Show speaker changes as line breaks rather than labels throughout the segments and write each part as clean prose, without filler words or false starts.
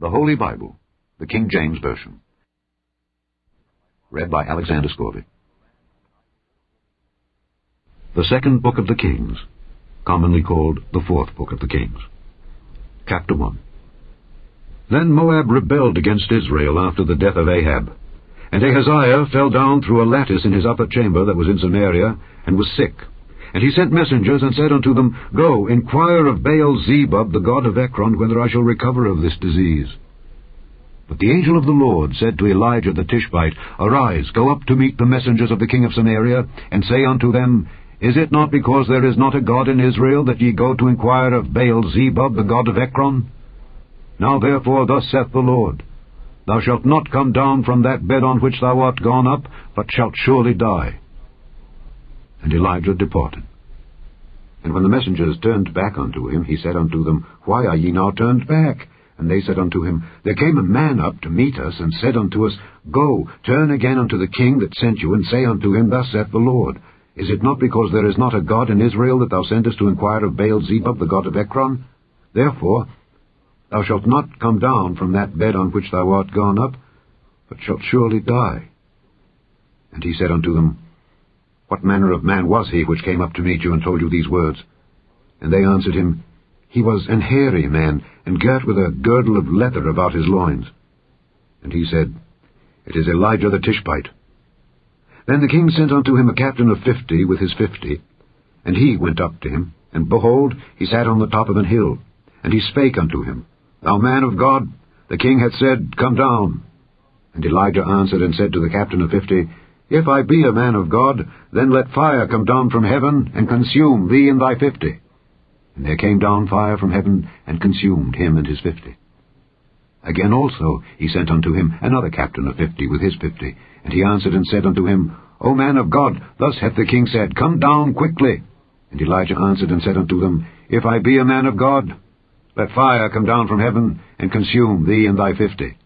The Holy Bible, the King James Version. Read by Alexander Scourby. The Second Book of the Kings, commonly called the Fourth Book of the Kings. Chapter 1. Then Moab rebelled against Israel after the death of Ahab. And Ahaziah fell down through a lattice in his upper chamber that was in Samaria, and was sick. And he sent messengers, and said unto them, Go, inquire of Baal-zebub, the god of Ekron, whether I shall recover of this disease. But the angel of the Lord said to Elijah the Tishbite, Arise, go up to meet the messengers of the king of Samaria, and say unto them, Is it not because there is not a God in Israel, that ye go to inquire of Baal-zebub, the god of Ekron? Now therefore thus saith the Lord, Thou shalt not come down from that bed on which thou art gone up, but shalt surely die. And Elijah departed. And when the messengers turned back unto him, he said unto them, Why are ye now turned back? And they said unto him, There came a man up to meet us, and said unto us, Go, turn again unto the king that sent you, and say unto him, Thus saith the Lord, Is it not because there is not a God in Israel that thou sendest to inquire of Baal-zebub, the god of Ekron? Therefore thou shalt not come down from that bed on which thou art gone up, but shalt surely die. And he said unto them, What manner of man was he which came up to meet you, and told you these words? And they answered him, He was an hairy man, and girt with a girdle of leather about his loins. And he said, It is Elijah the Tishbite. Then the king sent unto him a captain of 50 with his 50, and he went up to him, and behold, he sat on the top of an hill. And he spake unto him, Thou man of God, the king hath said, Come down. And Elijah answered and said to the captain of 50, If I be a man of God, then let fire come down from heaven, and consume thee and thy 50. And there came down fire from heaven, and consumed him and his 50. Again also he sent unto him another captain of 50 with his 50. And he answered and said unto him, O man of God, thus hath the king said, Come down quickly. And Elijah answered and said unto them, If I be a man of God, let fire come down from heaven, and consume thee and thy 50.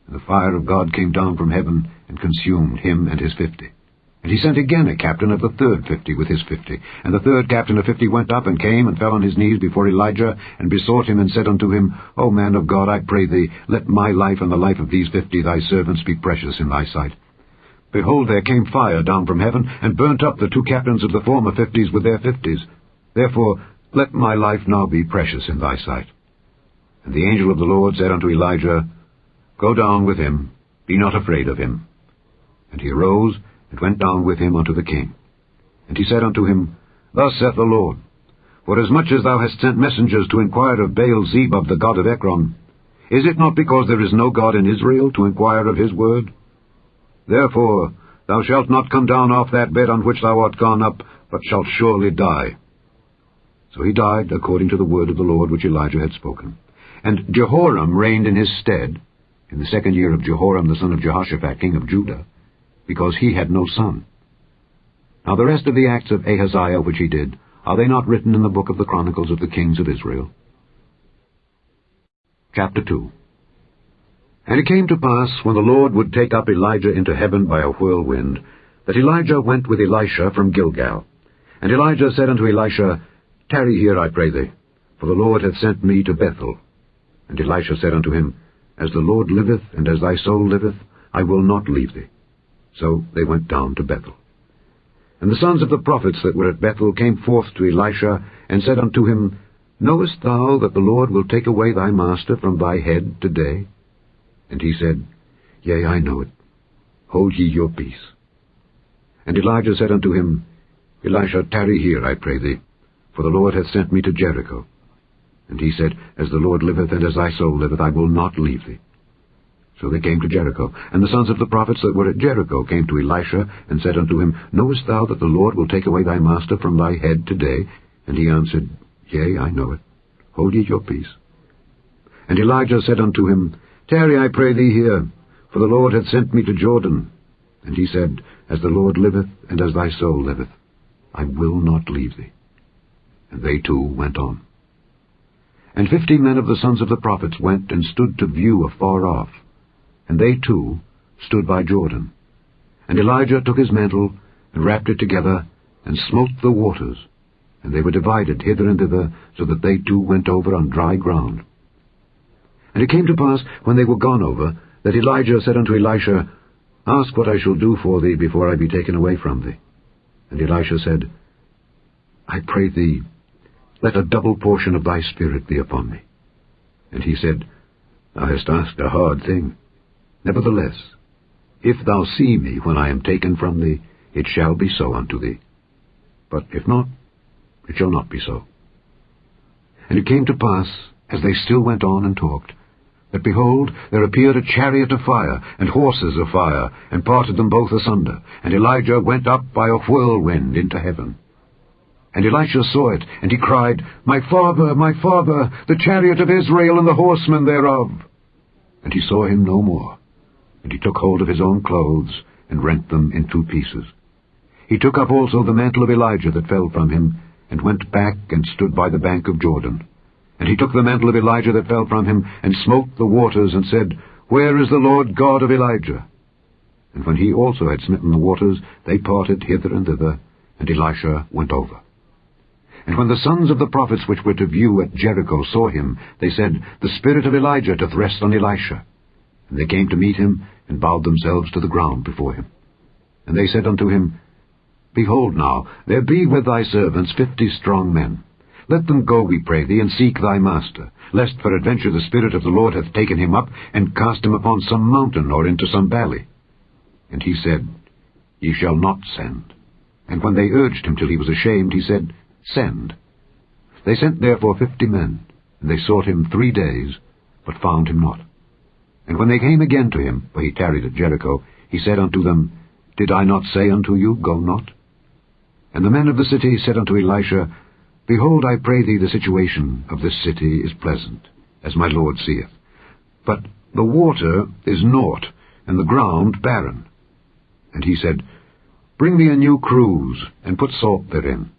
And the fire of God came down from heaven, and consumed him and his 50. And he sent again a captain of the third 50 with his 50. And the third captain of 50 went up, and came, and fell on his knees before Elijah, and besought him, and said unto him, O man of God, I pray thee, let my life and the life of these 50 thy servants be precious in thy sight. Behold, there came fire down from heaven, and burnt up the two captains of the former 50s with their 50s. Therefore let my life now be precious in thy sight. And the angel of the Lord said unto Elijah, Go down with him, be not afraid of him. And he arose, and went down with him unto the king. And he said unto him, Thus saith the Lord, Forasmuch as thou hast sent messengers to inquire of Baal-zebub, the god of Ekron, is it not because there is no God in Israel to inquire of his word? Therefore thou shalt not come down off that bed on which thou art gone up, but shalt surely die. So he died according to the word of the Lord which Elijah had spoken. And Jehoram reigned in his stead, in the 2nd year of Jehoram the son of Jehoshaphat, king of Judah, because he had no son. Now the rest of the acts of Ahaziah which he did, are they not written in the book of the Chronicles of the kings of Israel? Chapter 2. And it came to pass, when the Lord would take up Elijah into heaven by a whirlwind, that Elijah went with Elisha from Gilgal. And Elijah said unto Elisha, Tarry here, I pray thee, for the Lord hath sent me to Bethel. And Elisha said unto him, As the Lord liveth, and as thy soul liveth, I will not leave thee. So they went down to Bethel. And the sons of the prophets that were at Bethel came forth to Elisha, and said unto him, Knowest thou that the Lord will take away thy master from thy head today? And he said, Yea, I know it. Hold ye your peace. And Elijah said unto him, Elisha, tarry here, I pray thee, for the Lord hath sent me to Jericho. And he said, As the Lord liveth, and as thy soul liveth, I will not leave thee. So they came to Jericho. And the sons of the prophets that were at Jericho came to Elisha, and said unto him, Knowest thou that the Lord will take away thy master from thy head today? And he answered, Yea, I know it. Hold ye your peace. And Elijah said unto him, Tarry, I pray thee here, for the Lord hath sent me to Jordan. And he said, As the Lord liveth, and as thy soul liveth, I will not leave thee. And they too went on. And 50 men of the sons of the prophets went and stood to view afar off, and they too stood by Jordan. And Elijah took his mantle, and wrapped it together, and smote the waters, and they were divided hither and thither, so that they too went over on dry ground. And it came to pass, when they were gone over, that Elijah said unto Elisha, Ask what I shall do for thee before I be taken away from thee. And Elisha said, I pray thee, let a double portion of thy spirit be upon me. And he said, Thou hast asked a hard thing. Nevertheless, if thou see me when I am taken from thee, it shall be so unto thee. But if not, it shall not be so. And it came to pass, as they still went on and talked, that, behold, there appeared a chariot of fire, and horses of fire, and parted them both asunder. And Elijah went up by a whirlwind into heaven. And Elisha saw it, and he cried, My father, the chariot of Israel, and the horsemen thereof. And he saw him no more. And he took hold of his own clothes, and rent them in 2 pieces. He took up also the mantle of Elijah that fell from him, and went back and stood by the bank of Jordan. And he took the mantle of Elijah that fell from him, and smote the waters, and said, Where is the Lord God of Elijah? And when he also had smitten the waters, they parted hither and thither, and Elisha went over. And when the sons of the prophets which were to view at Jericho saw him, they said, The spirit of Elijah doth rest on Elisha. And they came to meet him, and bowed themselves to the ground before him. And they said unto him, Behold now, there be with thy servants 50 strong men. Let them go, we pray thee, and seek thy master, lest peradventure the Spirit of the Lord hath taken him up, and cast him upon some mountain, or into some valley. And he said, Ye shall not send. And when they urged him till he was ashamed, he said, Send. They sent therefore 50 men, and they sought him 3 days, but found him not. And when they came again to him, for he tarried at Jericho, he said unto them, Did I not say unto you, Go not? And the men of the city said unto Elisha, Behold, I pray thee, the situation of this city is pleasant, as my Lord seeth. But the water is naught, and the ground barren. And he said, Bring me a new cruse, and put salt therein.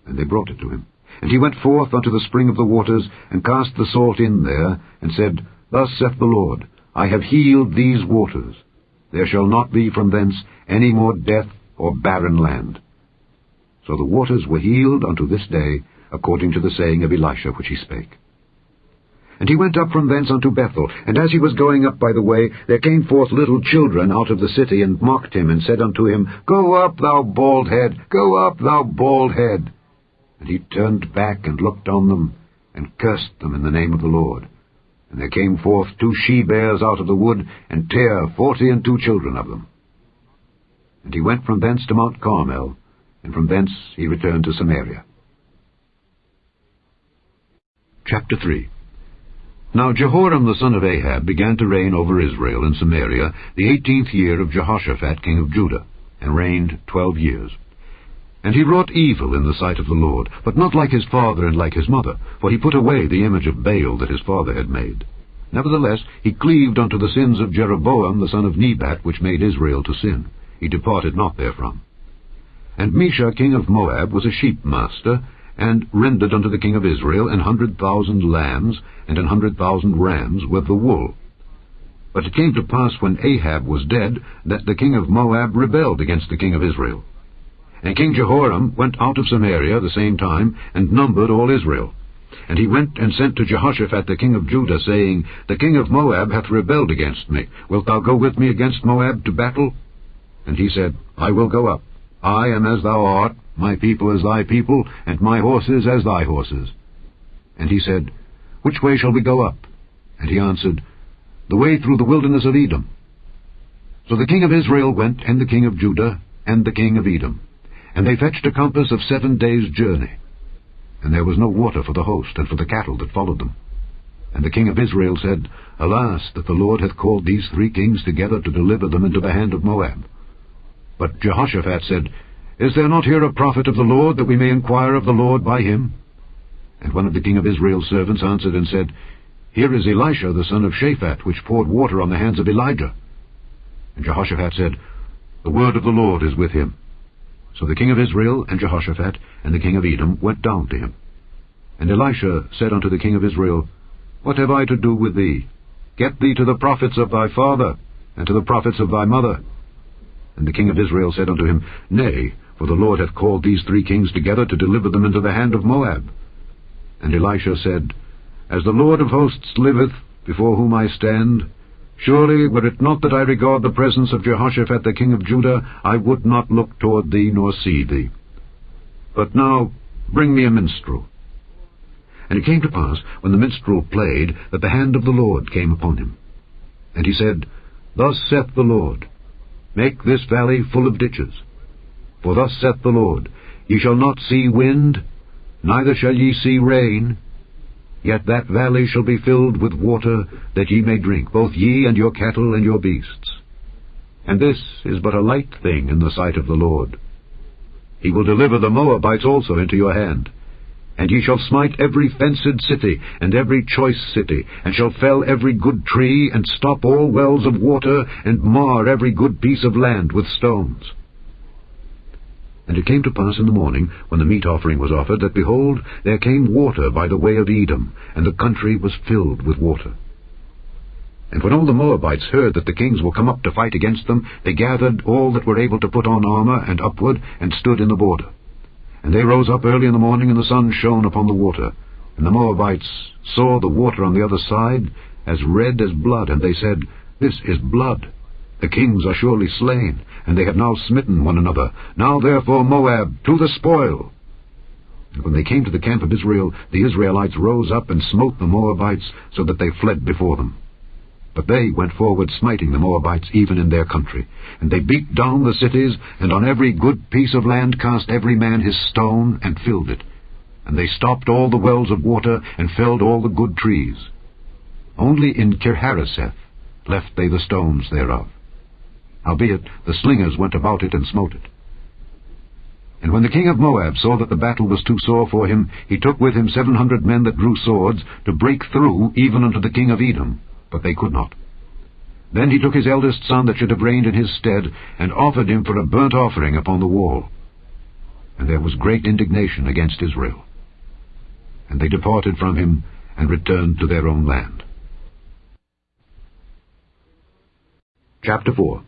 And they brought it to him. And he went forth unto the spring of the waters, and cast the salt in there, and said, Thus saith the Lord, I have healed these waters. There shall not be from thence any more death or barren land. So the waters were healed unto this day, according to the saying of Elisha which he spake. And he went up from thence unto Bethel, and as he was going up by the way, there came forth little children out of the city, and mocked him, and said unto him, Go up, thou bald head, go up, thou bald head. And he turned back and looked on them, and cursed them in the name of the Lord. And there came forth 2 she-bears out of the wood, and tare 42 children of them. And he went from thence to Mount Carmel, and from thence he returned to Samaria. Chapter 3. Now Jehoram the son of Ahab began to reign over Israel in Samaria the 18th year of Jehoshaphat king of Judah, and reigned 12 years. And he wrought evil in the sight of the Lord, but not like his father and like his mother, for he put away the image of Baal that his father had made. Nevertheless he cleaved unto the sins of Jeroboam the son of Nebat, which made Israel to sin. He departed not therefrom. And Mesha king of Moab was a sheep master, and rendered unto the king of Israel 100,000 lambs, and 100,000 rams with the wool. But it came to pass when Ahab was dead, that the king of Moab rebelled against the king of Israel. And King Jehoram went out of Samaria the same time, and numbered all Israel. And he went and sent to Jehoshaphat the king of Judah, saying, The king of Moab hath rebelled against me. Wilt thou go with me against Moab to battle? And he said, I will go up. I am as thou art, my people as thy people, and my horses as thy horses. And he said, Which way shall we go up? And he answered, The way through the wilderness of Edom. So the king of Israel went, and the king of Judah, and the king of Edom. And they fetched a compass of 7 days' journey. And there was no water for the host, and for the cattle that followed them. And the king of Israel said, Alas, that the Lord hath called these 3 kings together to deliver them into the hand of Moab. But Jehoshaphat said, Is there not here a prophet of the Lord, that we may inquire of the Lord by him? And one of the king of Israel's servants answered and said, Here is Elisha the son of Shaphat, which poured water on the hands of Elijah. And Jehoshaphat said, The word of the Lord is with him. So the king of Israel and Jehoshaphat and the king of Edom went down to him. And Elisha said unto the king of Israel, What have I to do with thee? Get thee to the prophets of thy father, and to the prophets of thy mother. And the king of Israel said unto him, Nay, for the Lord hath called these 3 kings together to deliver them into the hand of Moab. And Elisha said, As the Lord of hosts liveth, before whom I stand, surely were it not that I regard the presence of Jehoshaphat the king of Judah, I would not look toward thee nor see thee. But now bring me a minstrel. And it came to pass, when the minstrel played, that the hand of the Lord came upon him. And he said, Thus saith the Lord, Make this valley full of ditches. For thus saith the Lord, Ye shall not see wind, neither shall ye see rain, yet that valley shall be filled with water, that ye may drink, both ye and your cattle and your beasts. And this is but a light thing in the sight of the Lord. He will deliver the Moabites also into your hand. And ye shall smite every fenced city, and every choice city, and shall fell every good tree, and stop all wells of water, and mar every good piece of land with stones. And it came to pass in the morning, when the meat offering was offered, that, behold, there came water by the way of Edom, and the country was filled with water. And when all the Moabites heard that the kings were come up to fight against them, they gathered all that were able to put on armor, and upward, and stood in the border. And they rose up early in the morning, and the sun shone upon the water. And the Moabites saw the water on the other side, as red as blood, and they said, This is blood. The kings are surely slain, and they have now smitten one another. Now therefore, Moab, to the spoil. And when they came to the camp of Israel, the Israelites rose up and smote the Moabites, so that they fled before them. But they went forward, smiting the Moabites even in their country. And they beat down the cities, and on every good piece of land cast every man his stone, and filled it. And they stopped all the wells of water, and felled all the good trees. Only in Kirharaseth left they the stones thereof. Howbeit the slingers went about it, and smote it. And when the king of Moab saw that the battle was too sore for him, he took with him 700 men that drew swords, to break through even unto the king of Edom. But they could not. Then he took his eldest son that should have reigned in his stead, and offered him for a burnt offering upon the wall. And there was great indignation against Israel. And they departed from him, and returned to their own land. Chapter 4.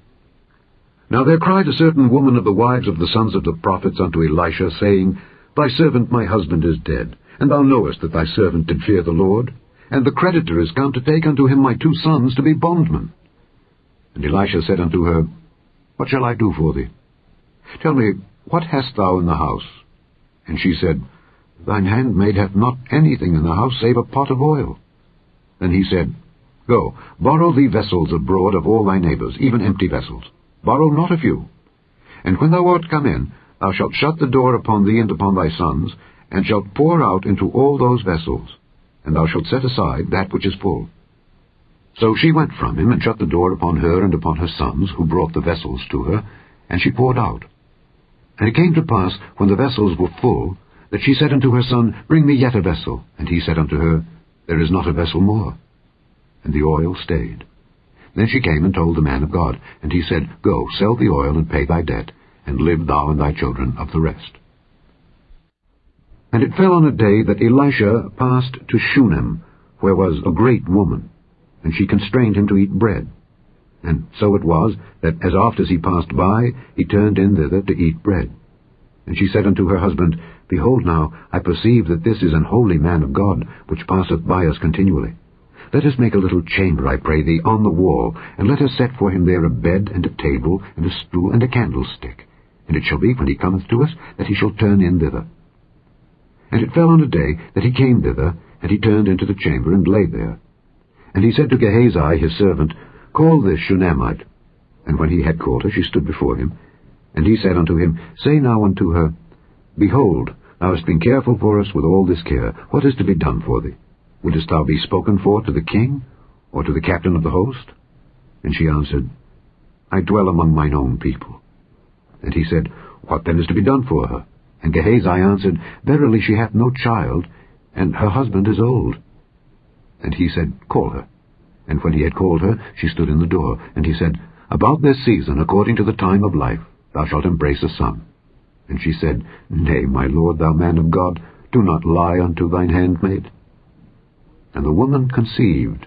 Now there cried a certain woman of the wives of the sons of the prophets unto Elisha, saying, Thy servant my husband is dead, and thou knowest that thy servant did fear the Lord. And the creditor is come to take unto him my 2 sons to be bondmen. And Elisha said unto her, What shall I do for thee? Tell me, what hast thou in the house? And she said, Thine handmaid hath not anything in the house save a pot of oil. Then he said, Go, borrow thee vessels abroad of all thy neighbors, even empty vessels. Borrow not a few. And when thou art come in, thou shalt shut the door upon thee and upon thy sons, and shalt pour out into all those vessels, and thou shalt set aside that which is full. So she went from him, and shut the door upon her and upon her sons, who brought the vessels to her, and she poured out. And it came to pass, when the vessels were full, that she said unto her son, Bring me yet a vessel. And he said unto her, There is not a vessel more. And the oil stayed. Then she came and told the man of God, and he said, Go, sell the oil, and pay thy debt, and live thou and thy children of the rest. And it fell on a day that Elisha passed to Shunem, where was a great woman, and she constrained him to eat bread. And so it was, that as oft as he passed by, he turned in thither to eat bread. And she said unto her husband, Behold now, I perceive that this is an holy man of God, which passeth by us continually. Let us make a little chamber, I pray thee, on the wall, and let us set for him there a bed, and a table, and a stool, and a candlestick. And it shall be, when he cometh to us, that he shall turn in thither. And it fell on a day that he came thither, and he turned into the chamber, and lay there. And he said to Gehazi his servant, Call this Shunammite. And when he had called her, she stood before him. And he said unto him, Say now unto her, Behold, thou hast been careful for us with all this care. What is to be done for thee? Wouldest thou be spoken for to the king, or to the captain of the host? And she answered, I dwell among mine own people. And he said, What then is to be done for her? And Gehazi answered, Verily she hath no child, and her husband is old. And he said, Call her. And when he had called her, she stood in the door. And he said, About this season, according to the time of life, thou shalt embrace a son. And she said, Nay, my lord, thou man of God, do not lie unto thine handmaid. And the woman conceived,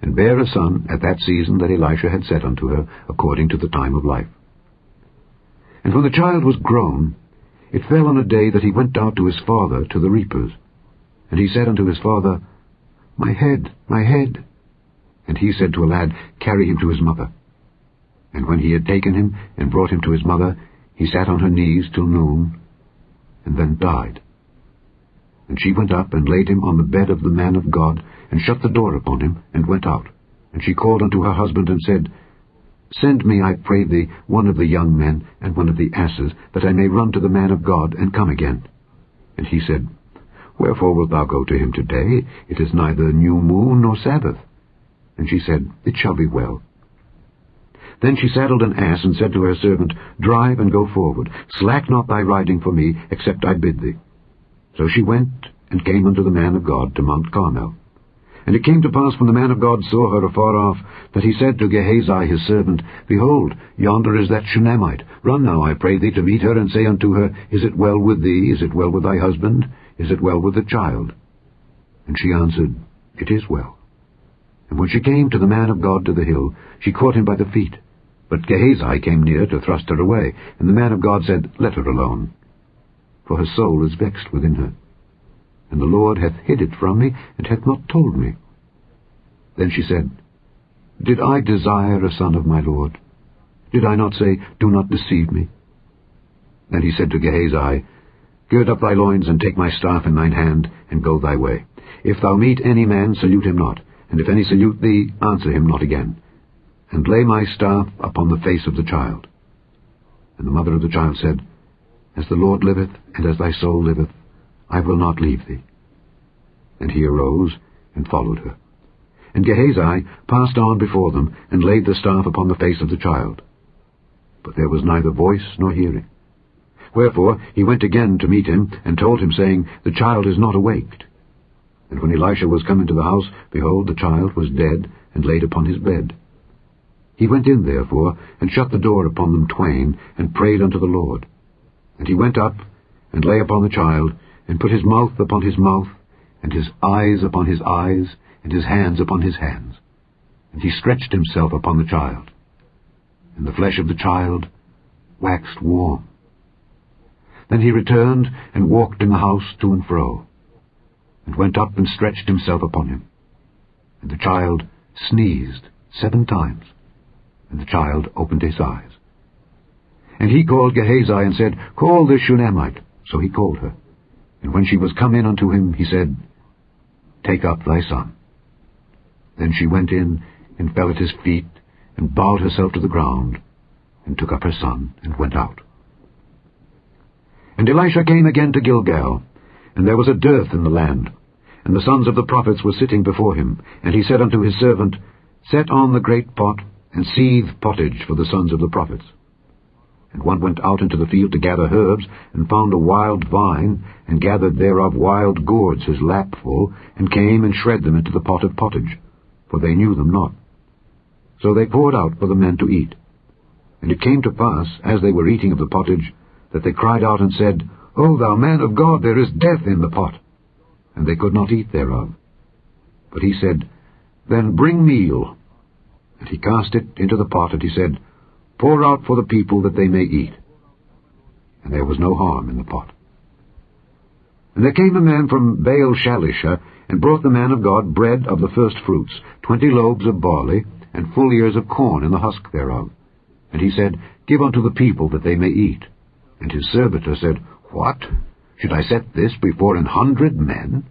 and bare a son at that season that Elisha had set unto her, according to the time of life. And when the child was grown, it fell on a day that he went out to his father to the reapers. And he said unto his father, My head, my head. And he said to a lad, Carry him to his mother. And when he had taken him and brought him to his mother, he sat on her knees till noon, and then died. And she went up and laid him on the bed of the man of God, and shut the door upon him, and went out. And she called unto her husband, and said, Send me, I pray thee, one of the young men, and one of the asses, that I may run to the man of God, and come again. And he said, Wherefore wilt thou go to him today? It is neither new moon nor Sabbath. And she said, It shall be well. Then she saddled an ass, and said to her servant, Drive and go forward. Slack not thy riding for me, except I bid thee. So she went, and came unto the man of God to Mount Carmel. And it came to pass, when the man of God saw her afar off, that he said to Gehazi his servant, Behold, yonder is that Shunammite. Run now, I pray thee, to meet her, and say unto her, Is it well with thee? Is it well with thy husband? Is it well with the child? And she answered, It is well. And when she came to the man of God to the hill, she caught him by the feet. But Gehazi came near to thrust her away, and the man of God said, Let her alone, for her soul is vexed within her. And the Lord hath hid it from me, and hath not told me. Then she said, Did I desire a son of my Lord? Did I not say, Do not deceive me? And he said to Gehazi, Gird up thy loins, and take my staff in thine hand, and go thy way. If thou meet any man, salute him not, and if any salute thee, answer him not again. And lay my staff upon the face of the child. And the mother of the child said, As the Lord liveth, and as thy soul liveth, I will not leave thee. And he arose, and followed her. And Gehazi passed on before them, and laid the staff upon the face of the child. But there was neither voice nor hearing. Wherefore he went again to meet him, and told him, saying, The child is not awaked. And when Elisha was come into the house, behold, the child was dead, and laid upon his bed. He went in, therefore, and shut the door upon them twain, and prayed unto the Lord. And he went up, and lay upon the child, and put his mouth upon his mouth, and his eyes upon his eyes, and his hands upon his hands. And he stretched himself upon the child. And the flesh of the child waxed warm. Then he returned, and walked in the house to and fro, and went up and stretched himself upon him. And the child sneezed 7 times. And the child opened his eyes. And he called Gehazi, and said, Call this Shunammite. So he called her. And when she was come in unto him, he said, Take up thy son. Then she went in, and fell at his feet, and bowed herself to the ground, and took up her son, and went out. And Elisha came again to Gilgal, and there was a dearth in the land, and the sons of the prophets were sitting before him. And he said unto his servant, Set on the great pot, and seethe pottage for the sons of the prophets. And one went out into the field to gather herbs, and found a wild vine, and gathered thereof wild gourds his lapful, and came and shred them into the pot of pottage, for they knew them not. So they poured out for the men to eat. And it came to pass, as they were eating of the pottage, that they cried out and said, O thou man of God, there is death in the pot. And they could not eat thereof. But he said, Then bring meal. And he cast it into the pot, and he said, Pour out for the people that they may eat. And there was no harm in the pot. And there came a man from Baal-shalisha, and brought the man of God bread of the first fruits, 20 loaves of barley, and full ears of corn in the husk thereof. And he said, Give unto the people that they may eat. And his servitor said, What? Should I set this before 100 men?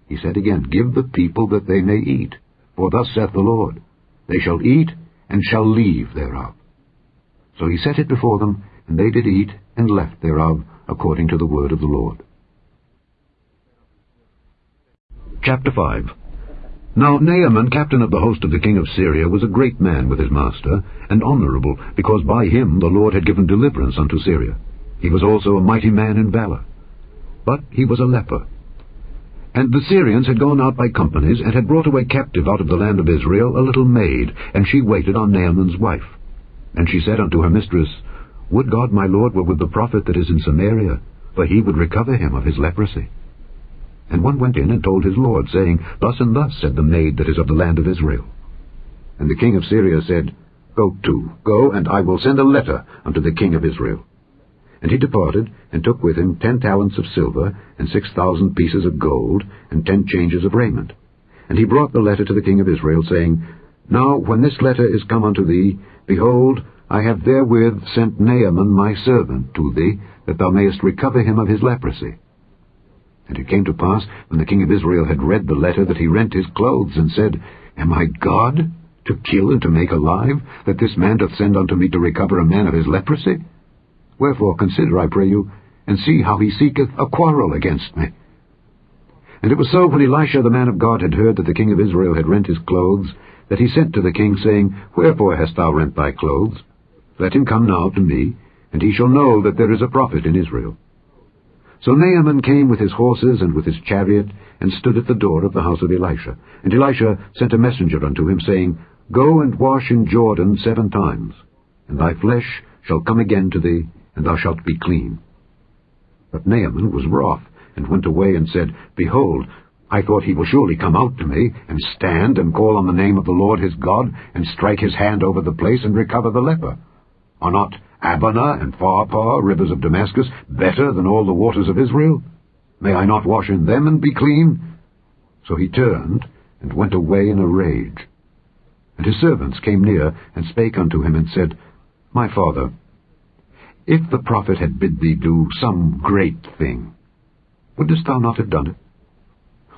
He said again, Give the people that they may eat. For thus saith the Lord, They shall eat, and shall leave thereof. So he set it before them, and they did eat, and left thereof, according to the word of the Lord. Chapter 5. Now Naaman, captain of the host of the king of Syria, was a great man with his master, and honorable, because by him the Lord had given deliverance unto Syria. He was also a mighty man in valor. But he was a leper. And the Syrians had gone out by companies, and had brought away captive out of the land of Israel a little maid, and she waited on Naaman's wife. And she said unto her mistress, Would God my Lord were with the prophet that is in Samaria, for he would recover him of his leprosy. And one went in and told his lord, saying, Thus and thus said the maid that is of the land of Israel. And the king of Syria said, Go, and I will send a letter unto the king of Israel. And he departed, and took with him 10 talents of silver, and 6,000 pieces of gold, and 10 changes of raiment. And he brought the letter to the king of Israel, saying, Now when this letter is come unto thee, behold, I have therewith sent Naaman my servant to thee, that thou mayest recover him of his leprosy. And it came to pass, when the king of Israel had read the letter, that he rent his clothes, and said, Am I God, to kill and to make alive, that this man doth send unto me to recover a man of his leprosy? Wherefore consider, I pray you, and see how he seeketh a quarrel against me. And it was so, when Elisha the man of God had heard that the king of Israel had rent his clothes, that he sent to the king, saying, Wherefore hast thou rent thy clothes? Let him come now to me, and he shall know that there is a prophet in Israel. So Naaman came with his horses and with his chariot, and stood at the door of the house of Elisha. And Elisha sent a messenger unto him, saying, Go and wash in Jordan 7 times, and thy flesh shall come again to thee, and thou shalt be clean. But Naaman was wroth, and went away, and said, Behold, I thought he will surely come out to me, and stand, and call on the name of the Lord his God, and strike his hand over the place, and recover the leper. Are not Abana and Pharpar, rivers of Damascus, better than all the waters of Israel? May I not wash in them and be clean? So he turned, and went away in a rage. And his servants came near, and spake unto him, and said, My father, if the prophet had bid thee do some great thing, wouldest thou not have done it?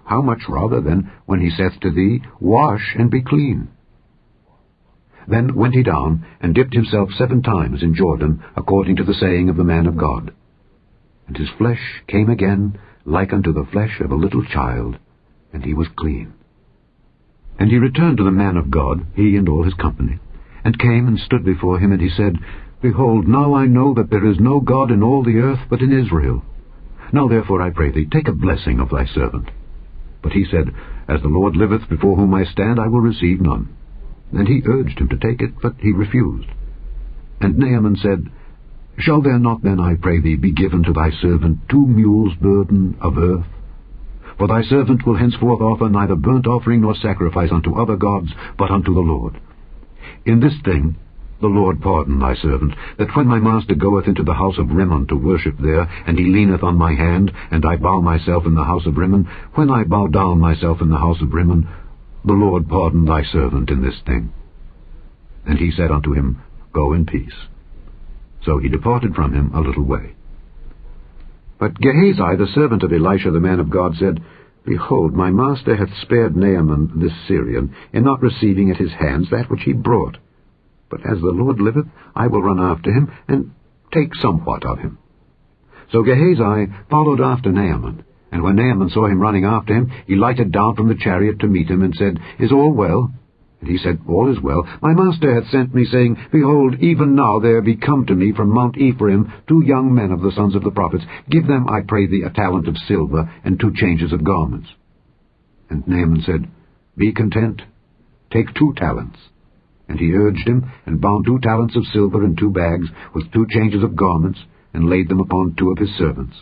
How much rather then, when he saith to thee, Wash and be clean? Then went he down, and dipped himself 7 times in Jordan, according to the saying of the man of God. And his flesh came again, like unto the flesh of a little child, and he was clean. And he returned to the man of God, he and all his company, and came and stood before him, and he said, Behold, now I know that there is no God in all the earth but in Israel. Now therefore, I pray thee, take a blessing of thy servant. But he said, As the Lord liveth, before whom I stand, I will receive none. And he urged him to take it, but he refused. And Naaman said, Shall there not then, I pray thee, be given to thy servant 2 mules' burden of earth? For thy servant will henceforth offer neither burnt offering nor sacrifice unto other gods, but unto the Lord. In this thing the Lord pardon thy servant, that when my master goeth into the house of Rimmon to worship there, and he leaneth on my hand, and I bow myself in the house of Rimmon, when I bow down myself in the house of Rimmon, the Lord pardon thy servant in this thing. And he said unto him, Go in peace. So he departed from him a little way. But Gehazi, the servant of Elisha the man of God, said, Behold, my master hath spared Naaman this Syrian, in not receiving at his hands that which he brought. But as the Lord liveth, I will run after him, and take somewhat of him. So Gehazi followed after Naaman. And when Naaman saw him running after him, he lighted down from the chariot to meet him, and said, Is all well? And he said, All is well. My master hath sent me, saying, Behold, even now there be come to me from Mount Ephraim 2 young men of the sons of the prophets. Give them, I pray thee, a talent of silver, and 2 changes of garments. And Naaman said, Be content, take 2 talents. And he urged him, and bound 2 talents of silver in 2 bags, with 2 changes of garments, and laid them upon 2 of his servants.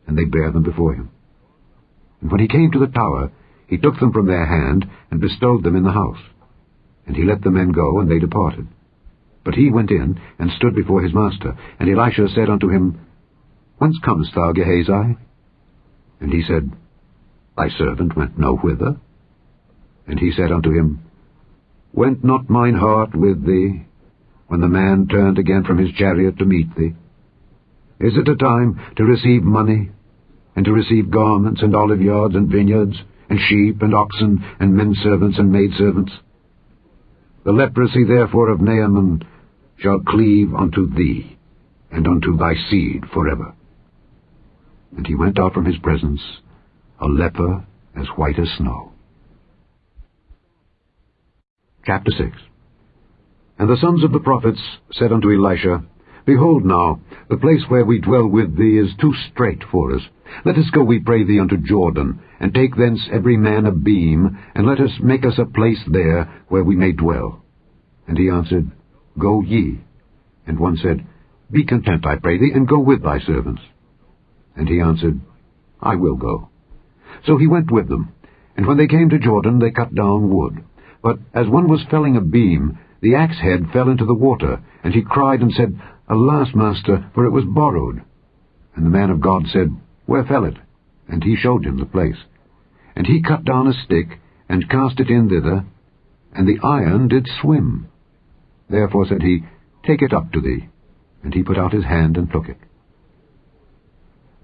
And they bare them before him. And when he came to the tower, he took them from their hand, and bestowed them in the house. And he let the men go, and they departed. But he went in, and stood before his master. And Elisha said unto him, Whence comest thou, Gehazi? And he said, Thy servant went no whither. And he said unto him, Went not mine heart with thee, when the man turned again from his chariot to meet thee? Is it a time to receive money, and to receive garments, and oliveyards, and vineyards, and sheep, and oxen, and menservants, and maidservants? The leprosy therefore of Naaman shall cleave unto thee, and unto thy seed forever. And he went out from his presence, a leper as white as snow. Chapter 6. And the sons of the prophets said unto Elisha, Behold now, the place where we dwell with thee is too strait for us. Let us go, we pray thee, unto Jordan, and take thence every man a beam, and let us make us a place there where we may dwell. And he answered, Go ye. And one said, Be content, I pray thee, and go with thy servants. And he answered, I will go. So he went with them. And when they came to Jordan, they cut down wood. But as one was felling a beam, the axe head fell into the water, and he cried and said, Alas, master, for it was borrowed. And the man of God said, Where fell it? And he showed him the place. And he cut down a stick, and cast it in thither, and the iron did swim. Therefore said he, Take it up to thee. And he put out his hand and took it.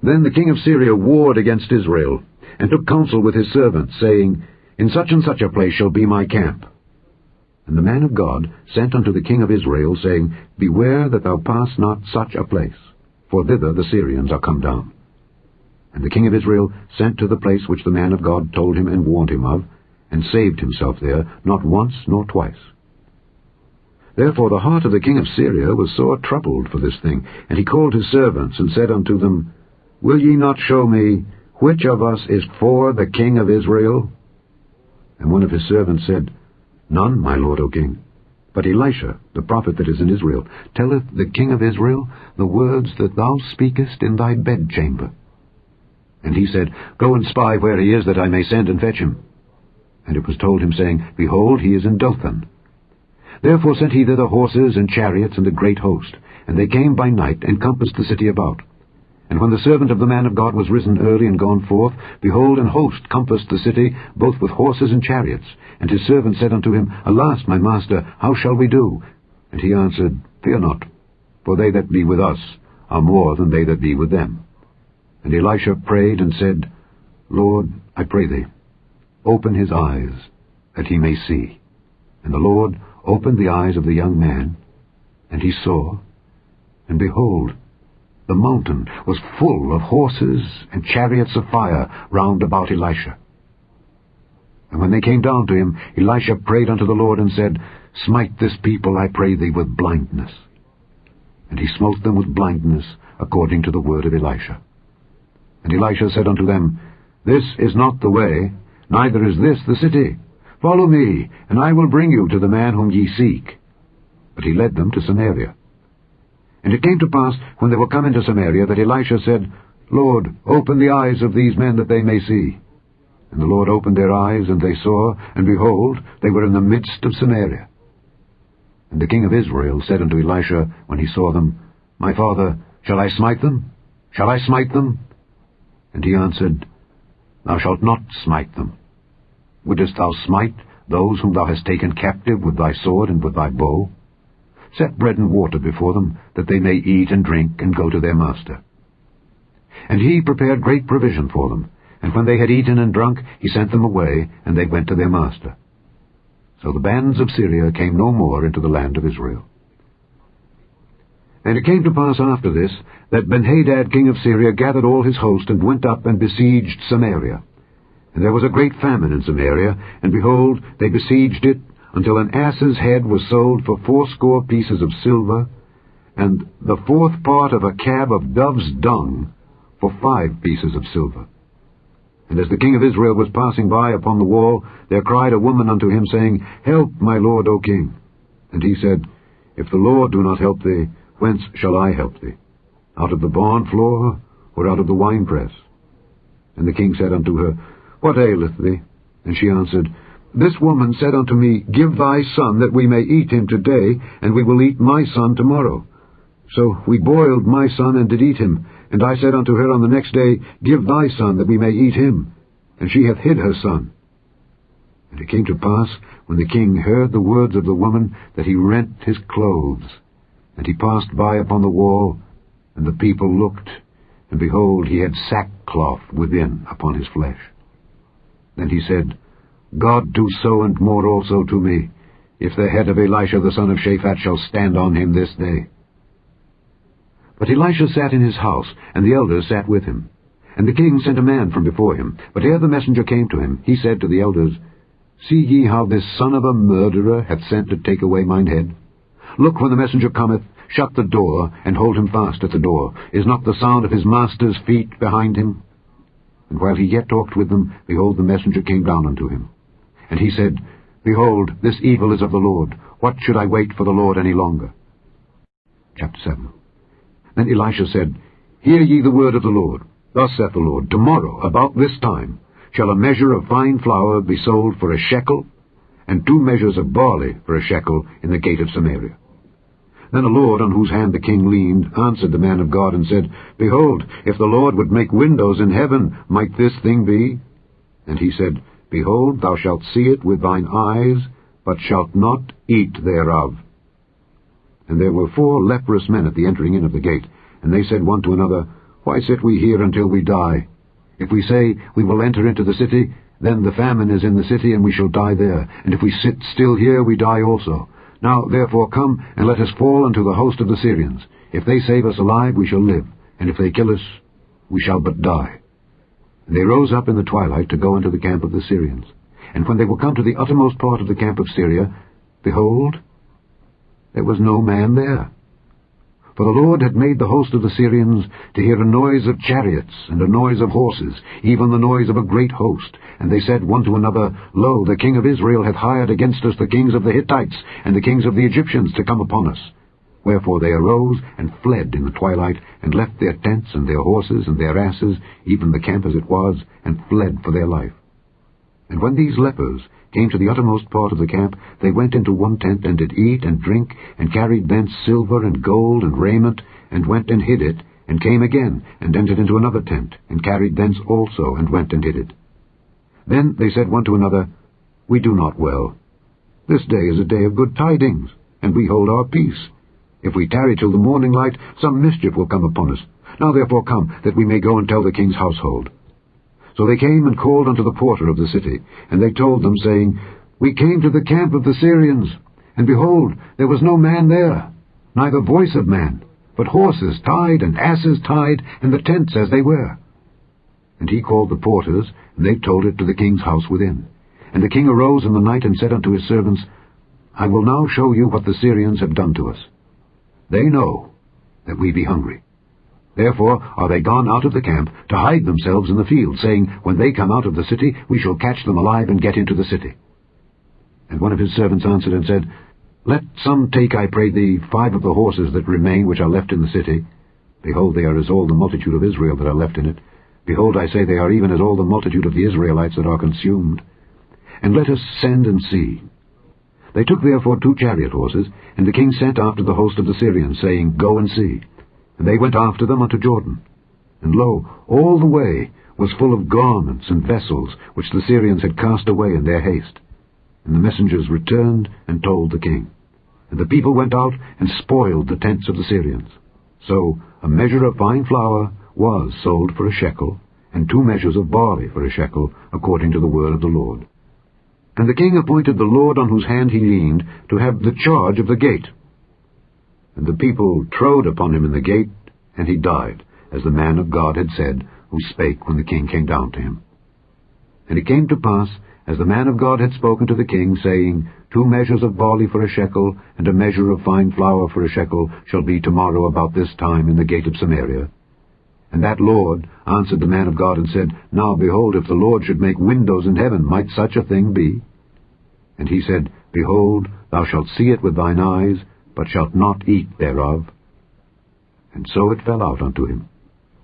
Then the king of Syria warred against Israel, and took counsel with his servants, saying, In such and such a place shall be my camp. And the man of God sent unto the king of Israel, saying, Beware that thou pass not such a place, for thither the Syrians are come down. And the king of Israel sent to the place which the man of God told him and warned him of, and saved himself there, not once nor twice. Therefore the heart of the king of Syria was sore troubled for this thing, and he called his servants, and said unto them, Will ye not show me which of us is for the king of Israel? And one of his servants said, None, my lord, O king. But Elisha, the prophet that is in Israel, telleth the king of Israel the words that thou speakest in thy bedchamber. And he said, Go and spy where he is, that I may send and fetch him. And it was told him, saying, Behold, he is in Dothan. Therefore sent he thither horses and chariots and a great host, and they came by night, and compassed the city about. And when the servant of the man of God was risen early and gone forth, behold, an host compassed the city, both with horses and chariots. And his servant said unto him, Alas, my master, how shall we do? And he answered, Fear not, for they that be with us are more than they that be with them. And Elisha prayed and said, Lord, I pray thee, open his eyes, that he may see. And the Lord opened the eyes of the young man, and he saw, and behold, the mountain was full of horses and chariots of fire round about Elisha. And when they came down to him, Elisha prayed unto the Lord, and said, Smite this people, I pray thee, with blindness. And he smote them with blindness, according to the word of Elisha. And Elisha said unto them, This is not the way, neither is this the city. Follow me, and I will bring you to the man whom ye seek. But he led them to Samaria. And it came to pass, when they were come into Samaria, that Elisha said, Lord, open the eyes of these men, that they may see. And the Lord opened their eyes, and they saw, and behold, they were in the midst of Samaria. And the king of Israel said unto Elisha, when he saw them, My father, shall I smite them? Shall I smite them? And he answered, Thou shalt not smite them. Wouldest thou smite those whom thou hast taken captive with thy sword and with thy bow? Set bread and water before them, that they may eat and drink, and go to their master. And he prepared great provision for them, and when they had eaten and drunk, he sent them away, and they went to their master. So the bands of Syria came no more into the land of Israel. And it came to pass after this, that Benhadad king of Syria gathered all his host, and went up and besieged Samaria. And there was a great famine in Samaria, and behold, they besieged it, until an ass's head was sold for 80 pieces of silver, and the 4th part of a cab of dove's dung for 5 pieces of silver. And as the king of Israel was passing by upon the wall, there cried a woman unto him, saying, Help, my lord, O king. And he said, If the Lord do not help thee, whence shall I help thee? Out of the barn floor, or out of the winepress? And the king said unto her, What aileth thee? And she answered, This woman said unto me, Give thy son, that we may eat him today, and we will eat my son tomorrow. So we boiled my son, and did eat him. And I said unto her on the next day, Give thy son, that we may eat him. And she hath hid her son. And it came to pass, when the king heard the words of the woman, that he rent his clothes. And he passed by upon the wall, and the people looked, and behold, he had sackcloth within upon his flesh. Then he said, God do so and more also to me, if the head of Elisha the son of Shaphat shall stand on him this day. But Elisha sat in his house, and the elders sat with him. And the king sent a man from before him. But ere the messenger came to him, he said to the elders, See ye how this son of a murderer hath sent to take away mine head? Look, when the messenger cometh, shut the door, and hold him fast at the door. Is not the sound of his master's feet behind him? And while he yet talked with them, behold, the messenger came down unto him. And he said, Behold, this evil is of the Lord. What should I wait for the Lord any longer? Chapter 7. Then Elisha said, Hear ye the word of the Lord. Thus saith the Lord, Tomorrow, about this time, shall a measure of fine flour be sold for a shekel, and 2 measures of barley for a shekel in the gate of Samaria. Then the Lord, on whose hand the king leaned, answered the man of God, and said, Behold, if the Lord would make windows in heaven, might this thing be? And he said, Behold, thou shalt see it with thine eyes, but shalt not eat thereof. And there were 4 leprous men at the entering in of the gate, and they said one to another, Why sit we here until we die? If we say, We will enter into the city, then the famine is in the city, and we shall die there. And if we sit still here, we die also. Now therefore come, and let us fall unto the host of the Syrians. If they save us alive, we shall live, and if they kill us, we shall but die. And they rose up in the twilight to go into the camp of the Syrians. And when they were come to the uttermost part of the camp of Syria, behold, there was no man there. For the Lord had made the host of the Syrians to hear a noise of chariots, and a noise of horses, even the noise of a great host. And they said one to another, Lo, the king of Israel hath hired against us the kings of the Hittites, and the kings of the Egyptians to come upon us. Wherefore they arose and fled in the twilight, and left their tents, and their horses, and their asses, even the camp as it was, and fled for their life. And when these lepers came to the uttermost part of the camp, they went into one tent, and did eat and drink, and carried thence silver and gold and raiment, and went and hid it, and came again, and entered into another tent, and carried thence also, and went and hid it. Then they said one to another, We do not well. This day is a day of good tidings, and we hold our peace. If we tarry till the morning light, some mischief will come upon us. Now therefore come, that we may go and tell the king's household. So they came and called unto the porter of the city, and they told them, saying, We came to the camp of the Syrians, and behold, there was no man there, neither voice of man, but horses tied, and asses tied, and the tents as they were. And he called the porters, and they told it to the king's house within. And the king arose in the night, and said unto his servants, I will now show you what the Syrians have done to us. They know that we be hungry. Therefore are they gone out of the camp to hide themselves in the field, saying, When they come out of the city, we shall catch them alive and get into the city. And one of his servants answered and said, Let some take, I pray thee, 5 of the horses that remain which are left in the city. Behold, they are as all the multitude of Israel that are left in it. Behold, I say, they are even as all the multitude of the Israelites that are consumed. And let us send and see. They took therefore 2 chariot horses, and the king sent after the host of the Syrians, saying, Go and see. And they went after them unto Jordan. And lo, all the way was full of garments and vessels, which the Syrians had cast away in their haste. And the messengers returned and told the king. And the people went out and spoiled the tents of the Syrians. So a measure of fine flour was sold for a shekel, and 2 measures of barley for a shekel, according to the word of the Lord. And the king appointed the Lord on whose hand he leaned to have the charge of the gate. And the people trode upon him in the gate, and he died, as the man of God had said, who spake when the king came down to him. And it came to pass, as the man of God had spoken to the king, saying, 2 measures of barley for a shekel, and a measure of fine flour for a shekel, shall be tomorrow about this time in the gate of Samaria. And that Lord answered the man of God, and said, Now behold, if the Lord should make windows in heaven, might such a thing be? And he said, Behold, thou shalt see it with thine eyes, but shalt not eat thereof. And so it fell out unto him,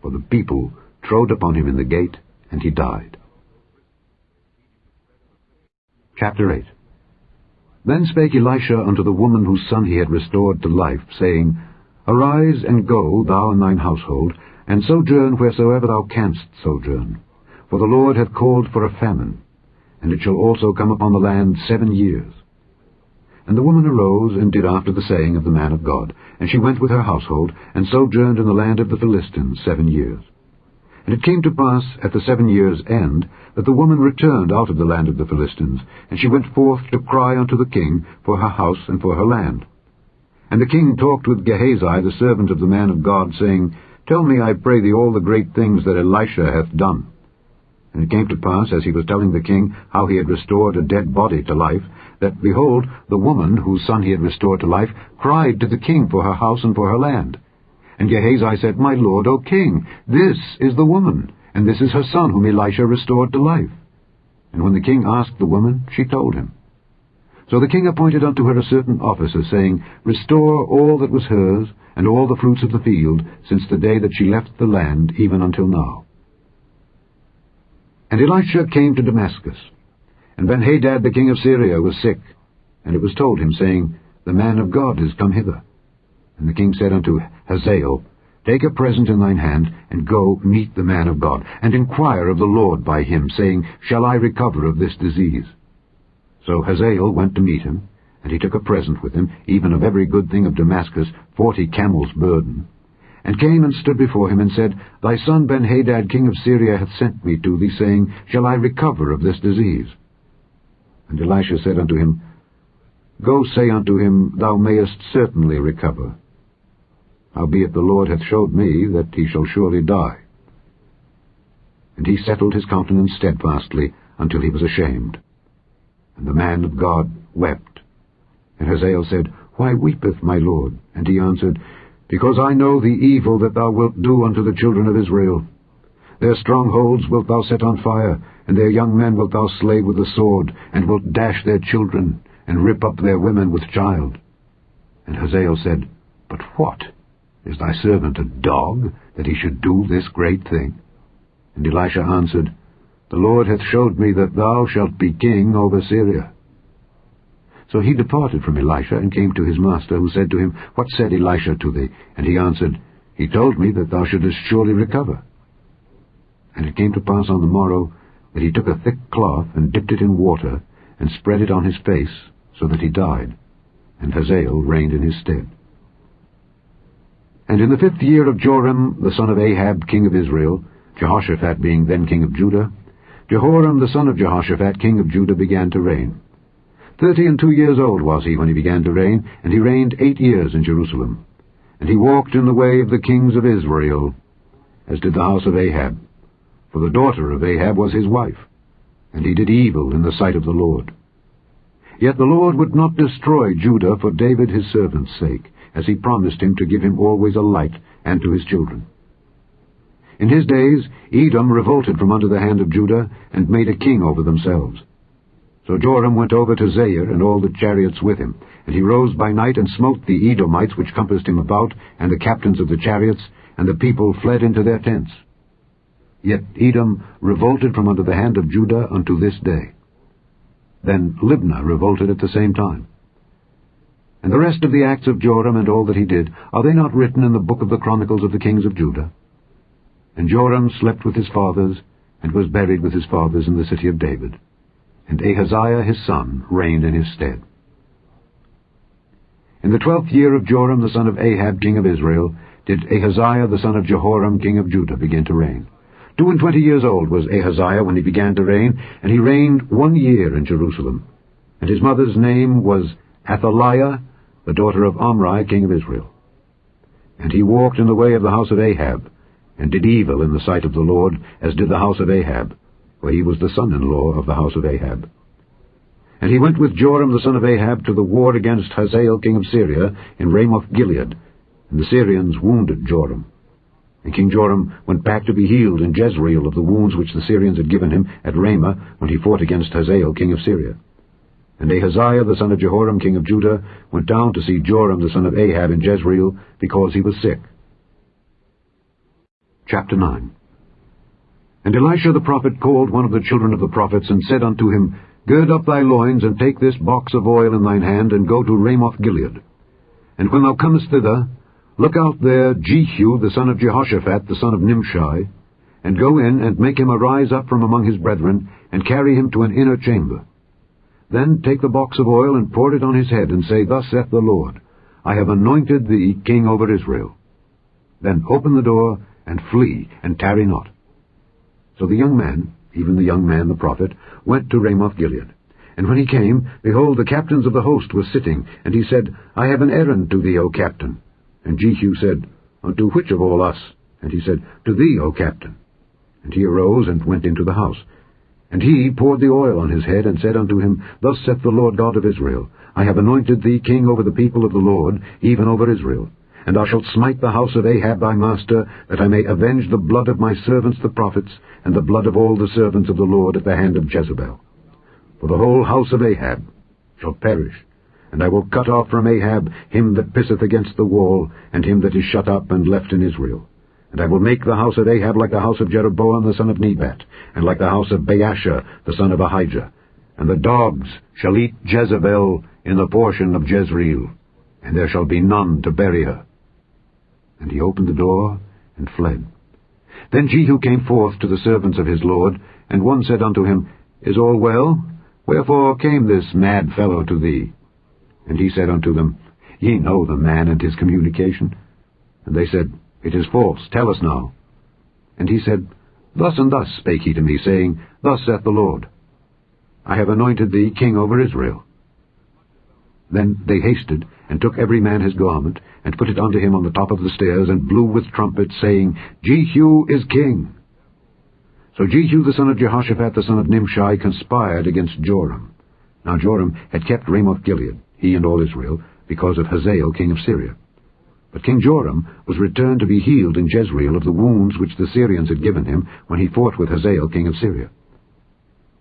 for the people trode upon him in the gate, and he died. Chapter 8. Then spake Elisha unto the woman whose son he had restored to life, saying, Arise, and go, thou and thine household, and sojourn wheresoever thou canst sojourn. For the Lord hath called for a famine, and it shall also come upon the land 7 years. And the woman arose, and did after the saying of the man of God. And she went with her household, and sojourned in the land of the Philistines 7 years. And it came to pass at the 7 years' end, that the woman returned out of the land of the Philistines, and she went forth to cry unto the king for her house and for her land. And the king talked with Gehazi, the servant of the man of God, saying, Tell me, I pray thee, all the great things that Elisha hath done. And it came to pass, as he was telling the king how he had restored a dead body to life, that, behold, the woman, whose son he had restored to life, cried to the king for her house and for her land. And Gehazi said, My lord, O king, this is the woman, and this is her son whom Elisha restored to life. And when the king asked the woman, she told him. So the king appointed unto her a certain officer, saying, Restore all that was hers, and all the fruits of the field, since the day that she left the land, even until now. And Elisha came to Damascus. And Benhadad the king of Syria was sick. And it was told him, saying, The man of God is come hither. And the king said unto Hazael, Take a present in thine hand, and go meet the man of God, and inquire of the Lord by him, saying, Shall I recover of this disease? So Hazael went to meet him, and he took a present with him, even of every good thing of Damascus, 40 camels' burden, and came and stood before him, and said, Thy son Ben-Hadad, king of Syria, hath sent me to thee, saying, Shall I recover of this disease? And Elisha said unto him, Go say unto him, Thou mayest certainly recover. Howbeit the Lord hath showed me that he shall surely die. And he settled his countenance steadfastly until he was ashamed. And the man of God wept. And Hazael said, Why weepeth my Lord? And he answered, Because I know the evil that thou wilt do unto the children of Israel. Their strongholds wilt thou set on fire, and their young men wilt thou slay with the sword, and wilt dash their children, and rip up their women with child. And Hazael said, But what? Is thy servant a dog, that he should do this great thing? And Elisha answered, The Lord hath showed me that thou shalt be king over Syria. So he departed from Elisha, and came to his master, who said to him, What said Elisha to thee? And he answered, He told me that thou shouldest surely recover. And it came to pass on the morrow, that he took a thick cloth, and dipped it in water, and spread it on his face, so that he died. And Hazael reigned in his stead. And in the 5th year of Joram the son of Ahab, king of Israel, Jehoshaphat being then king of Judah, Jehoram the son of Jehoshaphat, king of Judah, began to reign. 32 years old was he when he began to reign, and he reigned 8 years in Jerusalem. And he walked in the way of the kings of Israel, as did the house of Ahab. For the daughter of Ahab was his wife, and he did evil in the sight of the Lord. Yet the Lord would not destroy Judah for David his servant's sake, as he promised him to give him always a light, and to his children. In his days Edom revolted from under the hand of Judah, and made a king over themselves. So Joram went over to Zair, and all the chariots with him. And he rose by night, and smote the Edomites which compassed him about, and the captains of the chariots, and the people fled into their tents. Yet Edom revolted from under the hand of Judah unto this day. Then Libnah revolted at the same time. And the rest of the acts of Joram, and all that he did, are they not written in the book of the Chronicles of the kings of Judah? And Joram slept with his fathers, and was buried with his fathers in the city of David. And Ahaziah his son reigned in his stead. In the 12th year of Joram the son of Ahab king of Israel did Ahaziah the son of Jehoram king of Judah begin to reign. 22 years old was Ahaziah when he began to reign, and he reigned 1 year in Jerusalem. And his mother's name was Athaliah, the daughter of Omri king of Israel. And he walked in the way of the house of Ahab, and did evil in the sight of the Lord, as did the house of Ahab, for he was the son-in-law of the house of Ahab. And he went with Joram the son of Ahab to the war against Hazael king of Syria in Ramoth-Gilead, and the Syrians wounded Joram. And King Joram went back to be healed in Jezreel of the wounds which the Syrians had given him at Ramah when he fought against Hazael king of Syria. And Ahaziah the son of Jehoram king of Judah went down to see Joram the son of Ahab in Jezreel, because he was sick. Chapter 9. And Elisha the prophet called one of the children of the prophets, and said unto him, Gird up thy loins, and take this box of oil in thine hand, and go to Ramoth-Gilead. And when thou comest thither, look out there Jehu the son of Jehoshaphat the son of Nimshi, and go in, and make him arise up from among his brethren, and carry him to an inner chamber. Then take the box of oil, and pour it on his head, and say, Thus saith the Lord, I have anointed thee king over Israel. Then open the door, and flee, and tarry not. So the young man, even the young man the prophet, went to Ramoth-Gilead. And when he came, behold, the captains of the host were sitting. And he said, I have an errand to thee, O captain. And Jehu said, Unto which of all us? And he said, To thee, O captain. And he arose and went into the house. And he poured the oil on his head, and said unto him, Thus saith the Lord God of Israel, I have anointed thee king over the people of the Lord, even over Israel. And thou shalt smite the house of Ahab thy master, that I may avenge the blood of my servants the prophets, and the blood of all the servants of the Lord at the hand of Jezebel. For the whole house of Ahab shall perish, and I will cut off from Ahab him that pisseth against the wall, and him that is shut up and left in Israel. And I will make the house of Ahab like the house of Jeroboam the son of Nebat, and like the house of Baasha the son of Ahijah. And the dogs shall eat Jezebel in the portion of Jezreel, and there shall be none to bury her. And he opened the door, and fled. Then Jehu came forth to the servants of his lord, and one said unto him, Is all well? Wherefore came this mad fellow to thee? And he said unto them, Ye know the man and his communication. And they said, It is false, tell us now. And he said, Thus and thus spake he to me, saying, Thus saith the Lord, I have anointed thee king over Israel. Then they hasted, and took every man his garment, and put it unto him on the top of the stairs, and blew with trumpets, saying, Jehu is king. So Jehu the son of Jehoshaphat the son of Nimshi conspired against Joram. Now Joram had kept Ramoth-Gilead, he and all Israel, because of Hazael king of Syria. But King Joram was returned to be healed in Jezreel of the wounds which the Syrians had given him when he fought with Hazael king of Syria.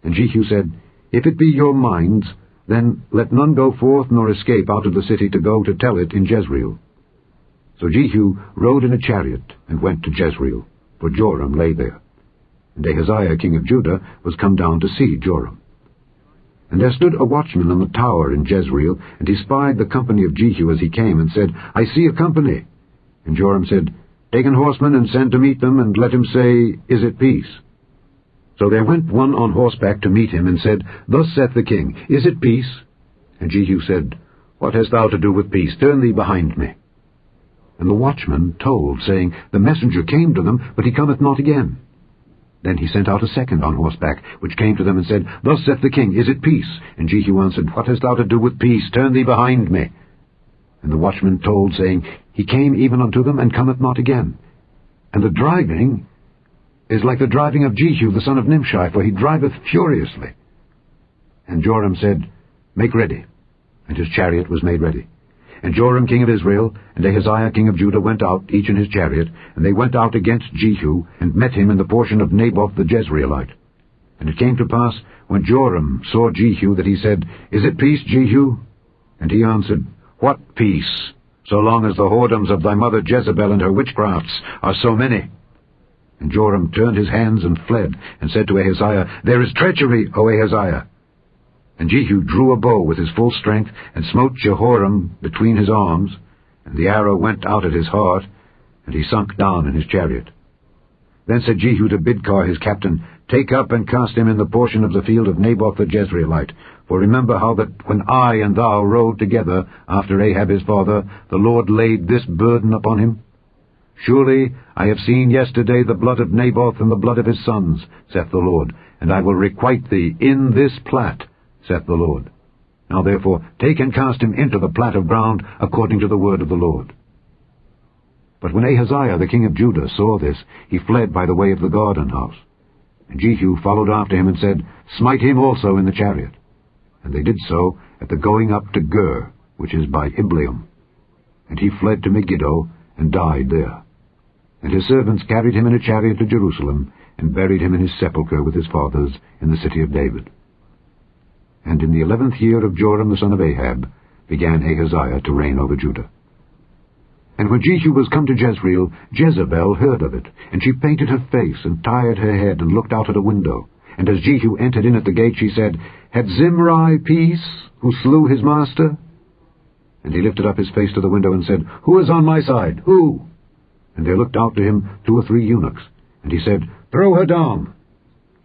And Jehu said, If it be your minds, then let none go forth nor escape out of the city to go to tell it in Jezreel. So Jehu rode in a chariot and went to Jezreel, for Joram lay there. And Ahaziah king of Judah was come down to see Joram. And there stood a watchman on the tower in Jezreel, and he spied the company of Jehu as he came, and said, I see a company. And Joram said, Take an horseman, and send to meet them, and let him say, Is it peace? So there went one on horseback to meet him, and said, Thus saith the king, Is it peace? And Jehu said, What hast thou to do with peace? Turn thee behind me. And the watchman told, saying, The messenger came to them, but he cometh not again. Then he sent out a second on horseback, which came to them, and said, Thus saith the king, Is it peace? And Jehu answered, What hast thou to do with peace? Turn thee behind me. And the watchman told, saying, He came even unto them, and cometh not again. And the driving is like the driving of Jehu the son of Nimshi, for he driveth furiously. And Joram said, Make ready. And his chariot was made ready. And Joram king of Israel and Ahaziah king of Judah went out, each in his chariot, and they went out against Jehu, and met him in the portion of Naboth the Jezreelite. And it came to pass, when Joram saw Jehu, that he said, Is it peace, Jehu? And he answered, What peace, so long as the whoredoms of thy mother Jezebel and her witchcrafts are so many? And Joram turned his hands and fled, and said to Ahaziah, There is treachery, O Ahaziah. And Jehu drew a bow with his full strength, and smote Jehoram between his arms, and the arrow went out at his heart, and he sunk down in his chariot. Then said Jehu to Bidkar his captain, Take up and cast him in the portion of the field of Naboth the Jezreelite. For remember how that when I and thou rode together after Ahab his father, the Lord laid this burden upon him. Surely I have seen yesterday the blood of Naboth and the blood of his sons, saith the Lord, and I will requite thee in this plat, saith the Lord. Now therefore take and cast him into the plat of ground, according to the word of the Lord. But when Ahaziah the king of Judah saw this, he fled by the way of the garden house. And Jehu followed after him, and said, Smite him also in the chariot. And they did so at the going up to Gur, which is by Ibleam. And he fled to Megiddo, and died there. And his servants carried him in a chariot to Jerusalem, and buried him in his sepulchre with his fathers in the city of David. And in the 11th year of Joram the son of Ahab began Ahaziah to reign over Judah. And when Jehu was come to Jezreel, Jezebel heard of it, and she painted her face, and tired her head, and looked out at a window. And as Jehu entered in at the gate, she said, Had Zimri peace, who slew his master? And he lifted up his face to the window, and said, Who is on my side? Who? And there looked out to him 2 or 3 eunuchs. And he said, Throw her down.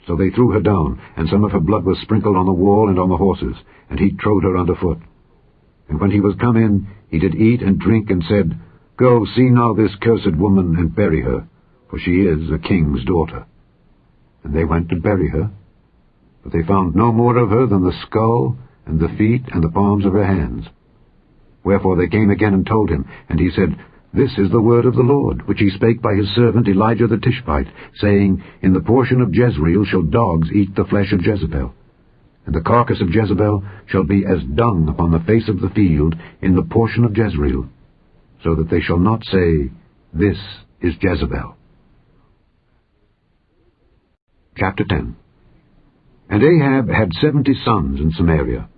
So they threw her down, and some of her blood was sprinkled on the wall and on the horses, and he trode her under foot. And when he was come in, he did eat and drink, and said, Go, see now this cursed woman, and bury her, for she is a king's daughter. And they went to bury her, but they found no more of her than the skull, and the feet, and the palms of her hands. Wherefore they came again and told him, and he said, This is the word of the Lord, which he spake by his servant Elijah the Tishbite, saying, In the portion of Jezreel shall dogs eat the flesh of Jezebel, and the carcass of Jezebel shall be as dung upon the face of the field in the portion of Jezreel, so that they shall not say, This is Jezebel. Chapter 10. And Ahab had 70 sons in Samaria.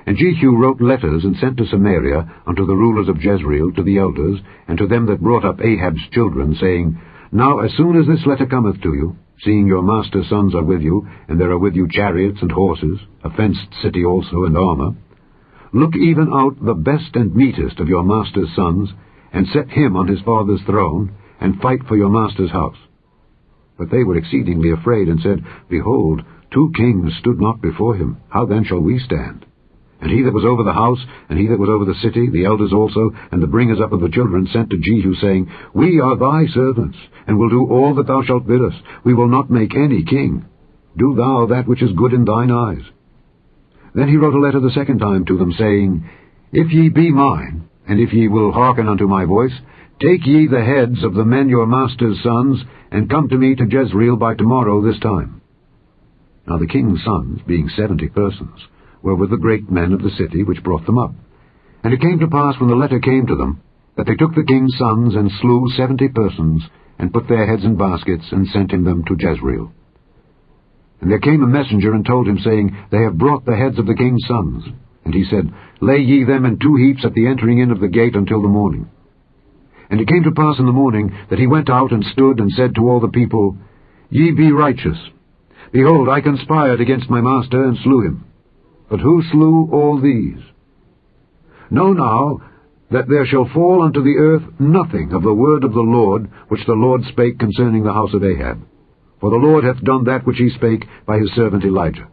And Jehu wrote letters and sent to Samaria unto the rulers of Jezreel, to the elders, and to them that brought up Ahab's children, saying, Now as soon as this letter cometh to you, seeing your master's sons are with you, and there are with you chariots and horses, a fenced city also, and armor, look even out the best and meetest of your master's sons, and set him on his father's throne, and fight for your master's house. But they were exceedingly afraid, and said, Behold, 2 kings stood not before him. How then shall we stand? And he that was over the house, and he that was over the city, the elders also, and the bringers up of the children, sent to Jehu, saying, We are thy servants, and will do all that thou shalt bid us. We will not make any king. Do thou that which is good in thine eyes. Then he wrote a letter the second time to them, saying, If ye be mine, and if ye will hearken unto my voice, take ye the heads of the men your master's sons, and come to me to Jezreel by tomorrow this time. Now the king's sons, being 70 persons, were with the great men of the city which brought them up. And it came to pass, when the letter came to them, that they took the king's sons, and slew 70 persons, and put their heads in baskets, and sent him them to Jezreel. And there came a messenger, and told him, saying, They have brought the heads of the king's sons. And he said, Lay ye them in 2 heaps at the entering in of the gate until the morning. And it came to pass in the morning, that he went out and stood, and said to all the people, Ye be righteous. Behold, I conspired against my master, and slew him. But who slew all these? Know now that there shall fall unto the earth nothing of the word of the Lord, which the Lord spake concerning the house of Ahab. For the Lord hath done that which he spake by his servant Elijah.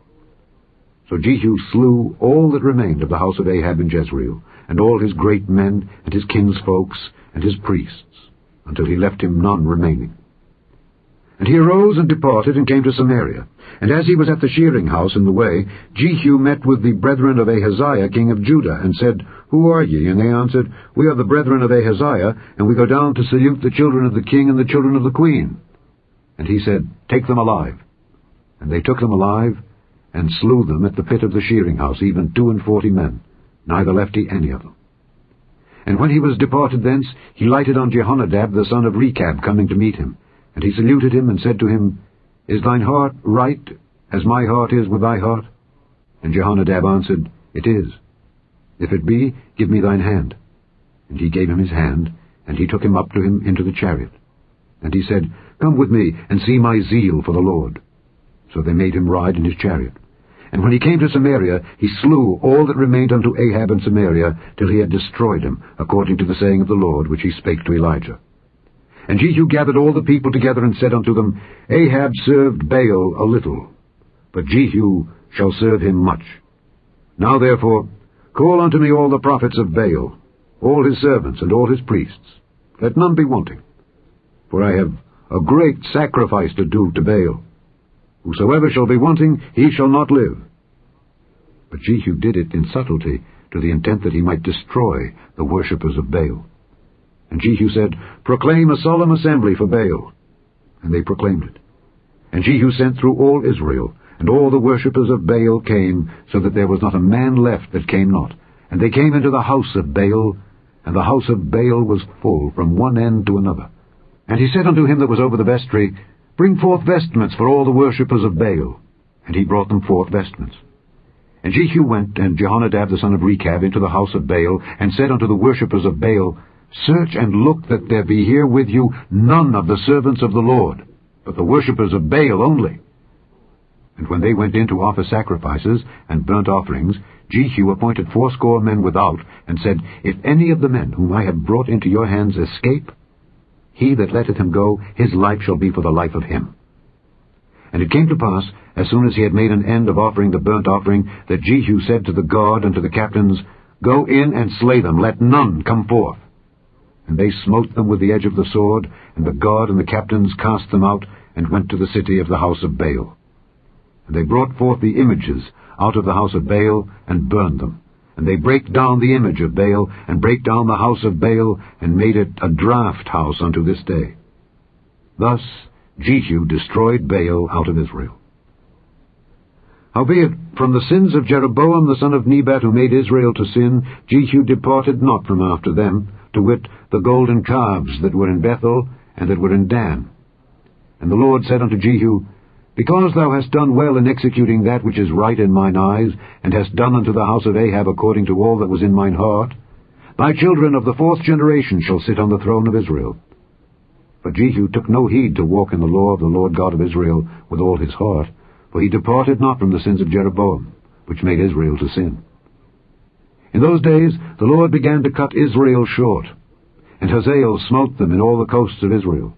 So Jehu slew all that remained of the house of Ahab in Jezreel, and all his great men, and his kinsfolks, and his priests, until he left him none remaining. And he arose and departed, and came to Samaria. And as he was at the shearing house in the way, Jehu met with the brethren of Ahaziah king of Judah, and said, Who are ye? And they answered, We are the brethren of Ahaziah, and we go down to salute the children of the king and the children of the queen. And he said, Take them alive. And they took them alive, and slew them at the pit of the shearing house, even 42 men, neither left he any of them. And when he was departed thence, he lighted on Jehonadab the son of Rechab, coming to meet him. And he saluted him, and said to him, Is thine heart right, as my heart is with thy heart? And Jehonadab answered, It is. If it be, give me thine hand. And he gave him his hand, and he took him up to him into the chariot. And he said, Come with me, and see my zeal for the Lord. So they made him ride in his chariot. And when he came to Samaria, he slew all that remained unto Ahab in Samaria, till he had destroyed him, according to the saying of the Lord, which he spake to Elijah. And Jehu gathered all the people together, and said unto them, Ahab served Baal a little, but Jehu shall serve him much. Now therefore, call unto me all the prophets of Baal, all his servants, and all his priests. Let none be wanting. For I have a great sacrifice to do to Baal. Whosoever shall be wanting, he shall not live. But Jehu did it in subtlety, to the intent that he might destroy the worshippers of Baal. And Jehu said, Proclaim a solemn assembly for Baal. And they proclaimed it. And Jehu sent through all Israel, and all the worshippers of Baal came, so that there was not a man left that came not. And they came into the house of Baal, and the house of Baal was full from one end to another. And he said unto him that was over the vestry, Bring forth vestments for all the worshippers of Baal. And he brought them forth vestments. And Jehu went, and Jehonadab the son of Rechab, into the house of Baal, and said unto the worshippers of Baal, Search and look that there be here with you none of the servants of the Lord, but the worshippers of Baal only. And when they went in to offer sacrifices and burnt offerings, Jehu appointed 80 men without, and said, If any of the men whom I have brought into your hands escape, he that letteth him go, his life shall be for the life of him. And it came to pass, as soon as he had made an end of offering the burnt offering, that Jehu said to the guard and to the captains, Go in and slay them, let none come forth. And they smote them with the edge of the sword, and the guard and the captains cast them out, and went to the city of the house of Baal. And they brought forth the images out of the house of Baal, and burned them. And they brake down the image of Baal, and brake down the house of Baal, and made it a draught house unto this day. Thus Jehu destroyed Baal out of Israel. Howbeit, from the sins of Jeroboam the son of Nebat, who made Israel to sin, Jehu departed not from after them, to wit, the golden calves that were in Bethel, and that were in Dan. And the Lord said unto Jehu, Because thou hast done well in executing that which is right in mine eyes, and hast done unto the house of Ahab according to all that was in mine heart, thy children of the 4th generation shall sit on the throne of Israel. But Jehu took no heed to walk in the law of the Lord God of Israel with all his heart, for he departed not from the sins of Jeroboam, which made Israel to sin. In those days the Lord began to cut Israel short, and Hazael smote them in all the coasts of Israel.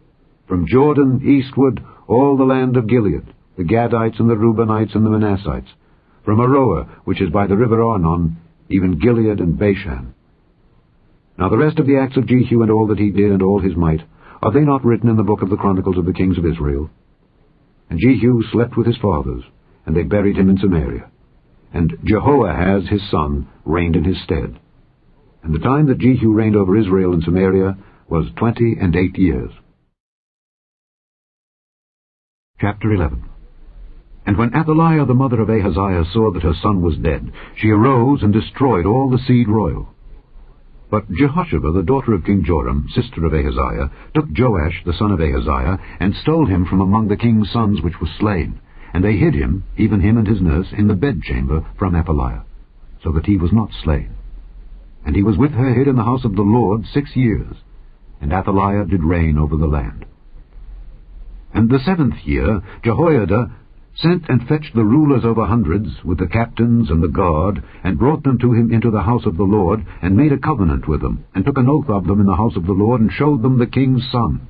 From Jordan eastward all the land of Gilead, the Gadites and the Reubenites and the Manassites, from Aroer, which is by the river Arnon, even Gilead and Bashan. Now the rest of the acts of Jehu and all that he did and all his might, are they not written in the book of the Chronicles of the kings of Israel? And Jehu slept with his fathers, and they buried him in Samaria. And Jehoahaz his son reigned in his stead. And the time that Jehu reigned over Israel in Samaria was 28 years. Chapter 11. And when Athaliah the mother of Ahaziah saw that her son was dead, she arose and destroyed all the seed royal. But Jehosheba, the daughter of King Joram, sister of Ahaziah, took Joash the son of Ahaziah, and stole him from among the king's sons which was slain. And they hid him, even him and his nurse, in the bedchamber from Athaliah, so that he was not slain. And he was with her hid in the house of the Lord 6 years, and Athaliah did reign over the land. And the 7th year Jehoiada sent and fetched the rulers over hundreds, with the captains and the guard, and brought them to him into the house of the Lord, and made a covenant with them, and took an oath of them in the house of the Lord, and showed them the king's son.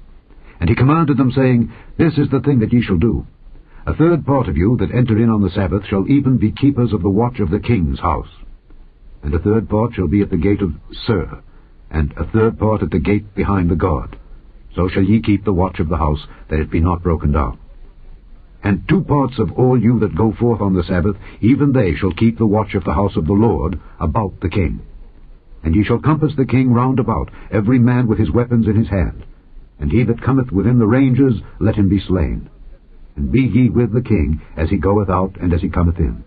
And he commanded them, saying, This is the thing that ye shall do. A third part of you that enter in on the Sabbath shall even be keepers of the watch of the king's house. And a third part shall be at the gate of Sur, and a third part at the gate behind the guard. So shall ye keep the watch of the house, that it be not broken down. And 2 parts of all you that go forth on the Sabbath, even they shall keep the watch of the house of the Lord about the king. And ye shall compass the king round about, every man with his weapons in his hand. And he that cometh within the ranges, let him be slain. And be ye with the king, as he goeth out and as he cometh in.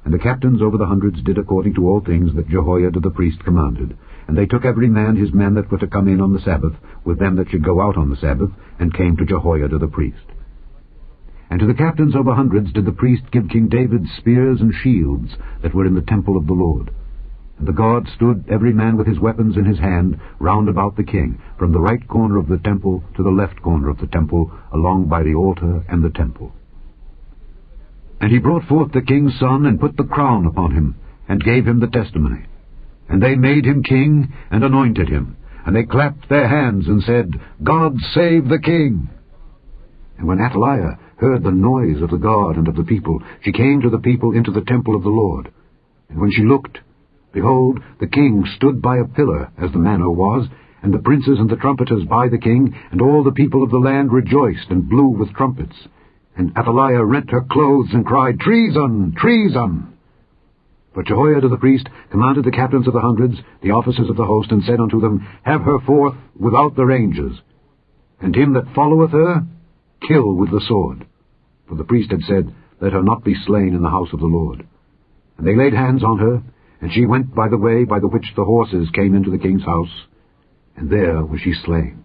And the captains over the hundreds did according to all things that Jehoiada the priest commanded. And they took every man his men that were to come in on the Sabbath, with them that should go out on the Sabbath, and came to Jehoiada the priest. And to the captains over hundreds did the priest give King David spears and shields that were in the temple of the Lord. And the guard stood every man with his weapons in his hand round about the king, from the right corner of the temple to the left corner of the temple, along by the altar and the temple. And he brought forth the king's son, and put the crown upon him, and gave him the testimony. And they made him king, and anointed him. And they clapped their hands, and said, God save the king! And when Athaliah heard the noise of the guard and of the people, she came to the people into the temple of the Lord. And when she looked, behold, the king stood by a pillar, as the manner was, and the princes and the trumpeters by the king, and all the people of the land rejoiced and blew with trumpets. And Athaliah rent her clothes and cried, Treason! Treason! But Jehoiada the priest commanded the captains of the hundreds, the officers of the host, and said unto them, Have her forth without the ranges, and him that followeth her kill with the sword. For the priest had said, Let her not be slain in the house of the Lord. And they laid hands on her, and she went by the way by the which the horses came into the king's house, and there was she slain.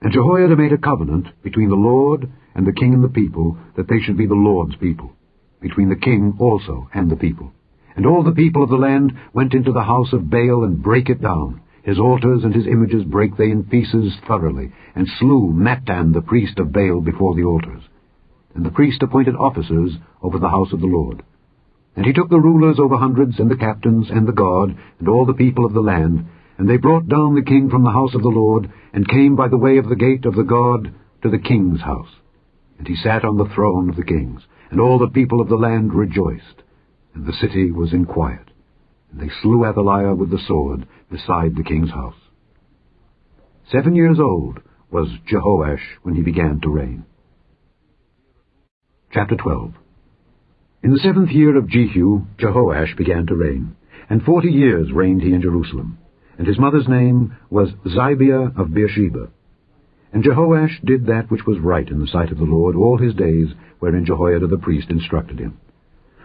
And Jehoiada made a covenant between the Lord and the king and the people, that they should be the Lord's people, between the king also and the people. And all the people of the land went into the house of Baal, and brake it down. His altars and his images brake they in pieces thoroughly, and slew Mattan the priest of Baal before the altars. And the priest appointed officers over the house of the Lord. And he took the rulers over hundreds, and the captains, and the guard, and all the people of the land, and they brought down the king from the house of the Lord, and came by the way of the gate of the guard to the king's house. And he sat on the throne of the kings, and all the people of the land rejoiced, and the city was in quiet. And they slew Athaliah with the sword beside the king's house. 7 years old was Jehoash when he began to reign. Chapter 12. In the 7th year of Jehu, Jehoash began to reign, and 40 years reigned he in Jerusalem. And his mother's name was Zibiah of Beersheba. And Jehoash did that which was right in the sight of the Lord all his days, wherein Jehoiada the priest instructed him.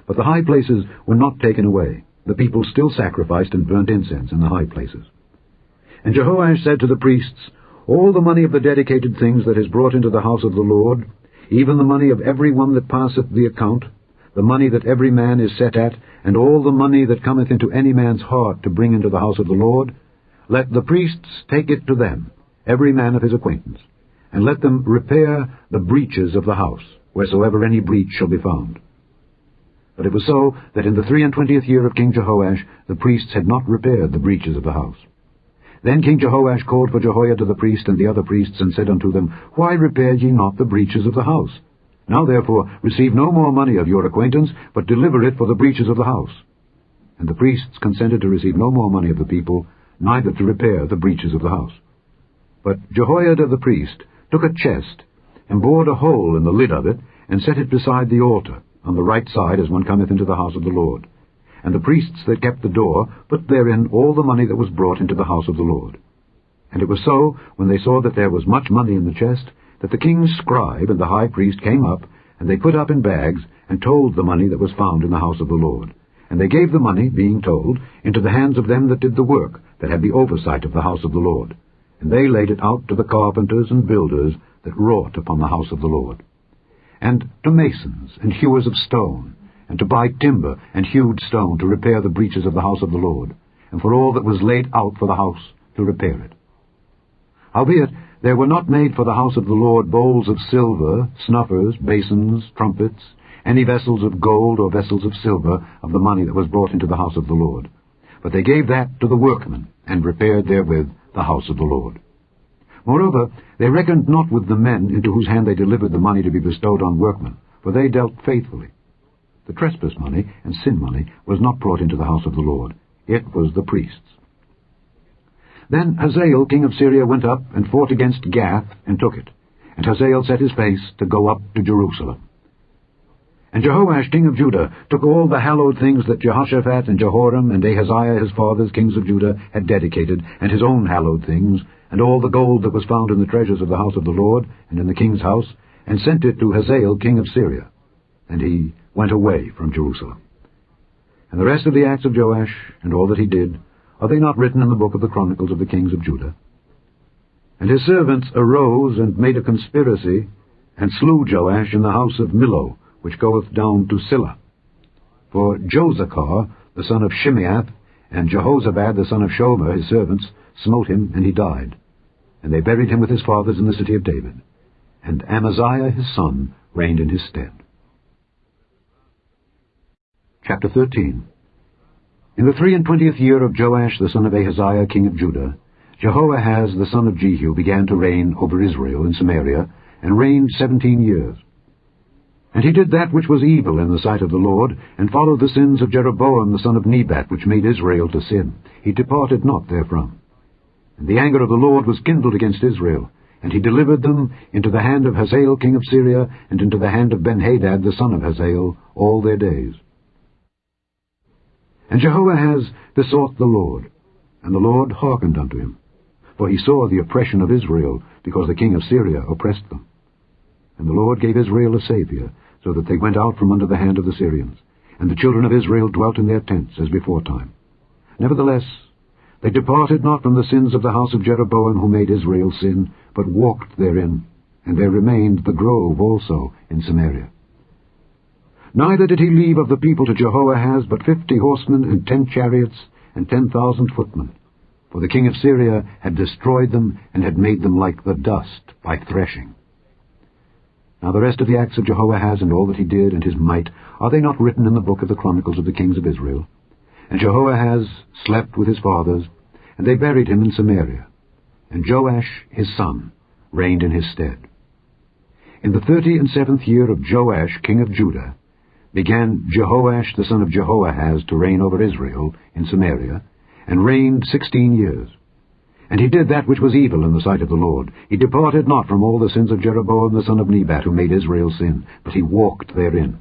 But the high places were not taken away. The people still sacrificed and burnt incense in the high places. And Jehoash said to the priests, All the money of the dedicated things that is brought into the house of the Lord, even the money of every one that passeth the account, the money that every man is set at, and all the money that cometh into any man's heart to bring into the house of the Lord, let the priests take it to them, every man of his acquaintance, and let them repair the breaches of the house, wheresoever any breach shall be found. But it was so that in the 23 year of King Jehoash the priests had not repaired the breaches of the house. Then King Jehoash called for Jehoiada the priest and the other priests, and said unto them, Why repair ye not the breaches of the house? Now therefore receive no more money of your acquaintance, but deliver it for the breaches of the house. And the priests consented to receive no more money of the people, neither to repair the breaches of the house. But Jehoiada the priest took a chest, and bored a hole in the lid of it, and set it beside the altar, on the right side as one cometh into the house of the Lord. And the priests that kept the door put therein all the money that was brought into the house of the Lord. And it was so, when they saw that there was much money in the chest, that the king's scribe and the high priest came up, and they put up in bags, and told the money that was found in the house of the Lord. And they gave the money, being told, into the hands of them that did the work, that had the oversight of the house of the Lord. And they laid it out to the carpenters and builders that wrought upon the house of the Lord, and to masons and hewers of stone, and to buy timber and hewed stone to repair the breaches of the house of the Lord, and for all that was laid out for the house to repair it. Howbeit there were not made for the house of the Lord bowls of silver, snuffers, basins, trumpets, any vessels of gold or vessels of silver of the money that was brought into the house of the Lord. But they gave that to the workmen, and repaired therewith the house of the Lord. Moreover, they reckoned not with the men into whose hand they delivered the money to be bestowed on workmen, for they dealt faithfully. The trespass money and sin money was not brought into the house of the Lord. It was the priests. Then Hazael king of Syria went up and fought against Gath, and took it. And Hazael set his face to go up to Jerusalem. And Jehoash king of Judah took all the hallowed things that Jehoshaphat and Jehoram and Ahaziah his fathers, kings of Judah, had dedicated, and his own hallowed things, and all the gold that was found in the treasures of the house of the Lord, and in the king's house, and sent it to Hazael king of Syria. And he went away from Jerusalem. And the rest of the acts of Joash, and all that he did, are they not written in the book of the Chronicles of the kings of Judah? And his servants arose and made a conspiracy, and slew Joash in the house of Millo, which goeth down to Silla. For Josachar, the son of Shimeath, and Jehozabad, the son of Shomer, his servants, smote him, and he died. And they buried him with his fathers in the city of David. And Amaziah his son reigned in his stead. Chapter 13. In the 23 year of Joash the son of Ahaziah king of Judah, Jehoahaz the son of Jehu began to reign over Israel in Samaria, and reigned 17 years. And he did that which was evil in the sight of the Lord, and followed the sins of Jeroboam the son of Nebat, which made Israel to sin. He departed not therefrom. And the anger of the Lord was kindled against Israel, and he delivered them into the hand of Hazael king of Syria, and into the hand of Benhadad the son of Hazael, all their days. And Jehoahaz besought the Lord, and the Lord hearkened unto him. For he saw the oppression of Israel, because the king of Syria oppressed them. And the Lord gave Israel a Saviour, so that they went out from under the hand of the Syrians. And the children of Israel dwelt in their tents as beforetime. Nevertheless, they departed not from the sins of the house of Jeroboam, who made Israel sin, but walked therein. And there remained the grove also in Samaria. Neither did he leave of the people to Jehoahaz but 50 horsemen, and 10 chariots, and 10,000 footmen. For the king of Syria had destroyed them, and had made them like the dust by threshing. Now the rest of the acts of Jehoahaz, and all that he did, and his might, are they not written in the book of the Chronicles of the kings of Israel? And Jehoahaz slept with his fathers, and they buried him in Samaria. And Joash his son reigned in his stead. In the 37th year of Joash king of Judah began Jehoash the son of Jehoahaz to reign over Israel in Samaria, and reigned 16 years. And he did that which was evil in the sight of the Lord. He departed not from all the sins of Jeroboam the son of Nebat, who made Israel sin, but he walked therein.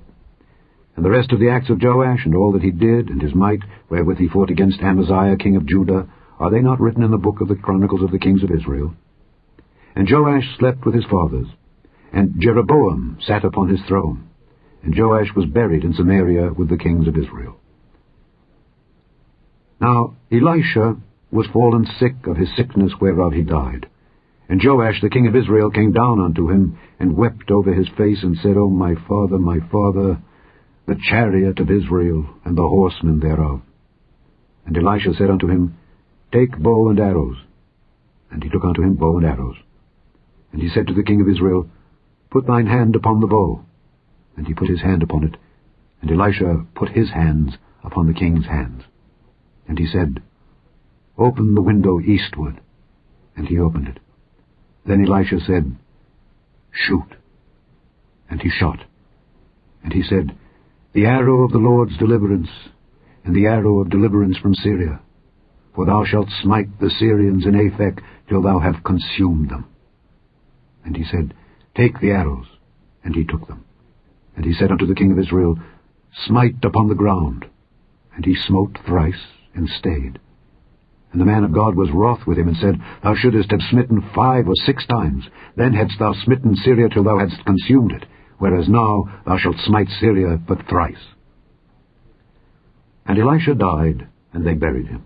And the rest of the acts of Joash, and all that he did, and his might, wherewith he fought against Amaziah king of Judah, are they not written in the book of the Chronicles of the kings of Israel? And Joash slept with his fathers, and Jeroboam sat upon his throne, and Joash was buried in Samaria with the kings of Israel. Now Elisha was fallen sick of his sickness whereof he died. And Joash the king of Israel came down unto him, and wept over his face, and said, O my father, the chariot of Israel, and the horsemen thereof. And Elisha said unto him, Take bow and arrows. And he took unto him bow and arrows. And he said to the king of Israel, Put thine hand upon the bow. And he put his hand upon it, and Elisha put his hands upon the king's hands. And he said, "Open the window eastward." And he opened it. Then Elisha said, "Shoot." And he shot. And he said, "The arrow of the Lord's deliverance, and the arrow of deliverance from Syria. For thou shalt smite the Syrians in Aphek till thou have consumed them." And he said, "Take the arrows." And he took them. And he said unto the king of Israel, "Smite upon the ground." And he smote thrice, and stayed. And the man of God was wroth with him, and said, "Thou shouldest have smitten 5 or 6 times. Then hadst thou smitten Syria till thou hadst consumed it, whereas now thou shalt smite Syria but thrice." And Elisha died, and they buried him.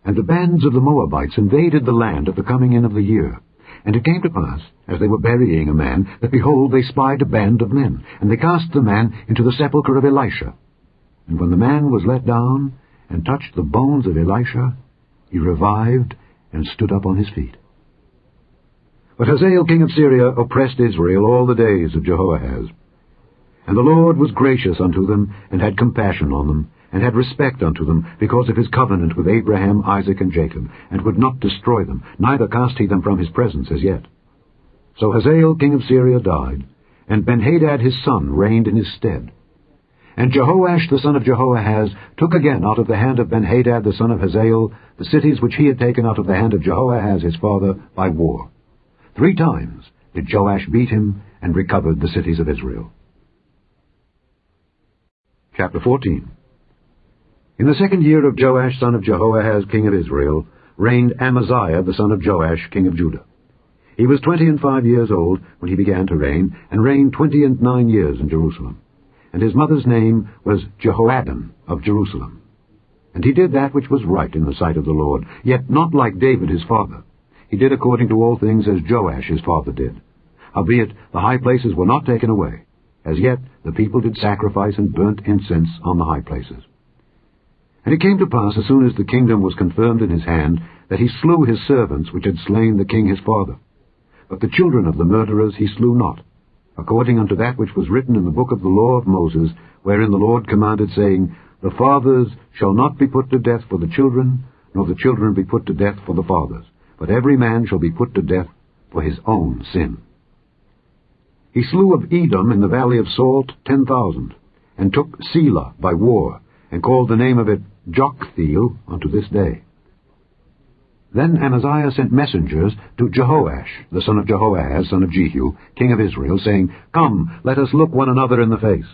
And the bands of the Moabites invaded the land at the coming in of the year. And it came to pass, as they were burying a man, that, behold, they spied a band of men, and they cast the man into the sepulchre of Elisha. And when the man was let down, and touched the bones of Elisha, he revived, and stood up on his feet. But Hazael king of Syria oppressed Israel all the days of Jehoahaz. And the Lord was gracious unto them, and had compassion on them, and had respect unto them, because of his covenant with Abraham, Isaac, and Jacob, and would not destroy them, neither cast he them from his presence as yet. So Hazael king of Syria died, and Benhadad his son reigned in his stead. And Jehoash the son of Jehoahaz took again out of the hand of Benhadad the son of Hazael the cities which he had taken out of the hand of Jehoahaz his father by war. 3 times did Joash beat him, and recovered the cities of Israel. Chapter 14. In the 2nd year of Joash son of Jehoahaz king of Israel reigned Amaziah the son of Joash king of Judah. He was 25 years old when he began to reign, and reigned 29 years in Jerusalem. And his mother's name was Jehoaddin of Jerusalem. And he did that which was right in the sight of the Lord, yet not like David his father. He did according to all things as Joash his father did. Howbeit the high places were not taken away. As yet the people did sacrifice and burnt incense on the high places. And it came to pass, as soon as the kingdom was confirmed in his hand, that he slew his servants which had slain the king his father. But the children of the murderers he slew not, according unto that which was written in the book of the law of Moses, wherein the Lord commanded, saying, The fathers shall not be put to death for the children, nor the children be put to death for the fathers, but every man shall be put to death for his own sin. He slew of Edom in the valley of Salt 10,000, and took Selah by war, and called the name of it Joktheel unto this day. Then Amaziah sent messengers to Jehoash, the son of Jehoahaz, son of Jehu, king of Israel, saying, Come, let us look one another in the face.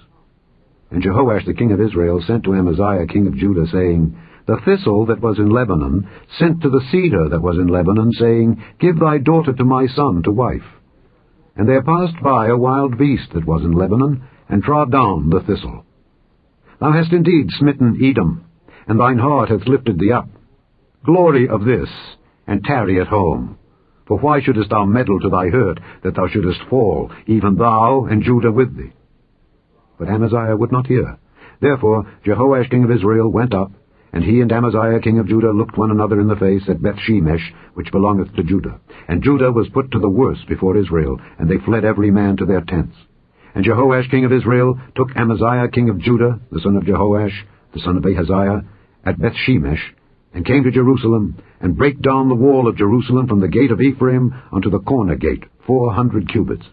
And Jehoash the king of Israel sent to Amaziah king of Judah, saying, The thistle that was in Lebanon sent to the cedar that was in Lebanon, saying, Give thy daughter to my son to wife. And there passed by a wild beast that was in Lebanon, and trod down the thistle. Thou hast indeed smitten Edom, and thine heart hath lifted thee up. Glory of this, and tarry at home. For why shouldest thou meddle to thy hurt, that thou shouldest fall, even thou and Judah with thee? But Amaziah would not hear. Therefore Jehoash king of Israel went up, and he and Amaziah king of Judah looked one another in the face at Bethshemesh, which belongeth to Judah. And Judah was put to the worse before Israel, and they fled every man to their tents. And Jehoash king of Israel took Amaziah king of Judah, the son of Jehoash, the son of Ahaziah, at Bethshemesh, and came to Jerusalem, and brake down the wall of Jerusalem from the gate of Ephraim unto the corner gate, 400 cubits.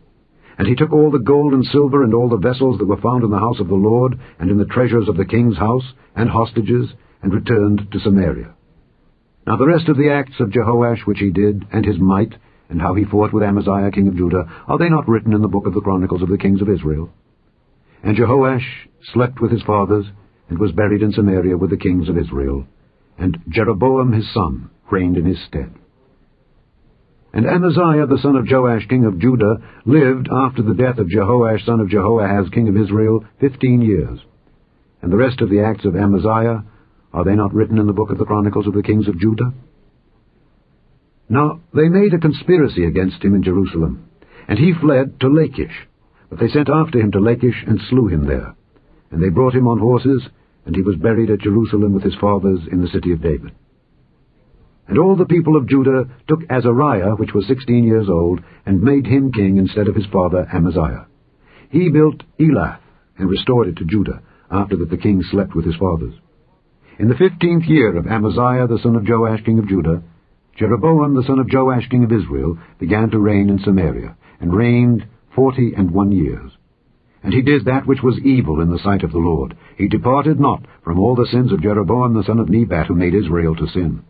And he took all the gold and silver, and all the vessels that were found in the house of the Lord, and in the treasures of the king's house, and hostages, and returned to Samaria. Now the rest of the acts of Jehoash which he did, and his might, and how he fought with Amaziah king of Judah, are they not written in the book of the Chronicles of the kings of Israel? And Jehoash slept with his fathers, and was buried in Samaria with the kings of Israel. And Jeroboam his son reigned in his stead. And Amaziah the son of Joash king of Judah lived after the death of Jehoash son of Jehoahaz king of Israel 15 years. And the rest of the acts of Amaziah, are they not written in the book of the Chronicles of the kings of Judah? Now they made a conspiracy against him in Jerusalem, and he fled to Lachish. But they sent after him to Lachish, and slew him there. And they brought him on horses, and he was buried at Jerusalem with his fathers in the city of David. And all the people of Judah took Azariah, which was 16 years old, and made him king instead of his father Amaziah. He built Elath, and restored it to Judah, after that the king slept with his fathers. In the 15th year of Amaziah the son of Joash king of Judah, Jeroboam the son of Joash king of Israel began to reign in Samaria, and reigned 41 years. And he did that which was evil in the sight of the Lord. He departed not from all the sins of Jeroboam the son of Nebat, who made Israel to sin.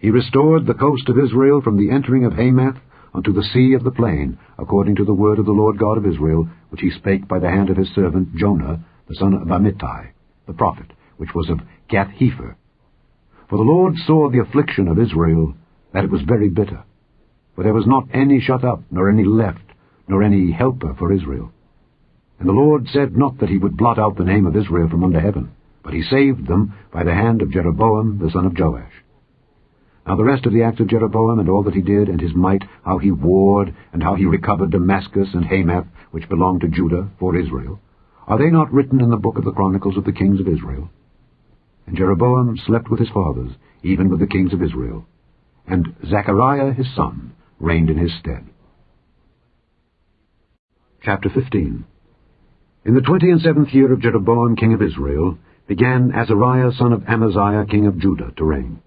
He restored the coast of Israel from the entering of Hamath unto the sea of the plain, according to the word of the Lord God of Israel, which he spake by the hand of his servant Jonah, the son of Amittai, the prophet, which was of Gath-hepher. For the Lord saw the affliction of Israel, that it was very bitter. For there was not any shut up, nor any left, nor any helper for Israel. And the Lord said not that he would blot out the name of Israel from under heaven, but he saved them by the hand of Jeroboam the son of Joash. Now the rest of the acts of Jeroboam, and all that he did, and his might, how he warred, and how he recovered Damascus and Hamath, which belonged to Judah, for Israel, are they not written in the book of the Chronicles of the kings of Israel? And Jeroboam slept with his fathers, even with the kings of Israel. And Zechariah his son reigned in his stead. Chapter 15. In the 27th year of Jeroboam king of Israel began Azariah son of Amaziah king of Judah to reign.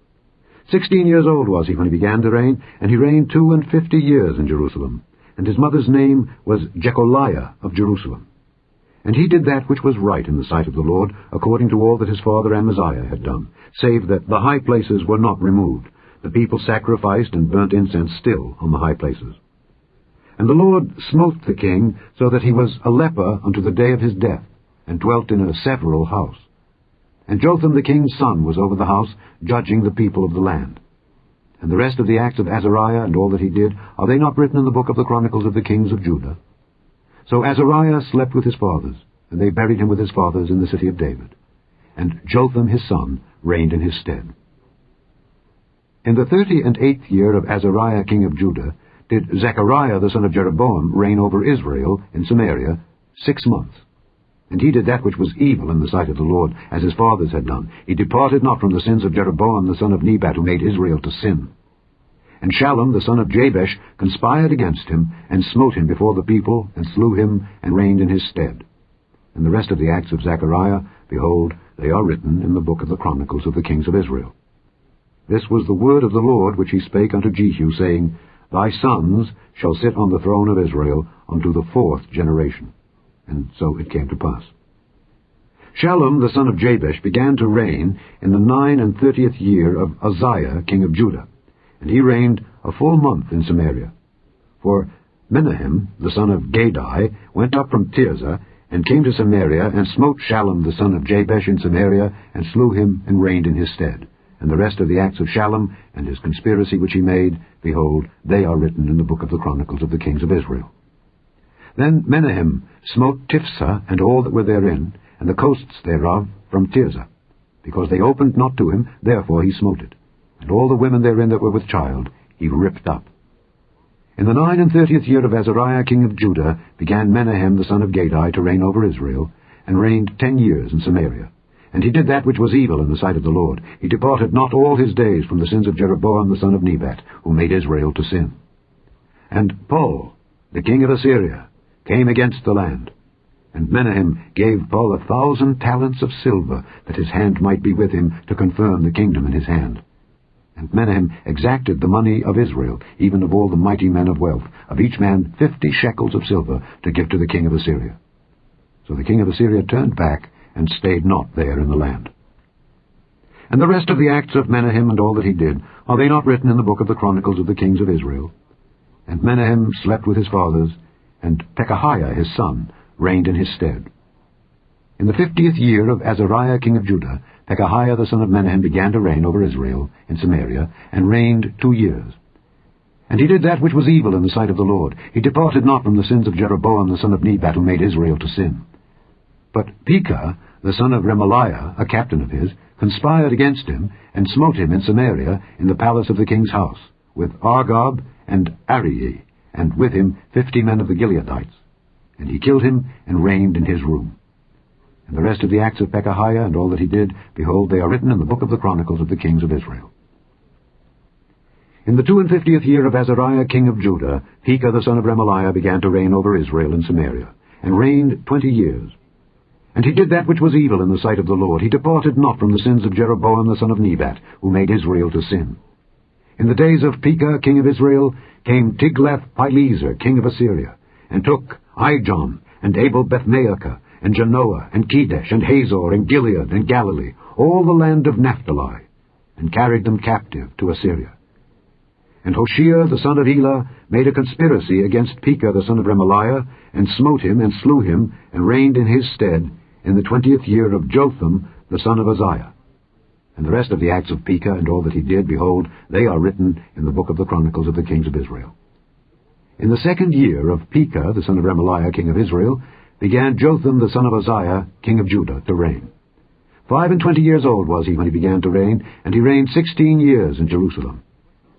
16 years old was he when he began to reign, and he reigned 52 years in Jerusalem. And his mother's name was Jecholiah of Jerusalem. And he did that which was right in the sight of the Lord, according to all that his father Amaziah had done, save that the high places were not removed. The people sacrificed and burnt incense still on the high places. And the Lord smote the king, so that he was a leper unto the day of his death, and dwelt in a several house. And Jotham the king's son was over the house, judging the people of the land. And the rest of the acts of Azariah, and all that he did, are they not written in the book of the Chronicles of the kings of Judah? So Azariah slept with his fathers, and they buried him with his fathers in the city of David. And Jotham his son reigned in his stead. In the 38th year of Azariah king of Judah did Zechariah the son of Jeroboam reign over Israel in Samaria 6 months. And he did that which was evil in the sight of the Lord, as his fathers had done. He departed not from the sins of Jeroboam the son of Nebat, who made Israel to sin. And Shallum the son of Jabesh conspired against him, and smote him before the people, and slew him, and reigned in his stead. And the rest of the acts of Zechariah, behold, they are written in the book of the Chronicles of the kings of Israel. This was the word of the Lord which he spake unto Jehu, saying, Thy sons shall sit on the throne of Israel unto the 4th generation. And so it came to pass. Shallum the son of Jabesh began to reign in the 39th year of Uzziah king of Judah, and he reigned a full month in Samaria. For Menahem the son of Gadai went up from Tirzah, and came to Samaria, and smote Shallum the son of Jabesh in Samaria, and slew him, and reigned in his stead. And the rest of the acts of Shallum, and his conspiracy which he made, behold, they are written in the book of the Chronicles of the kings of Israel. Then Menahem smote Tiphsah and all that were therein, and the coasts thereof from Tirzah. Because they opened not to him, therefore he smote it. And all the women therein that were with child he ripped up. In the 39th year of Azariah king of Judah began Menahem the son of Gadai to reign over Israel, and reigned 10 years in Samaria. And he did that which was evil in the sight of the Lord. He departed not all his days from the sins of Jeroboam the son of Nebat, who made Israel to sin. And Pul, the king of Assyria, came against the land. And Menahem gave Pul 1,000 talents of silver, that his hand might be with him to confirm the kingdom in his hand. And Menahem exacted the money of Israel, even of all the mighty men of wealth, of each man 50 shekels of silver, to give to the king of Assyria. So the king of Assyria turned back, and stayed not there in the land. And the rest of the acts of Menahem and all that he did, are they not written in the book of the Chronicles of the kings of Israel? And Menahem slept with his fathers, and Pekahiah his son reigned in his stead. In the 50th year of Azariah king of Judah, Pekahiah the son of Menahem began to reign over Israel in Samaria, and reigned 2 years. And he did that which was evil in the sight of the Lord. He departed not from the sins of Jeroboam the son of Nebat, who made Israel to sin. But Pekah, the son of Remaliah, a captain of his, conspired against him, and smote him in Samaria, in the palace of the king's house, with Argob and Arieh, and with him 50 men of the Gileadites. And he killed him, and reigned in his room. And the rest of the acts of Pekahiah, and all that he did, behold, they are written in the book of the Chronicles of the kings of Israel. In the 52nd year of Azariah king of Judah, Pekah the son of Remaliah began to reign over Israel in Samaria, and reigned 20 years. And he did that which was evil in the sight of the Lord. He departed not from the sins of Jeroboam the son of Nebat, who made Israel to sin. In the days of Pekah, king of Israel, came Tiglath-Pileser, king of Assyria, and took Ijon, and Abel-Beth-maachah, and Janoah, and Kedesh, and Hazor, and Gilead, and Galilee, all the land of Naphtali, and carried them captive to Assyria. And Hoshea the son of Elah made a conspiracy against Pekah the son of Remaliah, and smote him, and slew him, and reigned in his stead, in the 20th year of Jotham the son of Uzziah. And the rest of the acts of Pekah, and all that he did, behold, they are written in the book of the Chronicles of the kings of Israel. In the 2nd year of Pekah the son of Remaliah, king of Israel, began Jotham the son of Uzziah, king of Judah, to reign. 25 years old was he when he began to reign, and he reigned 16 years in Jerusalem.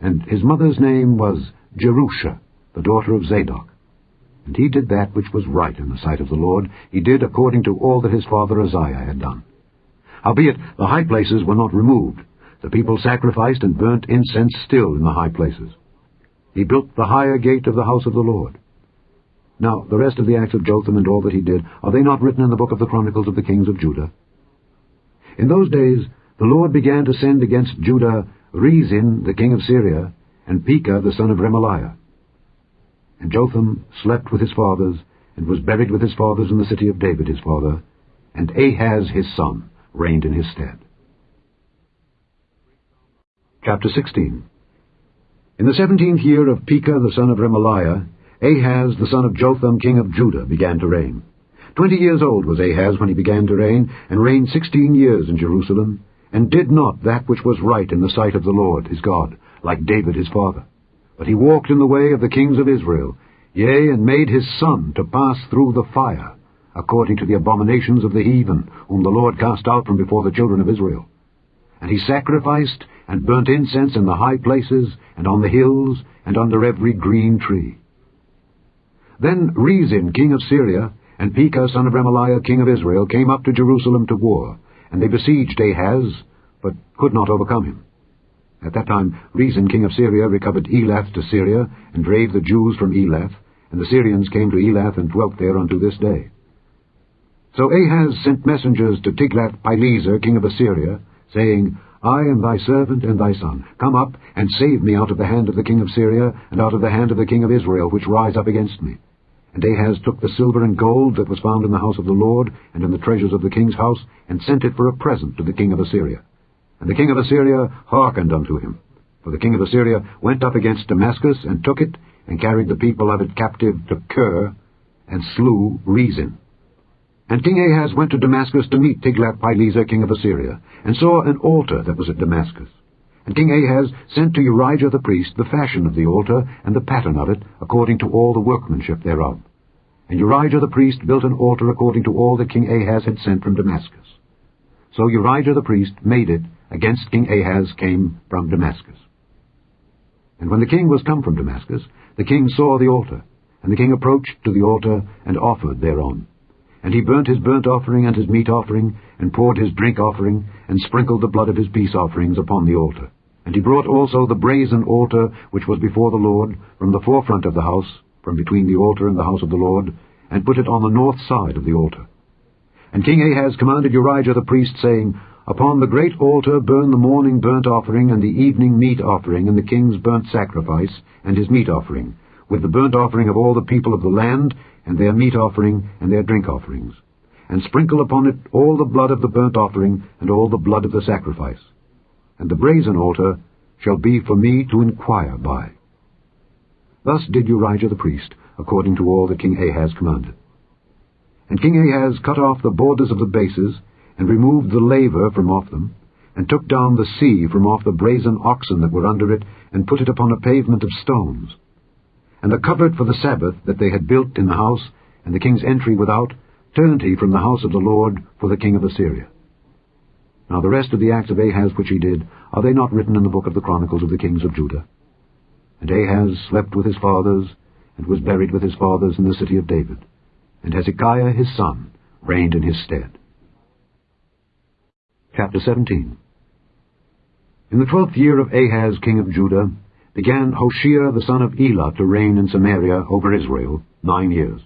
And his mother's name was Jerusha, the daughter of Zadok. And he did that which was right in the sight of the Lord. He did according to all that his father Uzziah had done. Howbeit the high places were not removed. The people sacrificed and burnt incense still in the high places. He built the higher gate of the house of the Lord. Now the rest of the acts of Jotham and all that he did, are they not written in the book of the Chronicles of the kings of Judah? In those days the Lord began to send against Judah Rezin the king of Syria, and Pekah the son of Remaliah. And Jotham slept with his fathers, and was buried with his fathers in the city of David his father, and Ahaz his son reigned in his stead. Chapter 16. In the 17th year of Pekah the son of Remaliah, Ahaz the son of Jotham king of Judah began to reign. 20 years old was Ahaz when he began to reign, and reigned 16 years in Jerusalem, and did not that which was right in the sight of the Lord his God, like David his father. But he walked in the way of the kings of Israel, yea, and made his son to pass through the fire, according to the abominations of the heathen, whom the Lord cast out from before the children of Israel. And he sacrificed and burnt incense in the high places, and on the hills, and under every green tree. Then Rezin king of Syria, and Pekah son of Remaliah king of Israel, came up to Jerusalem to war, and they besieged Ahaz, but could not overcome him. At that time Rezin king of Syria recovered Elath to Syria, and drave the Jews from Elath, and the Syrians came to Elath and dwelt there unto this day. So Ahaz sent messengers to Tiglath-Pileser king of Assyria, saying, I am thy servant and thy son. Come up, and save me out of the hand of the king of Syria, and out of the hand of the king of Israel, which rise up against me. And Ahaz took the silver and gold that was found in the house of the Lord, and in the treasures of the king's house, and sent it for a present to the king of Assyria. And the king of Assyria hearkened unto him. For the king of Assyria went up against Damascus, and took it, and carried the people of it captive to Kir, and slew Rezin. And King Ahaz went to Damascus to meet Tiglath-Pileser king of Assyria, and saw an altar that was at Damascus. And King Ahaz sent to Urijah the priest the fashion of the altar, and the pattern of it, according to all the workmanship thereof. And Urijah the priest built an altar according to all that King Ahaz had sent from Damascus. So Urijah the priest made it against King Ahaz came from Damascus. And when the king was come from Damascus, the king saw the altar, and the king approached to the altar, and offered thereon. And he burnt his burnt offering and his meat offering, and poured his drink offering, and sprinkled the blood of his peace offerings upon the altar. And he brought also the brazen altar which was before the Lord, from the forefront of the house, from between the altar and the house of the Lord, and put it on the north side of the altar. And King Ahaz commanded Urijah the priest, saying, Upon the great altar burn the morning burnt offering, and the evening meat offering, and the king's burnt sacrifice, and his meat offering, with the burnt offering of all the people of the land, and their meat offering, and their drink offerings. And sprinkle upon it all the blood of the burnt offering, and all the blood of the sacrifice. And the brazen altar shall be for me to inquire by. Thus did Urijah the priest, according to all that King Ahaz commanded. And King Ahaz cut off the borders of the bases, and removed the laver from off them, and took down the sea from off the brazen oxen that were under it, and put it upon a pavement of stones. And the cupboard for the Sabbath that they had built in the house, and the king's entry without, turned he from the house of the Lord for the king of Assyria. Now the rest of the acts of Ahaz which he did, are they not written in the book of the Chronicles of the kings of Judah? And Ahaz slept with his fathers, and was buried with his fathers in the city of David. And Hezekiah his son reigned in his stead. Chapter 17. In the 12th year of Ahaz king of Judah, began Hoshea the son of Elah to reign in Samaria over Israel 9 years.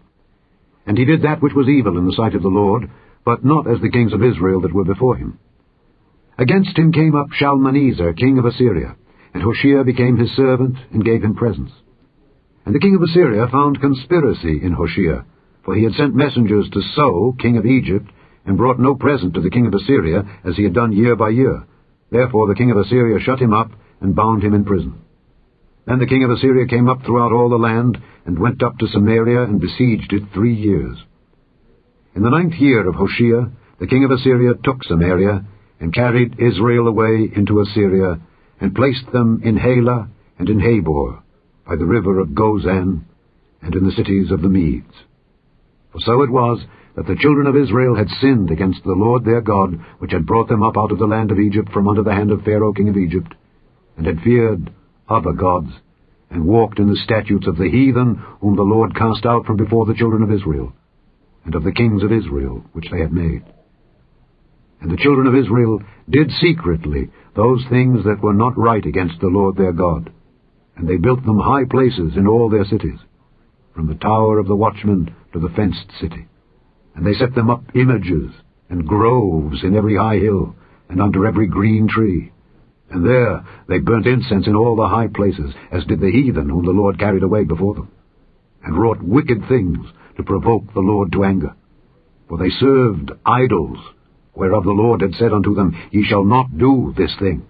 And he did that which was evil in the sight of the Lord, but not as the kings of Israel that were before him. Against him came up Shalmaneser, king of Assyria, and Hoshea became his servant, and gave him presents. And the king of Assyria found conspiracy in Hoshea, for he had sent messengers to So, king of Egypt, and brought no present to the king of Assyria, as he had done year by year. Therefore the king of Assyria shut him up, and bound him in prison. Then the king of Assyria came up throughout all the land, and went up to Samaria, and besieged it 3 years. In the 9th year of Hoshea, the king of Assyria took Samaria, and carried Israel away into Assyria, and placed them in Halah and in Habor, by the river of Gozan, and in the cities of the Medes. For so it was that the children of Israel had sinned against the Lord their God, which had brought them up out of the land of Egypt from under the hand of Pharaoh king of Egypt, and had feared other gods, and walked in the statutes of the heathen, whom the Lord cast out from before the children of Israel, and of the kings of Israel, which they had made. And the children of Israel did secretly those things that were not right against the Lord their God, and they built them high places in all their cities, from the tower of the watchman to the fenced city. And they set them up images and groves in every high hill, and under every green tree. And there they burnt incense in all the high places, as did the heathen whom the Lord carried away before them, and wrought wicked things to provoke the Lord to anger. For they served idols, whereof the Lord had said unto them, Ye shall not do this thing.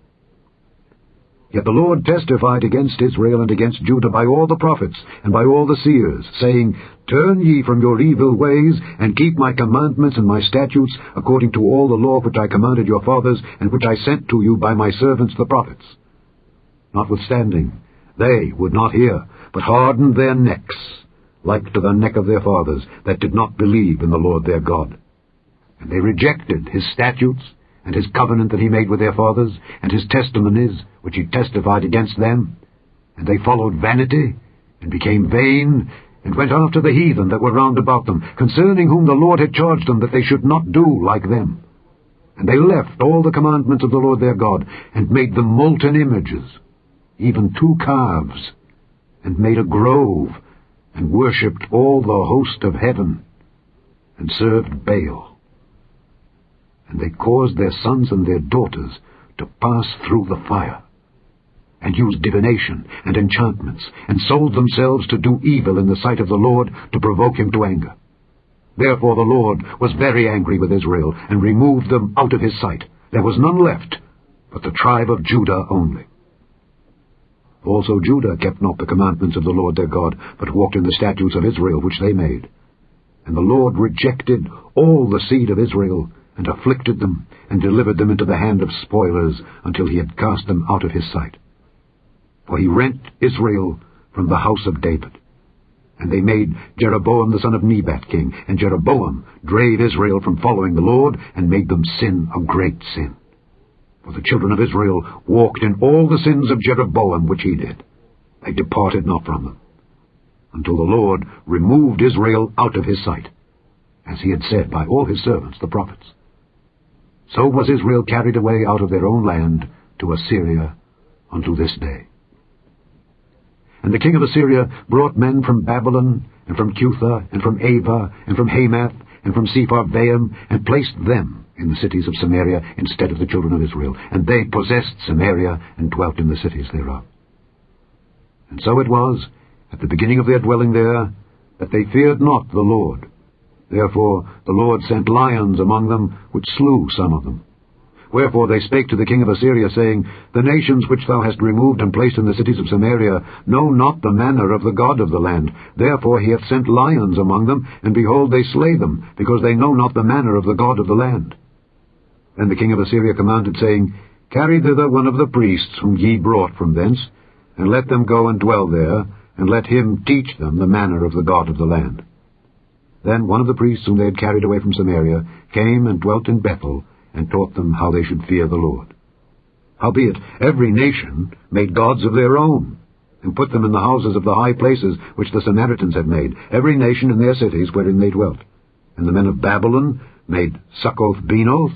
Yet the Lord testified against Israel and against Judah by all the prophets and by all the seers, saying, Turn ye from your evil ways, and keep my commandments and my statutes, according to all the law which I commanded your fathers, and which I sent to you by my servants the prophets. Notwithstanding, they would not hear, but hardened their necks, like to the neck of their fathers, that did not believe in the Lord their God. And they rejected his statutes, and his covenant that he made with their fathers, and his testimonies, which he testified against them. And they followed vanity, and became vain, and went after the heathen that were round about them, concerning whom the Lord had charged them that they should not do like them. And they left all the commandments of the Lord their God, and made them molten images, even 2 calves, and made a grove, and worshipped all the host of heaven, and served Baal. And they caused their sons and their daughters to pass through the fire, and used divination and enchantments, and sold themselves to do evil in the sight of the Lord, to provoke him to anger. Therefore the Lord was very angry with Israel, and removed them out of his sight. There was none left, but the tribe of Judah only. Also Judah kept not the commandments of the Lord their God, but walked in the statutes of Israel which they made. And the Lord rejected all the seed of Israel, and afflicted them, and delivered them into the hand of spoilers, until he had cast them out of his sight. For he rent Israel from the house of David. And they made Jeroboam the son of Nebat king, and Jeroboam drave Israel from following the Lord, and made them sin a great sin. For the children of Israel walked in all the sins of Jeroboam which he did. They departed not from them, until the Lord removed Israel out of his sight, as he had said by all his servants the prophets. So was Israel carried away out of their own land to Assyria unto this day. And the king of Assyria brought men from Babylon, and from Cutha, and from Ava, and from Hamath, and from Sepharvaim, and placed them in the cities of Samaria instead of the children of Israel. And they possessed Samaria, and dwelt in the cities thereof. And so it was, at the beginning of their dwelling there, that they feared not the Lord. Therefore the Lord sent lions among them, which slew some of them. Wherefore they spake to the king of Assyria, saying, The nations which thou hast removed and placed in the cities of Samaria know not the manner of the God of the land. Therefore he hath sent lions among them, and behold, they slay them, because they know not the manner of the God of the land. Then the king of Assyria commanded, saying, Carry thither one of the priests whom ye brought from thence, and let them go and dwell there, and let him teach them the manner of the God of the land. Then one of the priests whom they had carried away from Samaria came and dwelt in Bethel, and taught them how they should fear the Lord. Howbeit every nation made gods of their own, and put them in the houses of the high places which the Samaritans had made, every nation in their cities wherein they dwelt. And the men of Babylon made Succoth-Benoth,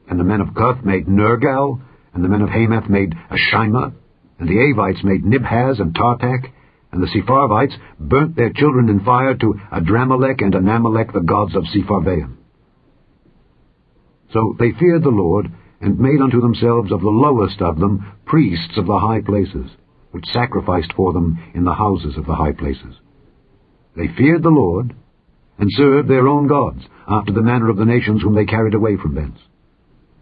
and the men of Cuth made Nergal, and the men of Hamath made Ashima, and the Avites made Nibhaz and Tartak, and the Sepharvites burnt their children in fire to Adramelech and Anamelech, the gods of Sepharvaim. So they feared the Lord, and made unto themselves of the lowest of them priests of the high places, which sacrificed for them in the houses of the high places. They feared the Lord, and served their own gods, after the manner of the nations whom they carried away from thence.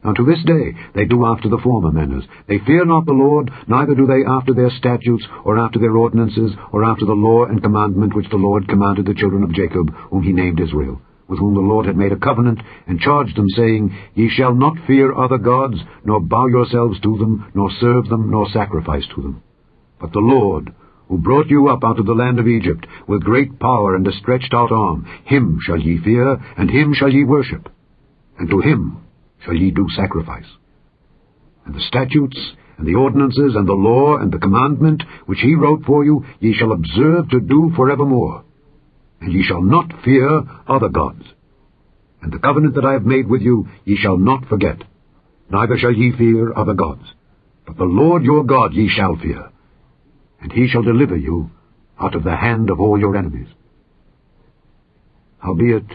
Unto this day they do after the former manners. They fear not the Lord, neither do they after their statutes, or after their ordinances, or after the law and commandment which the Lord commanded the children of Jacob, whom he named Israel, with whom the Lord had made a covenant, and charged them, saying, Ye shall not fear other gods, nor bow yourselves to them, nor serve them, nor sacrifice to them. But the Lord, who brought you up out of the land of Egypt, with great power and a stretched out arm, him shall ye fear, and him shall ye worship, and to him shall ye do sacrifice. And the statutes, and the ordinances, and the law, and the commandment, which he wrote for you, ye shall observe to do forevermore. And ye shall not fear other gods. And the covenant that I have made with you ye shall not forget, neither shall ye fear other gods. But the Lord your God ye shall fear, and he shall deliver you out of the hand of all your enemies. Howbeit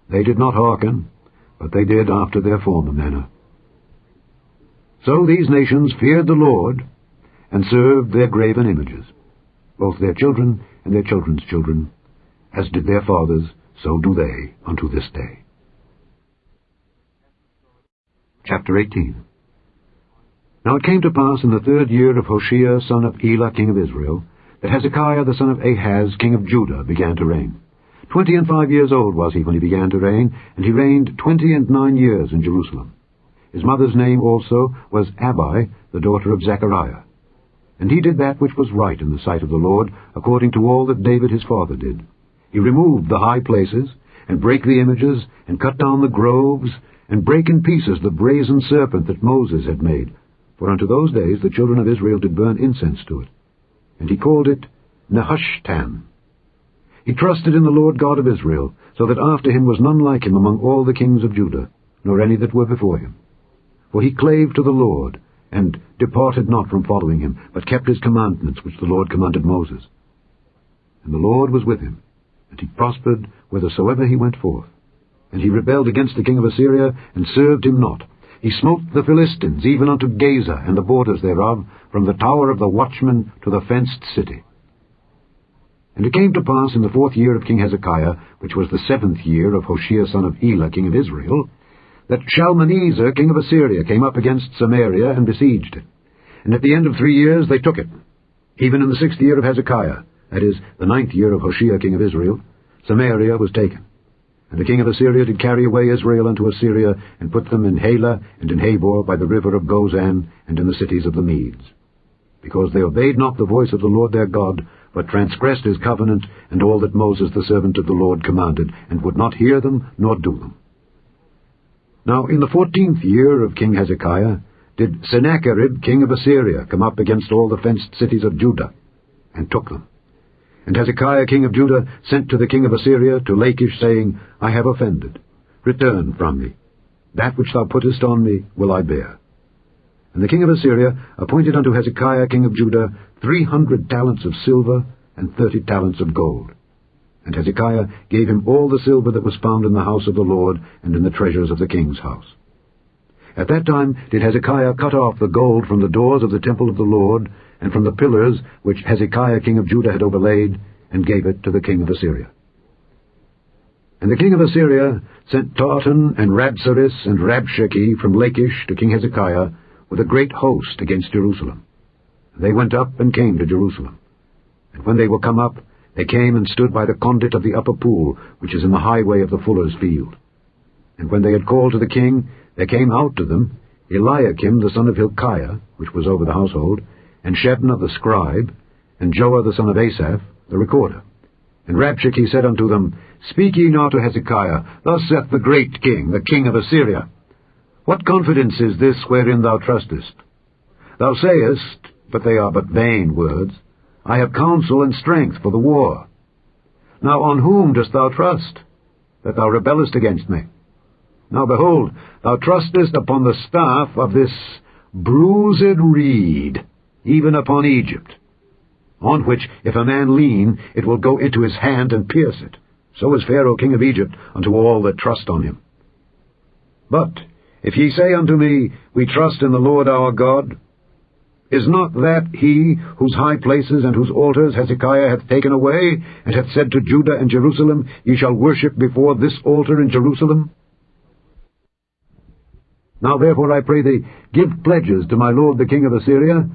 they did not hearken, but they did after their former manner. So these nations feared the Lord, and served their graven images, both their children and their children's children, as did their fathers, so do they unto this day. Chapter 18. Now it came to pass in the 3rd year of Hoshea son of Elah king of Israel, that Hezekiah the son of Ahaz king of Judah began to reign. 25 years old was he when he began to reign, and he reigned 29 years in Jerusalem. His mother's name also was Abi, the daughter of Zechariah. And he did that which was right in the sight of the Lord, according to all that David his father did. He removed the high places, and brake the images, and cut down the groves, and brake in pieces the brazen serpent that Moses had made. For unto those days the children of Israel did burn incense to it. And he called it Nehushtan. He trusted in the Lord God of Israel, so that after him was none like him among all the kings of Judah, nor any that were before him. For he clave to the Lord, and departed not from following him, but kept his commandments which the Lord commanded Moses. And the Lord was with him, and he prospered whithersoever he went forth. And he rebelled against the king of Assyria, and served him not. He smote the Philistines, even unto Gaza, and the borders thereof, from the tower of the watchman to the fenced city. And it came to pass in the 4th year of King Hezekiah, which was the 7th year of Hoshea son of Elah king of Israel, that Shalmaneser king of Assyria came up against Samaria, and besieged it. And at the end of 3 years they took it. Even in the 6th year of Hezekiah, that is, the 9th year of Hoshea king of Israel, Samaria was taken. And the king of Assyria did carry away Israel unto Assyria, and put them in Halah and in Habor by the river of Gozan, and in the cities of the Medes. Because they obeyed not the voice of the Lord their God, but transgressed his covenant, and all that Moses the servant of the Lord commanded, and would not hear them, nor do them. Now in the 14th year of King Hezekiah did Sennacherib king of Assyria come up against all the fenced cities of Judah, and took them. And Hezekiah king of Judah sent to the king of Assyria to Lachish, saying, I have offended. Return from me. That which thou puttest on me will I bear. And the king of Assyria appointed unto Hezekiah king of Judah 300 talents of silver, and 30 talents of gold. And Hezekiah gave him all the silver that was found in the house of the Lord, and in the treasures of the king's house. At that time did Hezekiah cut off the gold from the doors of the temple of the Lord, and from the pillars which Hezekiah king of Judah had overlaid, and gave it to the king of Assyria. And the king of Assyria sent Tartan and Rabsaris and Rabshakeh from Lachish to King Hezekiah with a great host against Jerusalem. They went up and came to Jerusalem. And when they were come up, they came and stood by the conduit of the upper pool, which is in the highway of the fuller's field. And when they had called to the king, there came out to them Eliakim the son of Hilkiah, which was over the household, and Shebna the scribe, and Joah the son of Asaph, the recorder. And Rabshakeh said unto them, Speak ye now to Hezekiah, Thus saith the great king, the king of Assyria, What confidence is this wherein thou trustest? Thou sayest, but they are but vain words, I have counsel and strength for the war. Now on whom dost thou trust, that thou rebellest against me? Now behold, thou trustest upon the staff of this bruised reed, even upon Egypt, on which, if a man lean, it will go into his hand and pierce it. So is Pharaoh king of Egypt unto all that trust on him. But If ye say unto me, We trust in the Lord our God, is not that he whose high places and whose altars Hezekiah hath taken away, and hath said to Judah and Jerusalem, Ye shall worship before this altar in Jerusalem? Now therefore I pray thee, give pledges to my lord the king of Assyria,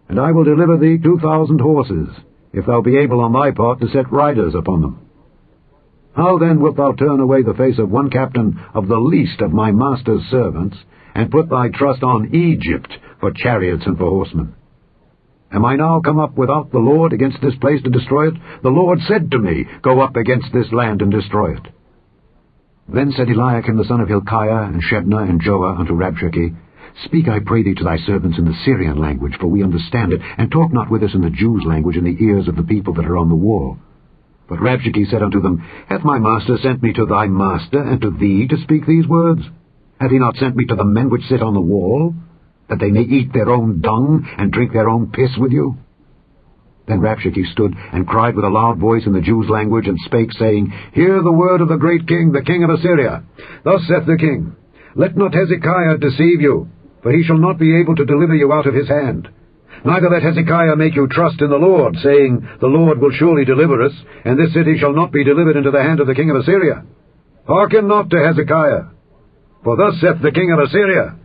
and I will deliver thee 2,000 horses, if thou be able on thy part to set riders upon them. How then wilt thou turn away the face of one captain of the least of my master's servants, and put thy trust on Egypt for chariots and for horsemen? Am I now come up without the Lord against this place to destroy it? The Lord said to me, Go up against this land and destroy it. Then said Eliakim the son of Hilkiah, and Shebna, and Joah unto Rabshakeh, Speak, I pray thee, to thy servants in the Syrian language, for we understand it, and talk not with us in the Jews' language in the ears of the people that are on the wall. But Rabshakeh said unto them, Hath my master sent me to thy master, and to thee, to speak these words? Hath he not sent me to the men which sit on the wall, that they may eat their own dung, and drink their own piss with you? Then Rabshakeh stood, and cried with a loud voice in the Jews' language, and spake, saying, Hear the word of the great king, the king of Assyria. Thus saith the king, Let not Hezekiah deceive you, for he shall not be able to deliver you out of his hand. Neither let Hezekiah make you trust in the Lord, saying, The Lord will surely deliver us, and this city shall not be delivered into the hand of the king of Assyria. Hearken not to Hezekiah, for thus saith the king of Assyria,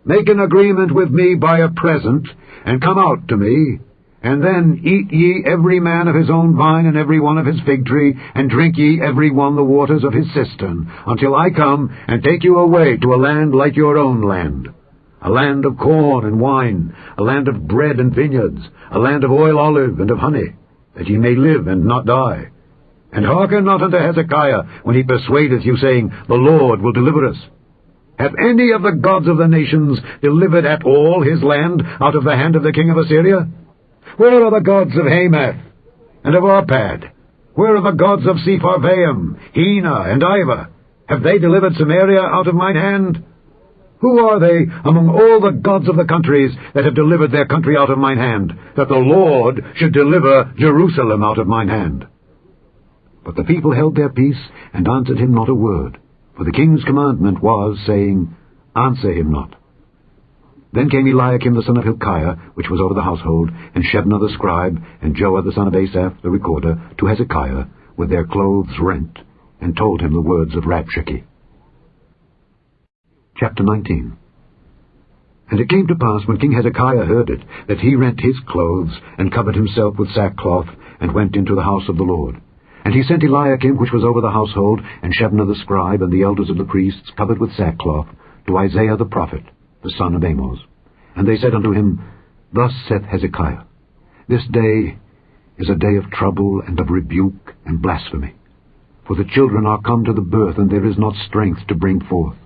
Make an agreement with me by a present, and come out to me, and then eat ye every man of his own vine, and every one of his fig tree, and drink ye every one the waters of his cistern, until I come and take you away to a land like your own land, a land of corn and wine, a land of bread and vineyards, a land of oil, olive, and of honey, that ye may live and not die. And hearken not unto Hezekiah when he persuadeth you, saying, The Lord will deliver us. Hath any of the gods of the nations delivered at all his land out of the hand of the king of Assyria? Where are the gods of Hamath and of Arpad? Where are the gods of Sepharvaim, Hena, and Ivah? Have they delivered Samaria out of mine hand? Who are they among all the gods of the countries that have delivered their country out of mine hand, that the Lord should deliver Jerusalem out of mine hand? But the people held their peace, and answered him not a word. For the king's commandment was, saying, Answer him not. Then came Eliakim the son of Hilkiah, which was over the household, and Shebna the scribe, and Joah the son of Asaph the recorder, to Hezekiah, with their clothes rent, and told him the words of Rabshakeh. Chapter 19. And it came to pass, when King Hezekiah heard it, that he rent his clothes, and covered himself with sackcloth, and went into the house of the Lord. And he sent Eliakim, which was over the household, and Shebna the scribe, and the elders of the priests, covered with sackcloth, to Isaiah the prophet, the son of Amoz. And they said unto him, Thus saith Hezekiah, This day is a day of trouble, and of rebuke, and blasphemy. For the children are come to the birth, and there is not strength to bring forth.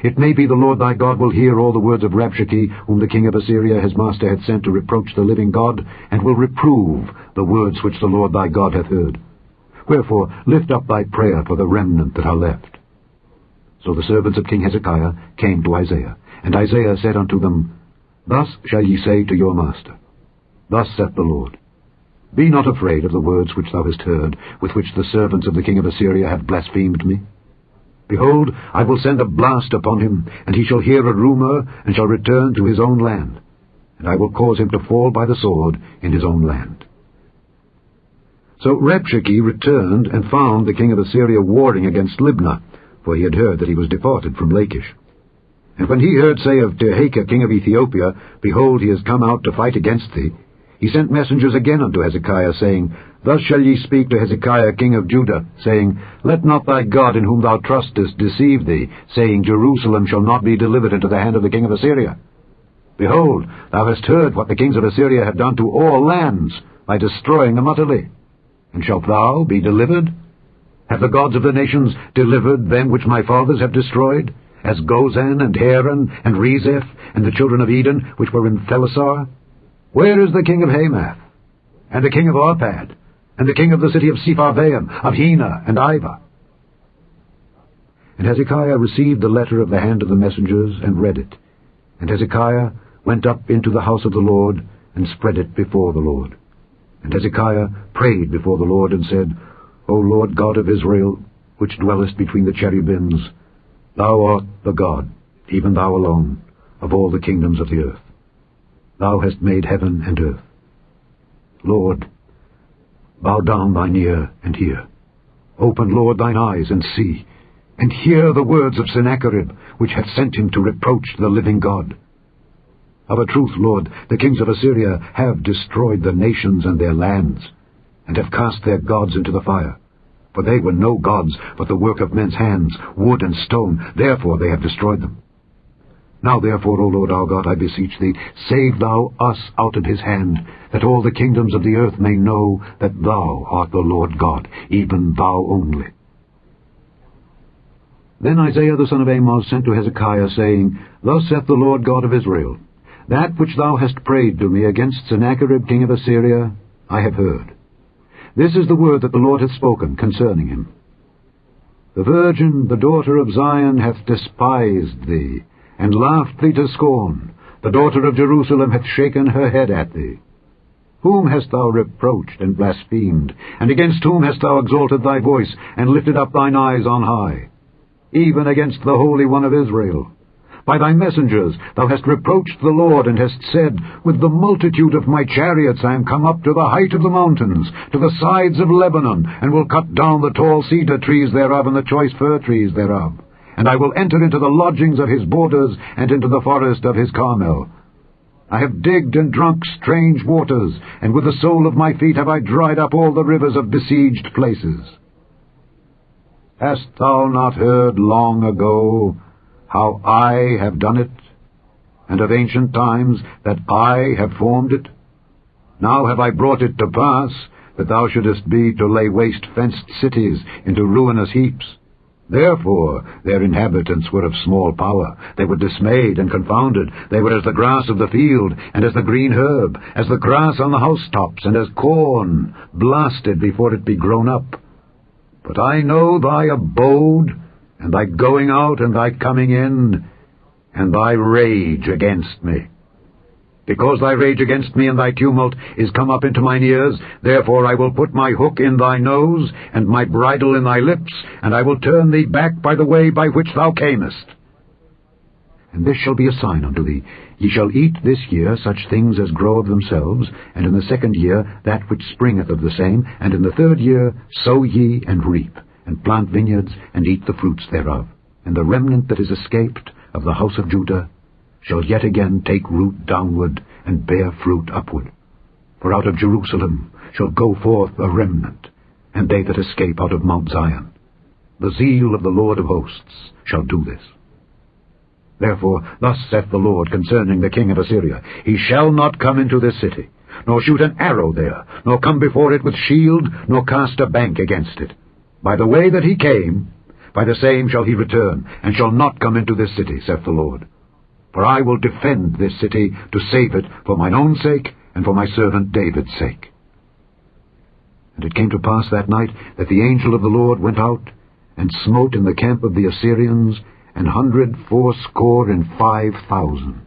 It may be the Lord thy God will hear all the words of Rabshakeh, whom the king of Assyria his master hath sent to reproach the living God, and will reprove the words which the Lord thy God hath heard. Wherefore lift up thy prayer for the remnant that are left. So the servants of King Hezekiah came to Isaiah, and Isaiah said unto them, Thus shall ye say to your master, Thus saith the Lord, Be not afraid of the words which thou hast heard, with which the servants of the king of Assyria have blasphemed me. Behold, I will send a blast upon him, and he shall hear a rumour, and shall return to his own land, and I will cause him to fall by the sword in his own land. So Rabshakeh returned, and found the king of Assyria warring against Libnah, for he had heard that he was departed from Lachish. And when he heard say of Tirhakah king of Ethiopia, Behold, he is come out to fight against thee, he sent messengers again unto Hezekiah, saying, Thus shall ye speak to Hezekiah king of Judah, saying, Let not thy God in whom thou trustest deceive thee, saying, Jerusalem shall not be delivered into the hand of the king of Assyria. Behold, thou hast heard what the kings of Assyria have done to all lands, by destroying them utterly. And shalt thou be delivered? Have the gods of the nations delivered them which my fathers have destroyed, as Gozan, and Haran, and Rezeph, and the children of Eden, which were in Thelasar? Where is the king of Hamath, and the king of Arpad, and the king of the city of Sepharvaim, of Hena, and Ivah? And Hezekiah received the letter of the hand of the messengers, and read it. And Hezekiah went up into the house of the Lord, and spread it before the Lord. And Hezekiah prayed before the Lord, and said, O Lord God of Israel, which dwellest between the cherubims, Thou art the God, even thou alone, of all the kingdoms of the earth. Thou hast made heaven and earth. Lord, bow down thine ear and hear. Open, Lord, thine eyes and see, and hear the words of Sennacherib, which hath sent him to reproach the living God. Of a truth, Lord, the kings of Assyria have destroyed the nations and their lands, and have cast their gods into the fire. For they were no gods, but the work of men's hands, wood and stone, therefore they have destroyed them. Now therefore, O Lord our God, I beseech thee, save thou us out of his hand, that all the kingdoms of the earth may know that thou art the Lord God, even thou only. Then Isaiah the son of Amoz sent to Hezekiah, saying, Thus saith the Lord God of Israel, That which thou hast prayed to me against Sennacherib king of Assyria, I have heard. This is the word that the Lord hath spoken concerning him. The virgin, the daughter of Zion, hath despised thee, and laughed thee to scorn. The daughter of Jerusalem hath shaken her head at thee. Whom hast thou reproached and blasphemed? And against whom hast thou exalted thy voice, and lifted up thine eyes on high? Even against the Holy One of Israel. By thy messengers thou hast reproached the Lord, and hast said, With the multitude of my chariots I am come up to the height of the mountains, to the sides of Lebanon, and will cut down the tall cedar trees thereof, and the choice fir trees thereof. And I will enter into the lodgings of his borders, and into the forest of his Carmel. I have digged and drunk strange waters, and with the sole of my feet have I dried up all the rivers of besieged places. Hast thou not heard long ago how I have done it, and of ancient times that I have formed it? Now have I brought it to pass, that thou shouldest be to lay waste fenced cities into ruinous heaps. Therefore their inhabitants were of small power. They were dismayed and confounded. They were as the grass of the field, and as the green herb, as the grass on the housetops, and as corn blasted before it be grown up. But I know thy abode, and thy going out and thy coming in, and thy rage against me. Because thy rage against me and thy tumult is come up into mine ears, therefore I will put my hook in thy nose, and my bridle in thy lips, and I will turn thee back by the way by which thou camest. And this shall be a sign unto thee. Ye shall eat this year such things as grow of themselves, and in the second year that which springeth of the same, and in the third year sow ye and reap, and plant vineyards, and eat the fruits thereof. And the remnant that is escaped of the house of Judah shall yet again take root downward, and bear fruit upward. For out of Jerusalem shall go forth a remnant, and they that escape out of Mount Zion. The zeal of the Lord of hosts shall do this. Therefore thus saith the Lord concerning the king of Assyria, He shall not come into this city, nor shoot an arrow there, nor come before it with shield, nor cast a bank against it. By the way that he came, by the same shall he return, and shall not come into this city, saith the Lord. For I will defend this city to save it for mine own sake, and for my servant David's sake. And it came to pass that night that the angel of the Lord went out, and smote in the camp of the Assyrians 185,000.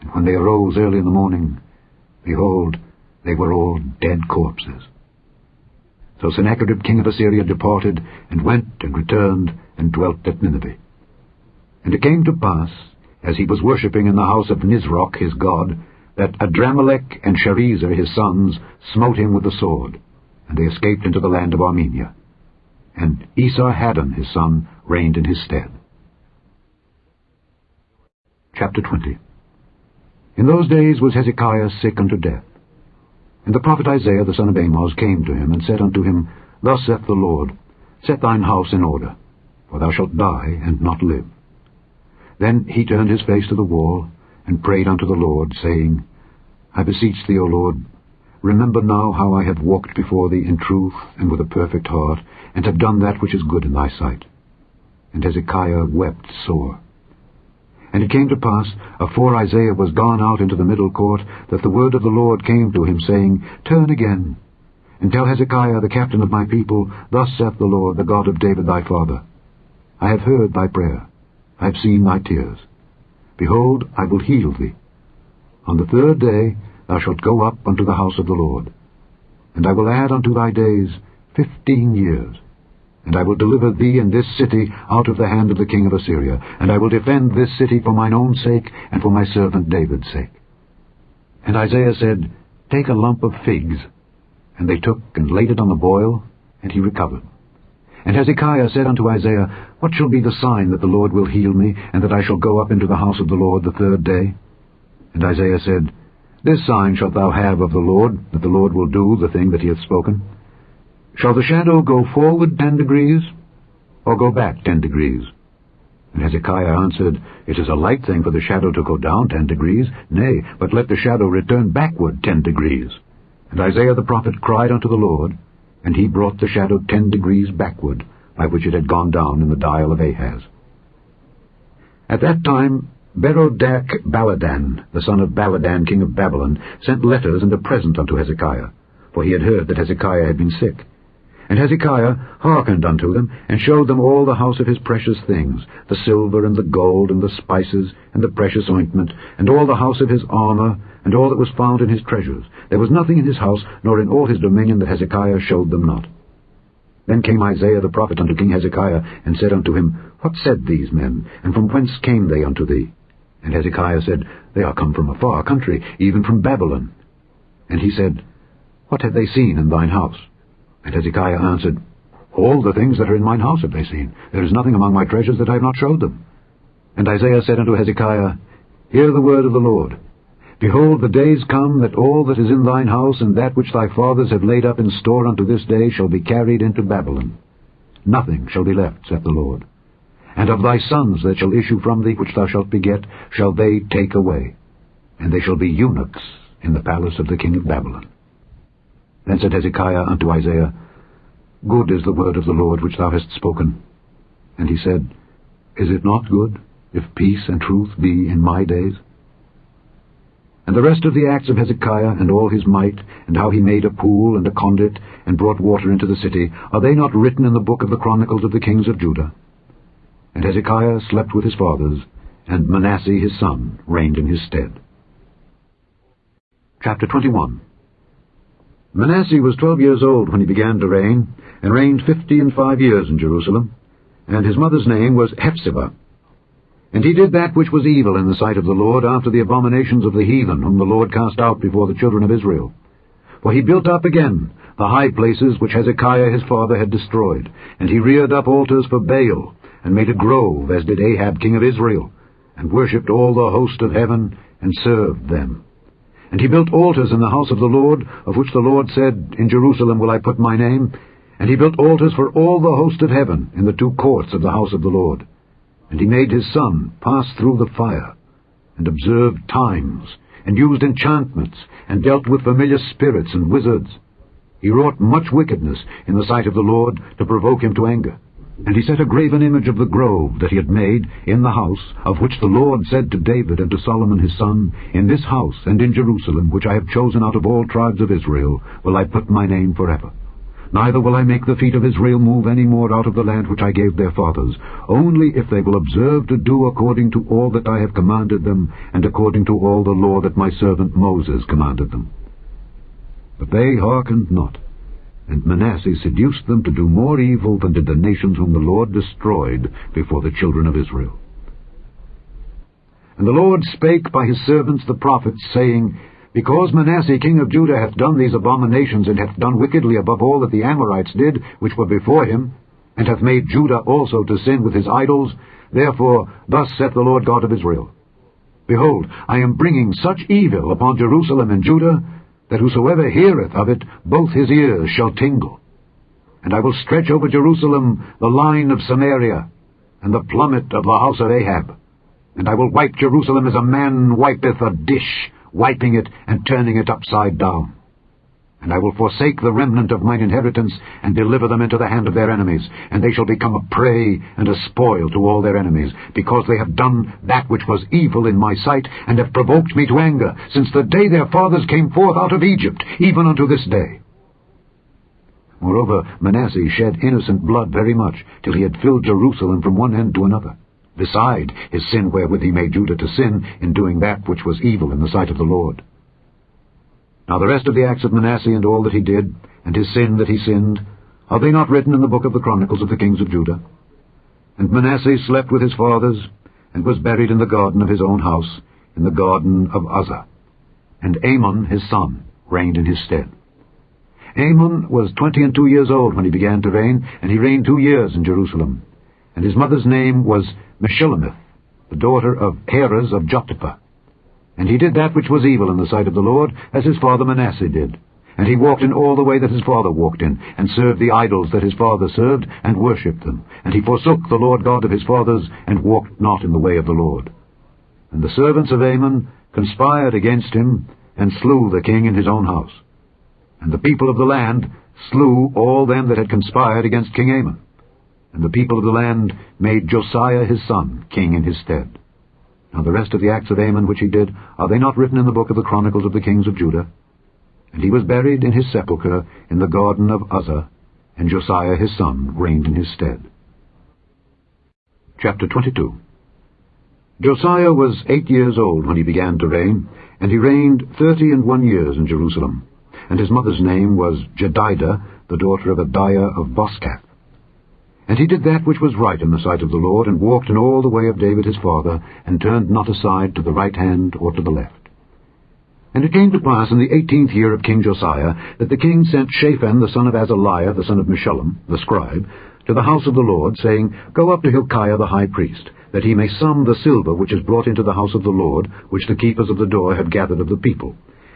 And when they arose early in the morning, behold, they were all dead corpses. So Sennacherib king of Assyria departed, and went and returned, and dwelt at Nineveh. And it came to pass, as he was worshipping in the house of Nisroch his god, that Adramelech and Sharezer his sons smote him with the sword, and they escaped into the land of Armenia. And Esarhaddon his son reigned in his stead. Chapter 20. In those days was Hezekiah sick unto death. And the prophet Isaiah the son of Amoz came to him, and said unto him, Thus saith the Lord, Set thine house in order, for thou shalt die and not live. Then he turned his face to the wall, and prayed unto the Lord, saying, I beseech thee, O Lord, remember now how I have walked before thee in truth and with a perfect heart, and have done that which is good in thy sight. And Hezekiah wept sore. And it came to pass, afore Isaiah was gone out into the middle court, that the word of the Lord came to him, saying, Turn again, and tell Hezekiah the captain of my people, Thus saith the Lord, the God of David thy father, I have heard thy prayer, I have seen thy tears. Behold, I will heal thee. On the third day thou shalt go up unto the house of the Lord. And I will add unto thy days 15 years. And I will deliver thee and this city out of the hand of the king of Assyria, and I will defend this city for mine own sake, and for my servant David's sake. And Isaiah said, Take a lump of figs. And they took and laid it on the boil, and he recovered. And Hezekiah said unto Isaiah, What shall be the sign that the Lord will heal me, and that I shall go up into the house of the Lord the third day? And Isaiah said, This sign shalt thou have of the Lord, that the Lord will do the thing that he hath spoken. Shall the shadow go forward 10 degrees, or go back 10 degrees? And Hezekiah answered, It is a light thing for the shadow to go down 10 degrees, nay, but let the shadow return backward 10 degrees. And Isaiah the prophet cried unto the Lord, and he brought the shadow 10 degrees backward, by which it had gone down in the dial of Ahaz. At that time Berodach-Baladan, the son of Baladan, king of Babylon, sent letters and a present unto Hezekiah, for he had heard that Hezekiah had been sick. And Hezekiah hearkened unto them, and showed them all the house of his precious things, the silver and the gold and the spices and the precious ointment, and all the house of his armor, and all that was found in his treasures. There was nothing in his house, nor in all his dominion, that Hezekiah showed them not. Then came Isaiah the prophet unto King Hezekiah, and said unto him, What said these men, and from whence came they unto thee? And Hezekiah said, They are come from a far country, even from Babylon. And he said, What have they seen in thine house? And Hezekiah answered, All the things that are in mine house have they seen. There is nothing among my treasures that I have not showed them. And Isaiah said unto Hezekiah, Hear the word of the Lord. Behold, the days come that all that is in thine house, and that which thy fathers have laid up in store unto this day, shall be carried into Babylon. Nothing shall be left, saith the Lord. And of thy sons that shall issue from thee, which thou shalt beget, shall they take away, and they shall be eunuchs in the palace of the king of Babylon. Then said Hezekiah unto Isaiah, Good is the word of the Lord which thou hast spoken. And he said, Is it not good, if peace and truth be in my days? And the rest of the acts of Hezekiah, and all his might, and how he made a pool and a conduit, and brought water into the city, are they not written in the book of the Chronicles of the kings of Judah? And Hezekiah slept with his fathers, and Manasseh his son reigned in his stead. Chapter 21. Manasseh was 12 years old when he began to reign, and reigned 55 years in Jerusalem, and his mother's name was Hephzibah. And he did that which was evil in the sight of the Lord, after the abominations of the heathen, whom the Lord cast out before the children of Israel. For he built up again the high places which Hezekiah his father had destroyed, and he reared up altars for Baal, and made a grove, as did Ahab king of Israel, and worshipped all the host of heaven, and served them. And he built altars in the house of the Lord, of which the Lord said, In Jerusalem will I put my name. And he built altars for all the host of heaven in the 2 courts of the house of the Lord. And he made his son pass through the fire, and observed times, and used enchantments, and dealt with familiar spirits and wizards. He wrought much wickedness in the sight of the Lord, to provoke him to anger. And he set a graven image of the grove that he had made in the house, of which the Lord said to David and to Solomon his son, In this house and in Jerusalem, which I have chosen out of all tribes of Israel, will I put my name forever. Neither will I make the feet of Israel move any more out of the land which I gave their fathers, only if they will observe to do according to all that I have commanded them, and according to all the law that my servant Moses commanded them. But they hearkened not, and Manasseh seduced them to do more evil than did the nations whom the Lord destroyed before the children of Israel. And the Lord spake by his servants the prophets, saying, Because Manasseh king of Judah hath done these abominations, and hath done wickedly above all that the Amorites did, which were before him, and hath made Judah also to sin with his idols, therefore thus saith the Lord God of Israel, Behold, I am bringing such evil upon Jerusalem and Judah, that whosoever heareth of it, both his ears shall tingle. And I will stretch over Jerusalem the line of Samaria, and the plummet of the house of Ahab. And I will wipe Jerusalem as a man wipeth a dish, wiping it and turning it upside down. And I will forsake the remnant of mine inheritance, and deliver them into the hand of their enemies, and they shall become a prey and a spoil to all their enemies, because they have done that which was evil in my sight, and have provoked me to anger, since the day their fathers came forth out of Egypt, even unto this day. Moreover, Manasseh shed innocent blood very much, till he had filled Jerusalem from one end to another, beside his sin wherewith he made Judah to sin, in doing that which was evil in the sight of the Lord. Now the rest of the acts of Manasseh, and all that he did, and his sin that he sinned, Are they not written in the book of the Chronicles of the kings of Judah? And Manasseh slept with his fathers, and was buried in the garden of his own house, in the garden of Uzzah. And Amon his son reigned in his stead. Amon was 22 years old when he began to reign, and he reigned 2 years in Jerusalem. And his mother's name was Meshillemith, the daughter of Heres of Jothapha. And he did that which was evil in the sight of the Lord, as his father Manasseh did. And he walked in all the way that his father walked in, and served the idols that his father served, and worshipped them. And he forsook the Lord God of his fathers, and walked not in the way of the Lord. And the servants of Amon conspired against him, and slew the king in his own house. And the people of the land slew all them that had conspired against King Amon. And the people of the land made Josiah his son king in his stead. Now the rest of the acts of Amon which he did, are they not written in the book of the Chronicles of the kings of Judah? And he was buried in his sepulchre in the garden of Uzzah, and Josiah his son reigned in his stead. Chapter 22. Josiah was 8 years old when he began to reign, and he reigned 31 years in Jerusalem. And his mother's name was Jedidah, the daughter of Adiah of Boscath. And he did that which was right in the sight of the Lord, and walked in all the way of David his father, and turned not aside to the right hand or to the left. And it came to pass in the 18th year of King Josiah, that the king sent Shaphan the son of Azaliah, the son of Meshullam, the scribe, to the house of the Lord, saying, Go up to Hilkiah the high priest, that he may sum the silver which is brought into the house of the Lord, which the keepers of the door have gathered of the people.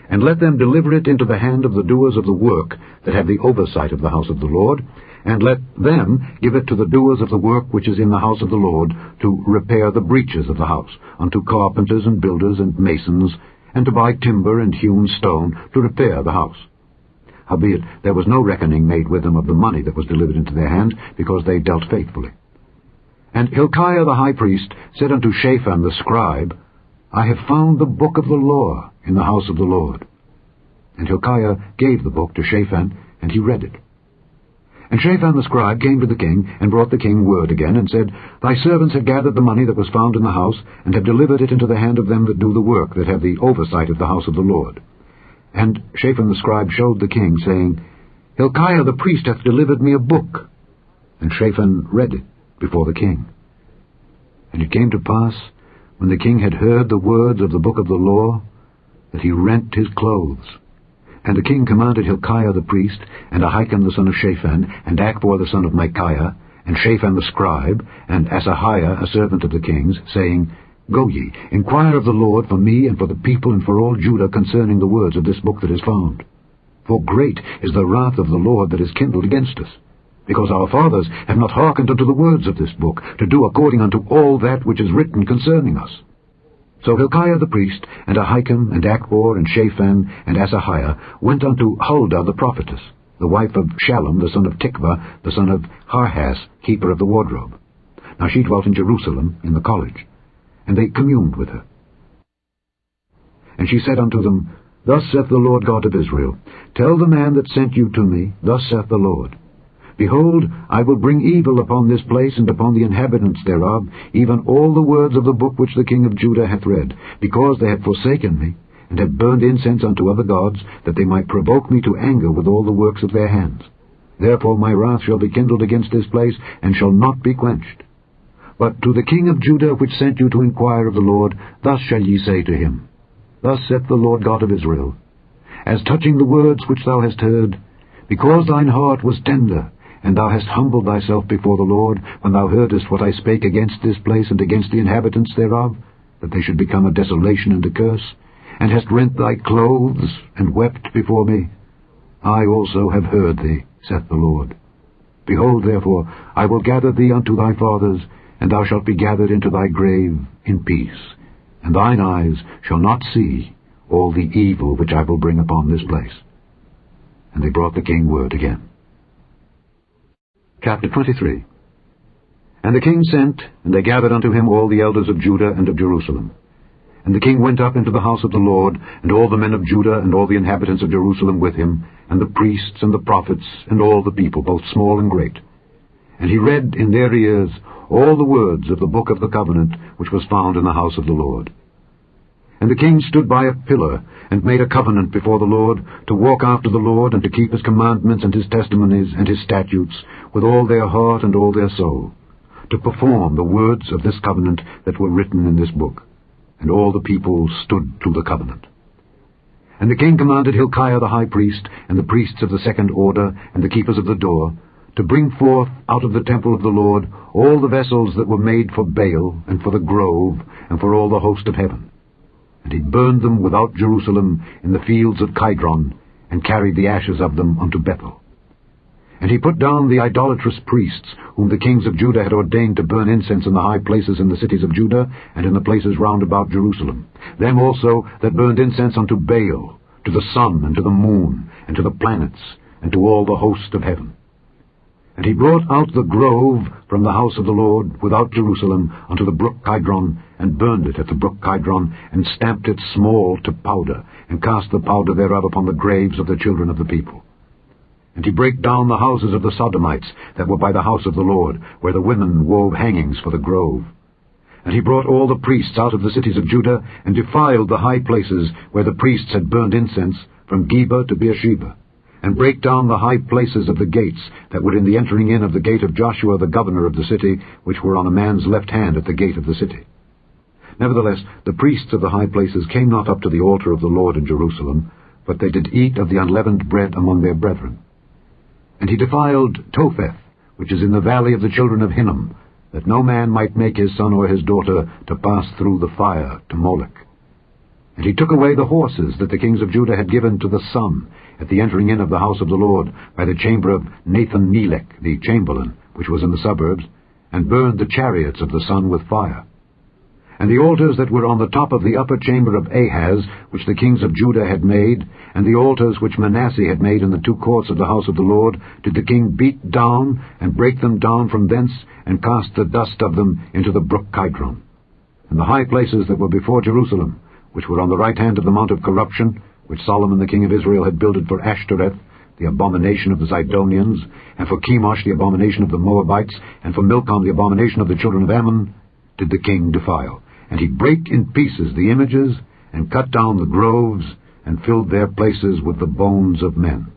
And let them deliver it into the hand of the doers of the work that have the oversight of the house of the Lord, and let them give it to the doers of the work which is in the house of the Lord, to repair the breaches of the house, unto carpenters and builders and masons, and to buy timber and hewn stone, to repair the house. Howbeit there was no reckoning made with them of the money that was delivered into their hand, because they dealt faithfully. And Hilkiah the high priest said unto Shaphan the scribe, I have found the book of the law in the house of the Lord. And Hilkiah gave the book to Shaphan, and he read it. And Shaphan the scribe came to the king, and brought the king word again, and said, Thy servants have gathered the money that was found in the house, and have delivered it into the hand of them that do the work, that have the oversight of the house of the Lord. And Shaphan the scribe showed the king, saying, Hilkiah the priest hath delivered me a book. And Shaphan read it before the king. And it came to pass, when the king had heard the words of the book of the law, that he rent his clothes. And the king commanded Hilkiah the priest, and Ahikam the son of Shaphan, and Achbor the son of Micaiah, and Shaphan the scribe, and Asahiah a servant of the king's, saying, Go ye, inquire of the Lord for me and for the people and for all Judah concerning the words of this book that is found. For great is the wrath of the Lord that is kindled against us, because our fathers have not hearkened unto the words of this book, to do according unto all that which is written concerning us. So Hilkiah the priest, and Ahikam, and Achbor, and Shaphan, and Asahiah went unto Huldah the prophetess, the wife of Shallum the son of Tikvah, the son of Harhas, keeper of the wardrobe. Now she dwelt in Jerusalem, in the college. And they communed with her. And she said unto them, Thus saith the Lord God of Israel, Tell the man that sent you to me, Thus saith the Lord, Behold, I will bring evil upon this place and upon the inhabitants thereof, even all the words of the book which the king of Judah hath read, because they have forsaken me, and have burned incense unto other gods, that they might provoke me to anger with all the works of their hands. Therefore my wrath shall be kindled against this place, and shall not be quenched. But to the king of Judah, which sent you to inquire of the Lord, thus shall ye say to him, Thus saith the Lord God of Israel, As touching the words which thou hast heard, because thine heart was tender, and thou hast humbled thyself before the Lord, when thou heardest what I spake against this place and against the inhabitants thereof, that they should become a desolation and a curse, and hast rent thy clothes, and wept before me, I also have heard thee, saith the Lord. Behold, therefore, I will gather thee unto thy fathers, and thou shalt be gathered into thy grave in peace, and thine eyes shall not see all the evil which I will bring upon this place. And they brought the king word again. Chapter 23. And the king sent, and they gathered unto him all the elders of Judah and of Jerusalem. And the king went up into the house of the Lord, and all the men of Judah and all the inhabitants of Jerusalem with him, and the priests and the prophets, and all the people, both small and great. And he read in their ears all the words of the book of the covenant, which was found in the house of the Lord. And the king stood by a pillar, and made a covenant before the Lord, to walk after the Lord, and to keep his commandments and his testimonies and his statutes, with all their heart and all their soul, to perform the words of this covenant that were written in this book. And all the people stood to the covenant. And the king commanded Hilkiah the high priest, and the priests of the second order, and the keepers of the door, to bring forth out of the temple of the Lord all the vessels that were made for Baal, and for the grove, and for all the host of heaven. And he burned them without Jerusalem in the fields of Kidron, and carried the ashes of them unto Bethel. And he put down the idolatrous priests, whom the kings of Judah had ordained to burn incense in the high places in the cities of Judah, and in the places round about Jerusalem, them also that burned incense unto Baal, to the sun, and to the moon, and to the planets, and to all the host of heaven. And he brought out the grove from the house of the Lord without Jerusalem unto the brook Kidron, and burned it at the brook Kidron, and stamped it small to powder, and cast the powder thereof upon the graves of the children of the people. And he brake down the houses of the Sodomites that were by the house of the Lord, where the women wove hangings for the grove. And he brought all the priests out of the cities of Judah, and defiled the high places where the priests had burned incense, from Geba to Beersheba, and brake down the high places of the gates that were in the entering in of the gate of Joshua the governor of the city, which were on a man's left hand at the gate of the city. Nevertheless, the priests of the high places came not up to the altar of the Lord in Jerusalem, but they did eat of the unleavened bread among their brethren. And he defiled Topheth, which is in the valley of the children of Hinnom, that no man might make his son or his daughter to pass through the fire to Moloch. And he took away the horses that the kings of Judah had given to the sun at the entering in of the house of the Lord by the chamber of Nathan-Melech the chamberlain, which was in the suburbs, and burned the chariots of the sun with fire. And the altars that were on the top of the upper chamber of Ahaz, which the kings of Judah had made, and the altars which Manasseh had made in the two courts of the house of the Lord, did the king beat down, and break them down from thence, and cast the dust of them into the brook Kidron. And the high places that were before Jerusalem, which were on the right hand of the mount of corruption, which Solomon the king of Israel had builded for Ashtoreth, the abomination of the Zidonians, and for Chemosh the abomination of the Moabites, and for Milcom the abomination of the children of Ammon, did the king defile. And he brake in pieces the images, and cut down the groves, and filled their places with the bones of men.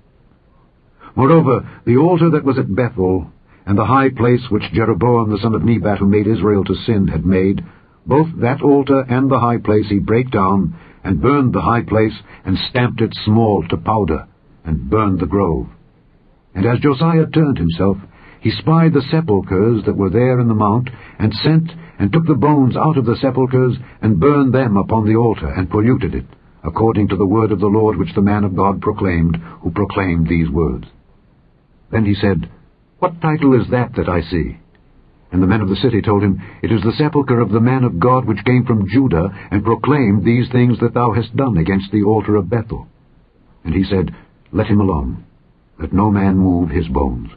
Moreover, the altar that was at Bethel, and the high place which Jeroboam the son of Nebat, who made Israel to sin, had made, both that altar and the high place he brake down, and burned the high place, and stamped it small to powder, and burned the grove. And as Josiah turned himself, he spied the sepulchres that were there in the mount, and sent and took the bones out of the sepulchres, and burned them upon the altar, and polluted it, according to the word of the Lord which the man of God proclaimed, who proclaimed these words. Then he said, What title is that I see? And the men of the city told him, It is the sepulchre of the man of God which came from Judah, and proclaimed these things that thou hast done against the altar of Bethel. And he said, Let him alone, let no man move his bones.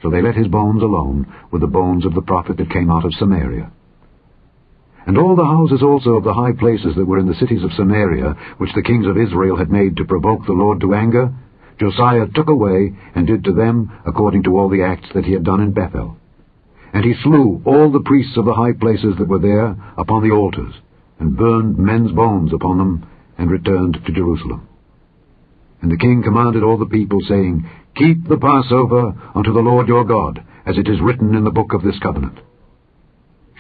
So they let his bones alone, with the bones of the prophet that came out of Samaria. And all the houses also of the high places that were in the cities of Samaria, which the kings of Israel had made to provoke the Lord to anger, Josiah took away, and did to them according to all the acts that he had done in Bethel. And he slew all the priests of the high places that were there upon the altars, and burned men's bones upon them, and returned to Jerusalem. And the king commanded all the people, saying, Keep the Passover unto the Lord your God, as it is written in the book of this covenant.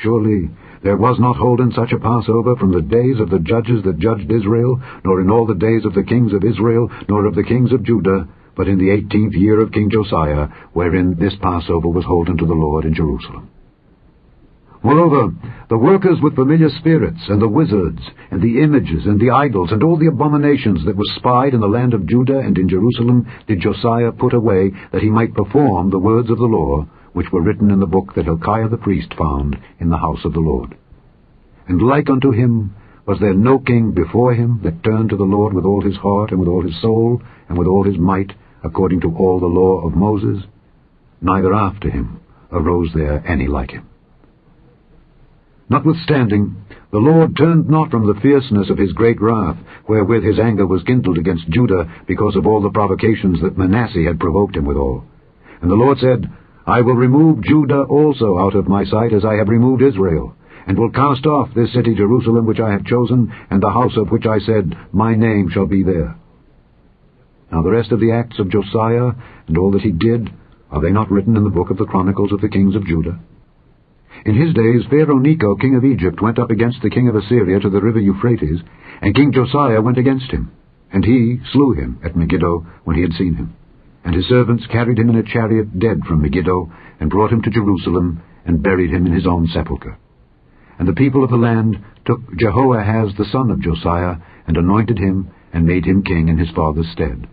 Surely there was not holden such a Passover from the days of the judges that judged Israel, nor in all the days of the kings of Israel, nor of the kings of Judah, but in the 18th year of King Josiah, wherein this Passover was holden to the Lord in Jerusalem. Moreover, the workers with familiar spirits, and the wizards, and the images, and the idols, and all the abominations that were spied in the land of Judah and in Jerusalem, did Josiah put away, that he might perform the words of the law, which were written in the book that Hilkiah the priest found in the house of the Lord. And like unto him was there no king before him that turned to the Lord with all his heart, and with all his soul, and with all his might, according to all the law of Moses? Neither after him arose there any like him. Notwithstanding, the Lord turned not from the fierceness of his great wrath, wherewith his anger was kindled against Judah, because of all the provocations that Manasseh had provoked him withal. And the Lord said, I will remove Judah also out of my sight, as I have removed Israel, and will cast off this city Jerusalem which I have chosen, and the house of which I said, My name shall be there. Now the rest of the acts of Josiah, and all that he did, are they not written in the book of the Chronicles of the kings of Judah? In his days Pharaoh Necho king of Egypt went up against the king of Assyria to the river Euphrates, and King Josiah went against him, and he slew him at Megiddo when he had seen him. And his servants carried him in a chariot dead from Megiddo, and brought him to Jerusalem, and buried him in his own sepulchre. And the people of the land took Jehoahaz the son of Josiah, and anointed him, and made him king in his father's stead.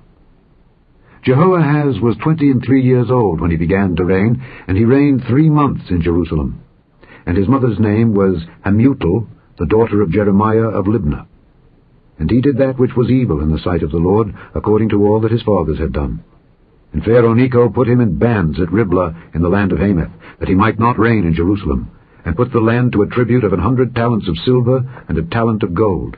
Jehoahaz was 23 years old when he began to reign, and he reigned 3 months in Jerusalem. And his mother's name was Hamutal, the daughter of Jeremiah of Libnah. And he did that which was evil in the sight of the Lord, according to all that his fathers had done. And Pharaoh Necho put him in bands at Riblah in the land of Hamath, that he might not reign in Jerusalem, and put the land to a tribute of 100 talents of silver and a talent of gold.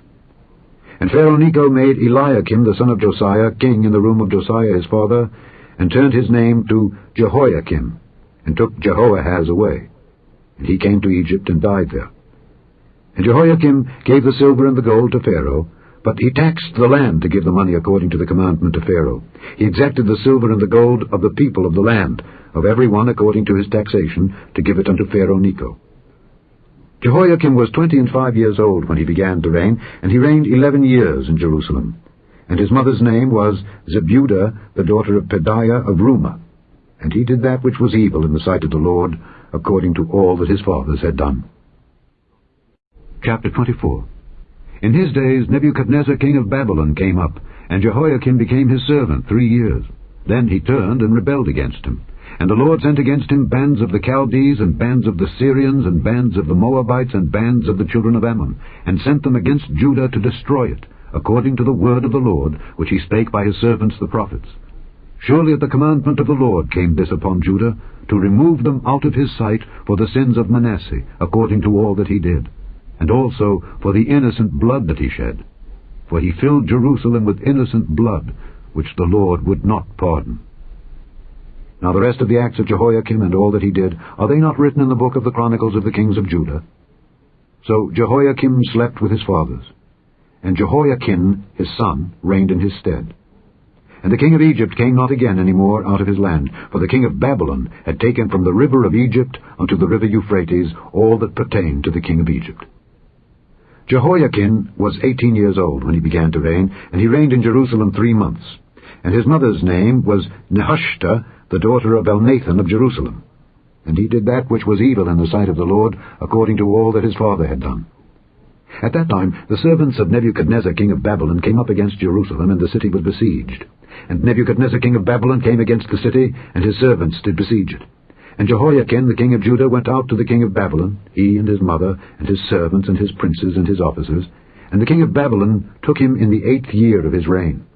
And Pharaoh Necho made Eliakim the son of Josiah king in the room of Josiah his father, and turned his name to Jehoiakim, and took Jehoahaz away. And he came to Egypt and died there. And Jehoiakim gave the silver and the gold to Pharaoh, but he taxed the land to give the money according to the commandment of Pharaoh. He exacted the silver and the gold of the people of the land, of every one according to his taxation, to give it unto Pharaoh Necho. Jehoiakim was 25 years old when he began to reign, and he reigned 11 years in Jerusalem. And his mother's name was Zebudah, the daughter of Pedaiah of Rumah. And he did that which was evil in the sight of the Lord, according to all that his fathers had done. Chapter 24. In his days Nebuchadnezzar king of Babylon came up, and Jehoiakim became his servant 3 years. Then he turned and rebelled against him. And the Lord sent against him bands of the Chaldees, and bands of the Syrians, and bands of the Moabites, and bands of the children of Ammon, and sent them against Judah to destroy it, according to the word of the Lord, which he spake by his servants the prophets. Surely at the commandment of the Lord came this upon Judah, to remove them out of his sight for the sins of Manasseh, according to all that he did, and also for the innocent blood that he shed. For he filled Jerusalem with innocent blood, which the Lord would not pardon. Now the rest of the acts of Jehoiakim and all that he did, are they not written in the book of the Chronicles of the kings of Judah? So Jehoiakim slept with his fathers, and Jehoiakim his son reigned in his stead. And the king of Egypt came not again any more out of his land, for the king of Babylon had taken from the river of Egypt unto the river Euphrates all that pertained to the king of Egypt. Jehoiakim was 18 years old when he began to reign, and he reigned in Jerusalem 3 months. And his mother's name was Nehushta, the daughter of Elnathan of Jerusalem. And he did that which was evil in the sight of the Lord, according to all that his father had done. At that time the servants of Nebuchadnezzar king of Babylon came up against Jerusalem, and the city was besieged. And Nebuchadnezzar king of Babylon came against the city, and his servants did besiege it. And Jehoiakim the king of Judah went out to the king of Babylon, he and his mother, and his servants, and his princes, and his officers. And the king of Babylon took him in the 8th year of his reign.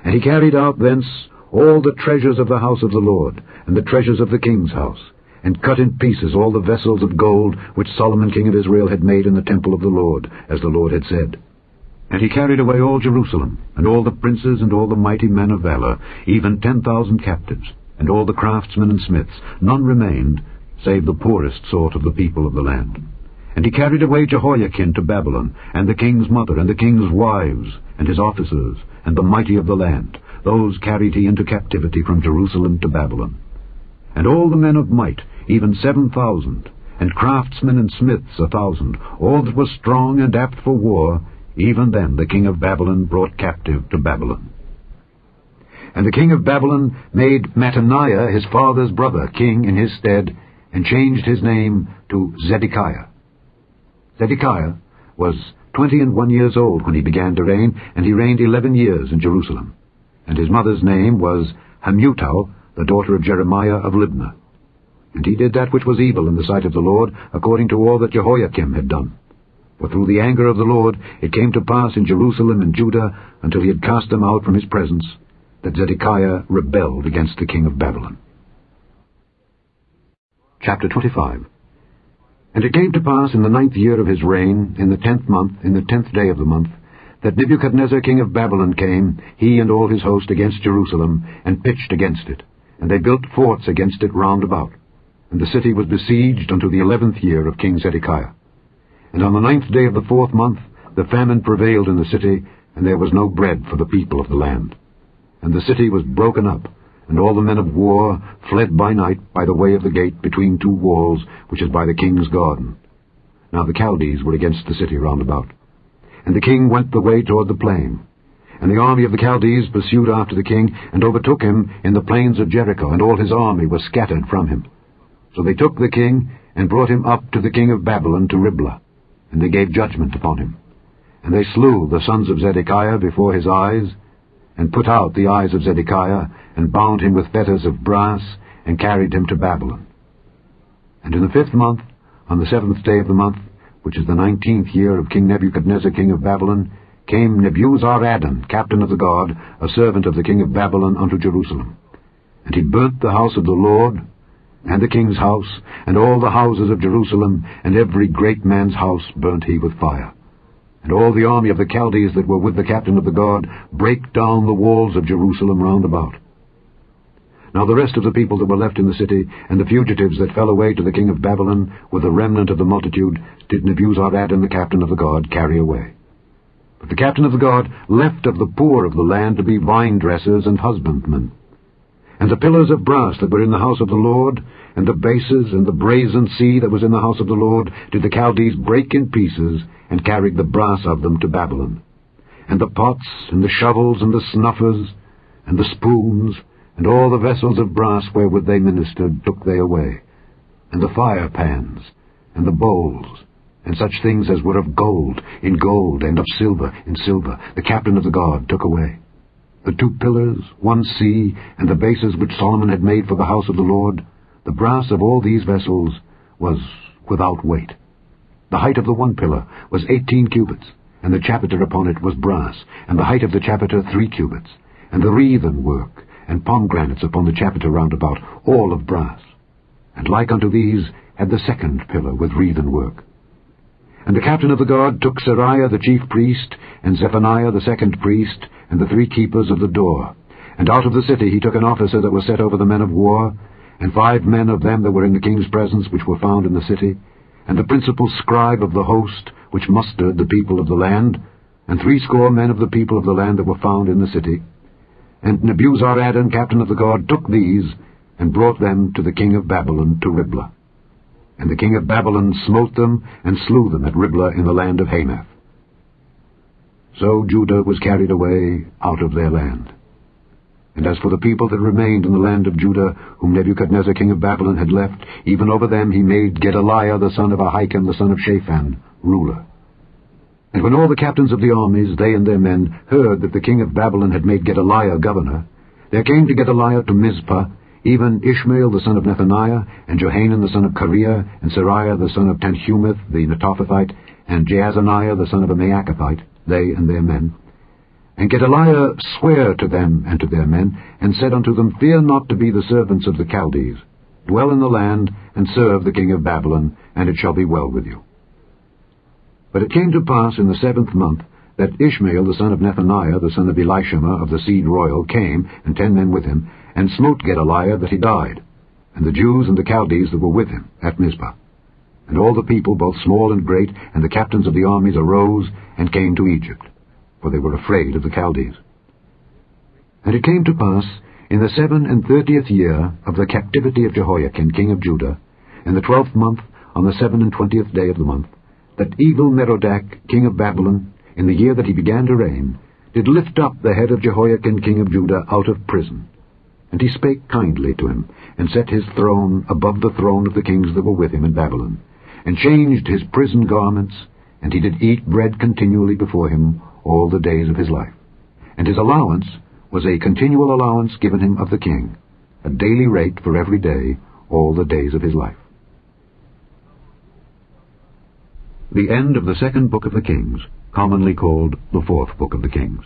And he carried out thence all the treasures of the house of the Lord, and the treasures of the king's house, and cut in pieces all the vessels of gold which Solomon king of Israel had made in the temple of the Lord, as the Lord had said. And he carried away all Jerusalem, and all the princes, and all the mighty men of valor, even 10,000 captives, and all the craftsmen and smiths. None remained, save the poorest sort of the people of the land. And he carried away Jehoiakim to Babylon, and the king's mother, and the king's wives, and his officers, and the mighty of the land. Those carried he into captivity from Jerusalem to Babylon. And all the men of might, even 7,000, and craftsmen and smiths 1,000, all that was strong and apt for war, even them the king of Babylon brought captive to Babylon. And the king of Babylon made Mattaniah his father's brother king in his stead, and changed his name to Zedekiah. Zedekiah was 21 years old when he began to reign, and he reigned 11 years in Jerusalem. And his mother's name was Hamutal, the daughter of Jeremiah of Libnah. And he did that which was evil in the sight of the Lord, according to all that Jehoiakim had done. For through the anger of the Lord it came to pass in Jerusalem and Judah, until he had cast them out from his presence, that Zedekiah rebelled against the king of Babylon. Chapter 25. And it came to pass in the 9th year of his reign, in the 10th month, in the 10th day of the month, that Nebuchadnezzar king of Babylon came, he and all his host, against Jerusalem, and pitched against it. And they built forts against it round about. And the city was besieged unto the 11th year of King Zedekiah. And on the 9th day of the 4th month the famine prevailed in the city, and there was no bread for the people of the land. And the city was broken up, and all the men of war fled by night by the way of the gate between two walls, which is by the king's garden. Now the Chaldees were against the city round about. And the king went the way toward the plain. And the army of the Chaldees pursued after the king, and overtook him in the plains of Jericho, and all his army was scattered from him. So they took the king, and brought him up to the king of Babylon to Riblah, and they gave judgment upon him. And they slew the sons of Zedekiah before his eyes, and put out the eyes of Zedekiah, and bound him with fetters of brass, and carried him to Babylon. And in the 5th month, on the 7th day of the month, which is the 19th year of King Nebuchadnezzar king of Babylon, came Nebuzaradan, captain of the guard, a servant of the king of Babylon, unto Jerusalem. And he burnt the house of the Lord, and the king's house, and all the houses of Jerusalem, and every great man's house burnt he with fire. And all the army of the Chaldees that were with the captain of the guard brake down the walls of Jerusalem round about. Now the rest of the people that were left in the city, and the fugitives that fell away to the king of Babylon, with the remnant of the multitude, did Nebuzaradan the captain of the guard carry away. But the captain of the guard left of the poor of the land to be vine-dressers and husbandmen. And the pillars of brass that were in the house of the Lord, and the bases, and the brazen sea that was in the house of the Lord, did the Chaldees break in pieces, and carried the brass of them to Babylon. And the pots, and the shovels, and the snuffers, and the spoons, and all the vessels of brass wherewith they ministered took they away, and the fire pans, and the bowls, and such things as were of gold in gold, and of silver in silver, the captain of the guard took away. The 2 pillars, 1 sea, and the bases which Solomon had made for the house of the Lord, the brass of all these vessels was without weight. The height of the 1 pillar was 18 cubits, and the chapiter upon it was brass, and the height of the chapiter 3 cubits, and the wreathen work, and pomegranates upon the chapiter round about, all of brass. And like unto these had the 2nd pillar with wreathen work. And the captain of the guard took Seraiah the chief priest, and Zephaniah the 2nd priest, and the 3 keepers of the door. And out of the city he took an officer that was set over the men of war, and 5 men of them that were in the king's presence, which were found in the city, and the principal scribe of the host, which mustered the people of the land, and 80 men of the people of the land that were found in the city. And Nebuzaradan, captain of the guard, took these, and brought them to the king of Babylon to Riblah. And the king of Babylon smote them, and slew them at Riblah in the land of Hamath. So Judah was carried away out of their land. And as for the people that remained in the land of Judah, whom Nebuchadnezzar king of Babylon had left, even over them he made Gedaliah the son of Ahikam the son of Shaphan ruler. And when all the captains of the armies, they and their men, heard that the king of Babylon had made Gedaliah governor, there came to Gedaliah to Mizpah, even Ishmael the son of Nethaniah, and Johanan the son of Kareah, and Seraiah the son of Tanhumeth the Netophathite, and Jaazaniah the son of a Maacathite, they and their men. And Gedaliah sware to them and to their men, and said unto them, Fear not to be the servants of the Chaldees. Dwell in the land, and serve the king of Babylon, and it shall be well with you. But it came to pass in the 7th month, that Ishmael the son of Nethaniah, the son of Elishama of the seed royal, came, and 10 men with him, and smote Gedaliah that he died, and the Jews and the Chaldees that were with him at Mizpah. And all the people, both small and great, and the captains of the armies arose, and came to Egypt, for they were afraid of the Chaldees. And it came to pass, in the 37th year of the captivity of Jehoiakim king of Judah, in the 12th month, on the 27th day of the month, that Evil-Merodach king of Babylon, in the year that he began to reign, did lift up the head of Jehoiakim king of Judah out of prison. And he spake kindly to him, and set his throne above the throne of the kings that were with him in Babylon, and changed his prison garments, and he did eat bread continually before him all the days of his life. And his allowance was a continual allowance given him of the king, a daily rate for every day, all the days of his life. The end of the 2nd book of the Kings, commonly called the 4th book of the Kings.